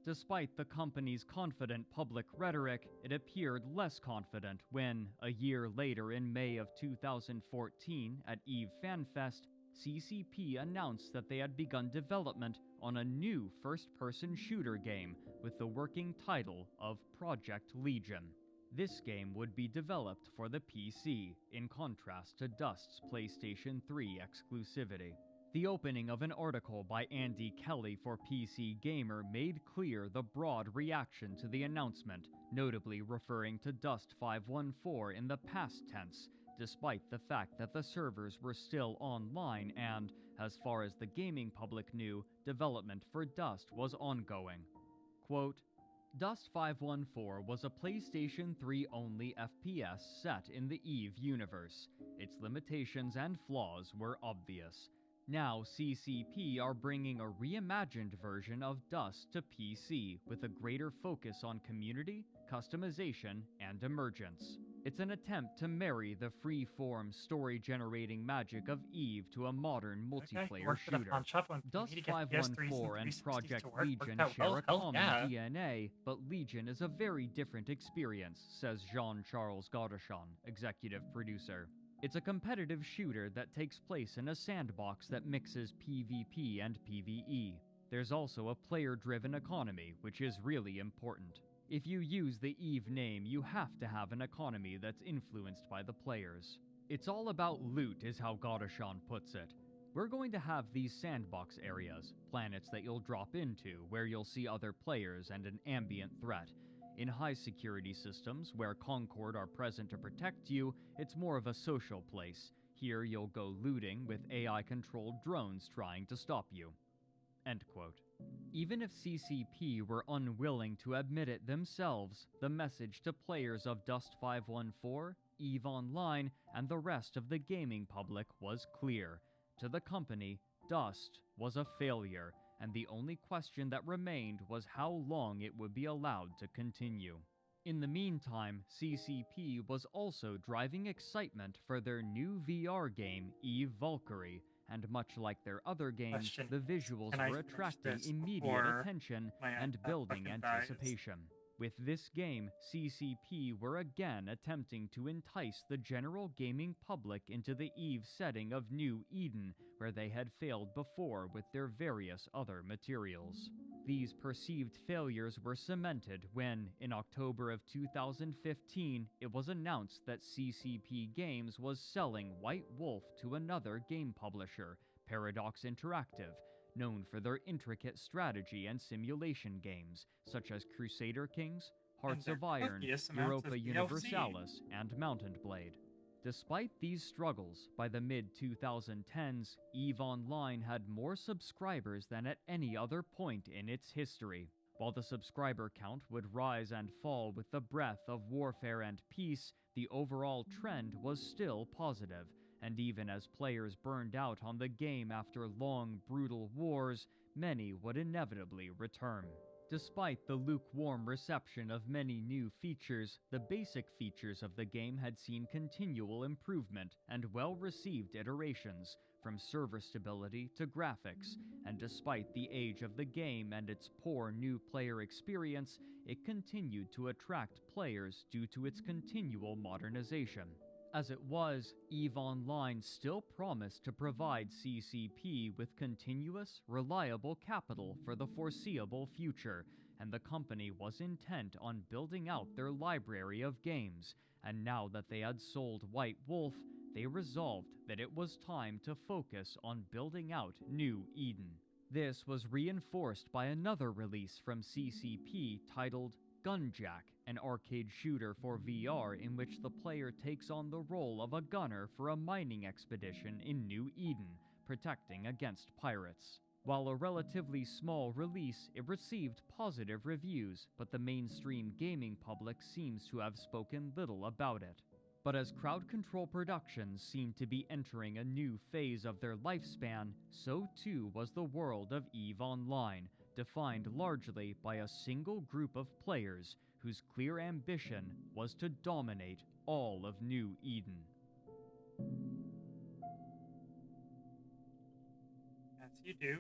Despite the company's confident public rhetoric, it appeared less confident when, a year later in May of 2014 at EVE FanFest, CCP announced that they had begun development on a new first-person shooter game with the working title of Project Legion. This game would be developed for the PC, in contrast to Dust's PlayStation 3 exclusivity. The opening of an article by Andy Kelly for PC Gamer made clear the broad reaction to the announcement, notably referring to Dust 514 in the past tense, despite the fact that the servers were still online and, as far as the gaming public knew, development for Dust was ongoing. Quote, Dust 514 was a PlayStation 3-only FPS set in the EVE universe. Its limitations and flaws were obvious. Now, CCP are bringing a reimagined version of Dust to PC with a greater focus on community, customization, and emergence. It's an attempt to marry the free-form, story-generating magic of EVE to a modern multiplayer shooter. Dust 514 and Project Legion share a common DNA, but Legion is a very different experience, says Jean-Charles Godachon, executive producer. It's a competitive shooter that takes place in a sandbox that mixes PvP and PvE. There's also a player-driven economy, which is really important. If you use the EVE name, you have to have an economy that's influenced by the players. It's all about loot, is how Godachon puts it. We're going to have these sandbox areas, planets that you'll drop into, where you'll see other players and an ambient threat. In high-security systems, where Concord are present to protect you, it's more of a social place. Here you'll go looting with AI-controlled drones trying to stop you. End quote. Even if CCP were unwilling to admit it themselves, the message to players of Dust 514, EVE Online, and the rest of the gaming public was clear. To the company, Dust was a failure, and the only question that remained was how long it would be allowed to continue. In the meantime, CCP was also driving excitement for their new VR game, EVE Valkyrie, and much like their other games, the visuals were attracting immediate attention and building anticipation. With this game, CCP were again attempting to entice the general gaming public into the EVE setting of New Eden, where they had failed before with their various other materials. These perceived failures were cemented when, in October of 2015, it was announced that CCP Games was selling White Wolf to another game publisher, Paradox Interactive, known for their intricate strategy and simulation games, such as Crusader Kings, Hearts of Iron, Europa Universalis, and Mountain Blade. Despite these struggles, by the mid-2010s, EVE Online had more subscribers than at any other point in its history. While the subscriber count would rise and fall with the breadth of warfare and peace, the overall trend was still positive, and even as players burned out on the game after long, brutal wars, many would inevitably return. Despite the lukewarm reception of many new features, the basic features of the game had seen continual improvement and well-received iterations, from server stability to graphics, and despite the age of the game and its poor new player experience, it continued to attract players due to its continual modernization. As it was, EVE Online still promised to provide CCP with continuous, reliable capital for the foreseeable future, and the company was intent on building out their library of games, and now that they had sold White Wolf, they resolved that it was time to focus on building out New Eden. This was reinforced by another release from CCP titled Gunjack, an arcade shooter for VR in which the player takes on the role of a gunner for a mining expedition in New Eden, protecting against pirates. While a relatively small release, it received positive reviews, but the mainstream gaming public seems to have spoken little about it. But as Crowd Control Productions seemed to be entering a new phase of their lifespan, so too was the world of EVE Online, defined largely by a single group of players whose clear ambition was to dominate all of New Eden. As you do.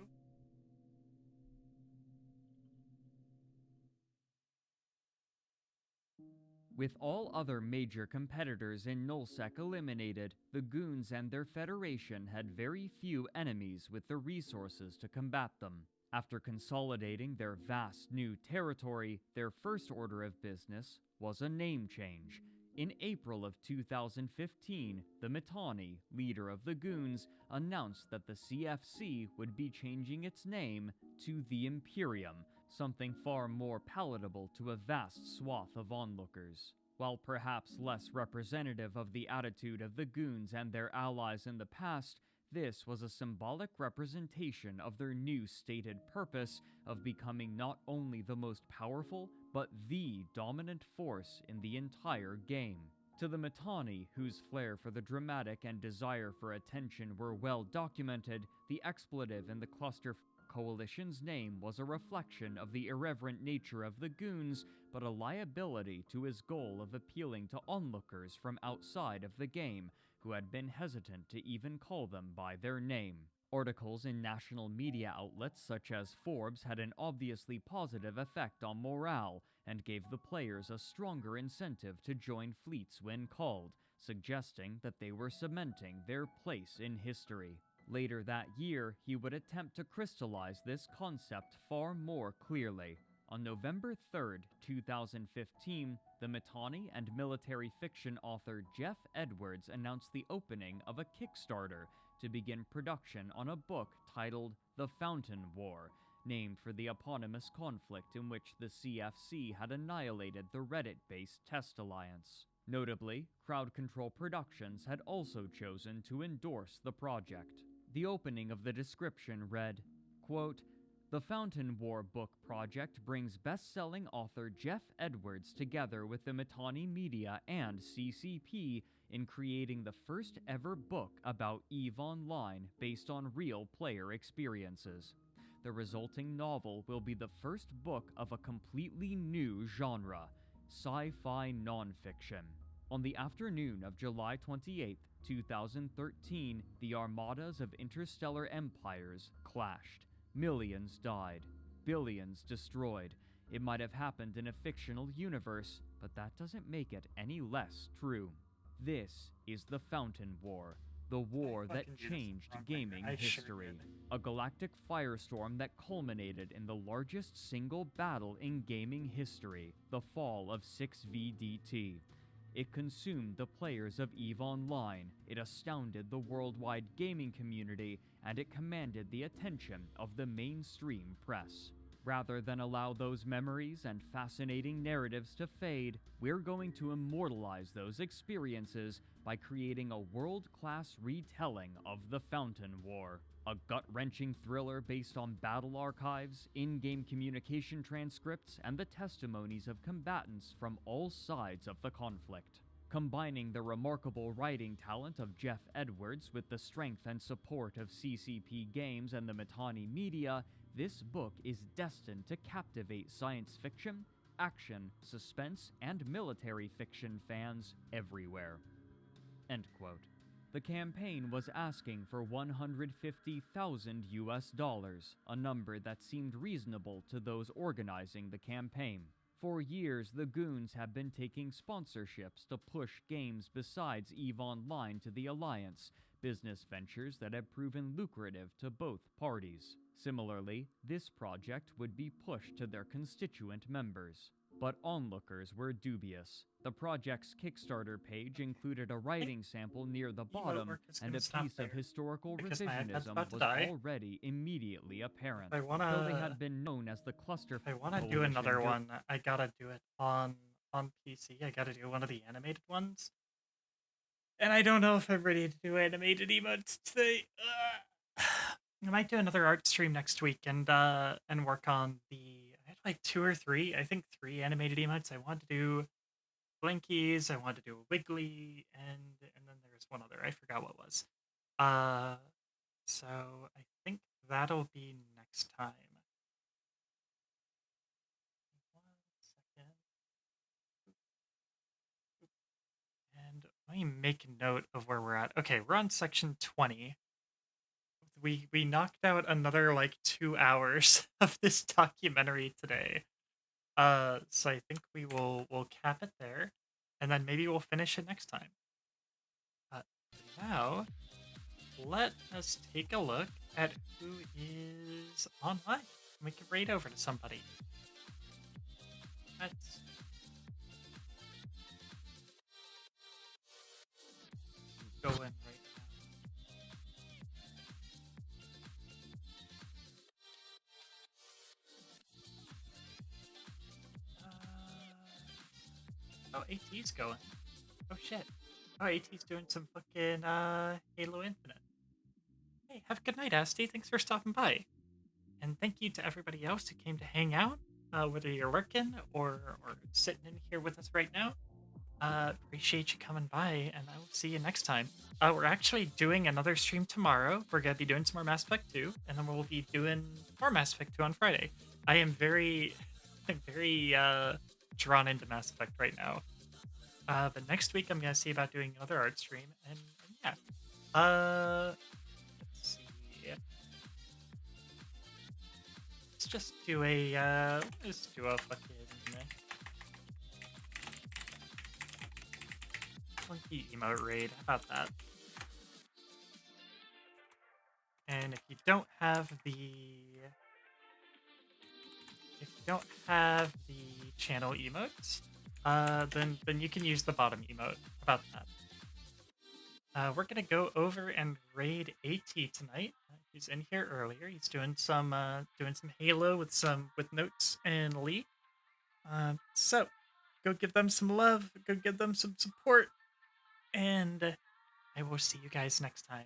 With all other major competitors in nullsec eliminated, the Goons and their federation had very few enemies with the resources to combat them. After consolidating their vast new territory, their first order of business was a name change. In April of 2015, the Mittani, leader of the Goons, announced that the CFC would be changing its name to the Imperium, something far more palatable to a vast swath of onlookers. While perhaps less representative of the attitude of the Goons and their allies in the past, this was a symbolic representation of their new stated purpose of becoming not only the most powerful, but the dominant force in the entire game. To the Mittani, whose flair for the dramatic and desire for attention were well documented, the expletive in the cluster coalition's name was a reflection of the irreverent nature of the Goons, but a liability to his goal of appealing to onlookers from outside of the game, who had been hesitant to even call them by their name. Articles in national media outlets such as Forbes had an obviously positive effect on morale and gave the players a stronger incentive to join fleets when called, suggesting that they were cementing their place in history. Later that year, he would attempt to crystallize this concept far more clearly. On November 3, 2015, the Mittani and military fiction author Jeff Edwards announced the opening of a Kickstarter to begin production on a book titled The Fountain War, named for the eponymous conflict in which the CFC had annihilated the Reddit-based Test Alliance. Notably, Crowd Control Productions had also chosen to endorse the project. The opening of the description read, quote, "The Fountain War book project brings best-selling author Jeff Edwards together with the Mittani Media and CCP in creating the first ever book about EVE Online based on real player experiences. The resulting novel will be the first book of a completely new genre, sci-fi nonfiction." On the afternoon of July 28, 2013, the armadas of interstellar empires clashed. Millions died, billions destroyed. It might have happened in a fictional universe, but that doesn't make it any less true. This is the Fountain War, the war that changed gaming history. A galactic firestorm that culminated in the largest single battle in gaming history, the fall of 6VDT. It consumed the players of EVE Online, it astounded the worldwide gaming community, and it commanded the attention of the mainstream press. Rather than allow those memories and fascinating narratives to fade, we're going to immortalize those experiences by creating a world-class retelling of the Fountain War. A gut-wrenching thriller based on battle archives, in-game communication transcripts, and the testimonies of combatants from all sides of the conflict. Combining the remarkable writing talent of Jeff Edwards with the strength and support of CCP Games and the Mittani Media, This book is destined to captivate science fiction, action, suspense, and military fiction fans everywhere. End quote. The campaign was asking for $150,000, a number that seemed reasonable to those organizing the campaign. For years, the Goons have been taking sponsorships to push games besides EVE Online to the Alliance, business ventures that have proven lucrative to both parties. Similarly, this project would be pushed to their constituent members. But onlookers were dubious. The project's Kickstarter page included a writing sample near the bottom, and a piece of historical revisionism was already immediately apparent. Though they had been known as the Cluster. If I want to do another one, I gotta do it on PC. I gotta do one of the animated ones. And I don't know if I'm ready to do animated emotes today. I might do another art stream next week and work on I had like 2 or 3, I think 3 animated emotes. I want to do Blinkies, I want to do Wiggly, and then there's one other. I forgot what it was. So I think that'll be next time. 1 second. And let me make a note of where we're at. Okay, we're on section 20. We knocked out another like 2 hours of this documentary today. So I think we'll cap it there, and then maybe we'll finish it next time. Now, let us take a look at who is online. We can raid over to somebody. Let's go in right now. Oh, AT's going. Oh shit. Oh, AT's doing some fucking Halo Infinite. Hey, have a good night, Asti. Thanks for stopping by. And thank you to everybody else who came to hang out, whether you're lurking or sitting in here with us right now. Appreciate you coming by, and I will see you next time. We're actually doing another stream tomorrow. We're going to be doing some more Mass Effect 2, and then we'll be doing more Mass Effect 2 on Friday. I am very, very drawn into Mass Effect right now. But next week I'm going to see about doing another art stream, and yeah. Let's see. Let's just do a, fucking funky emote raid. How about that? And if you don't have the channel emotes, then you can use the bottom emote. How about that? We're gonna go over and raid AT tonight. He's in here earlier. He's doing some Halo with Notes and Lee. So go give them some love. Go give them some support. And I will see you guys next time.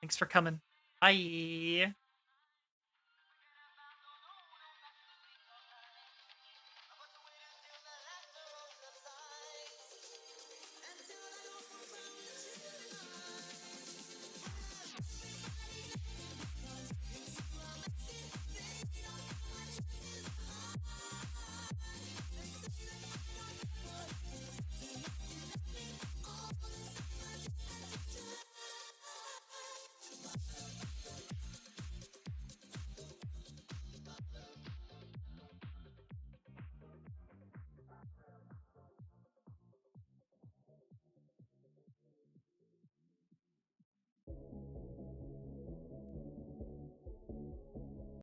Thanks for coming. Bye.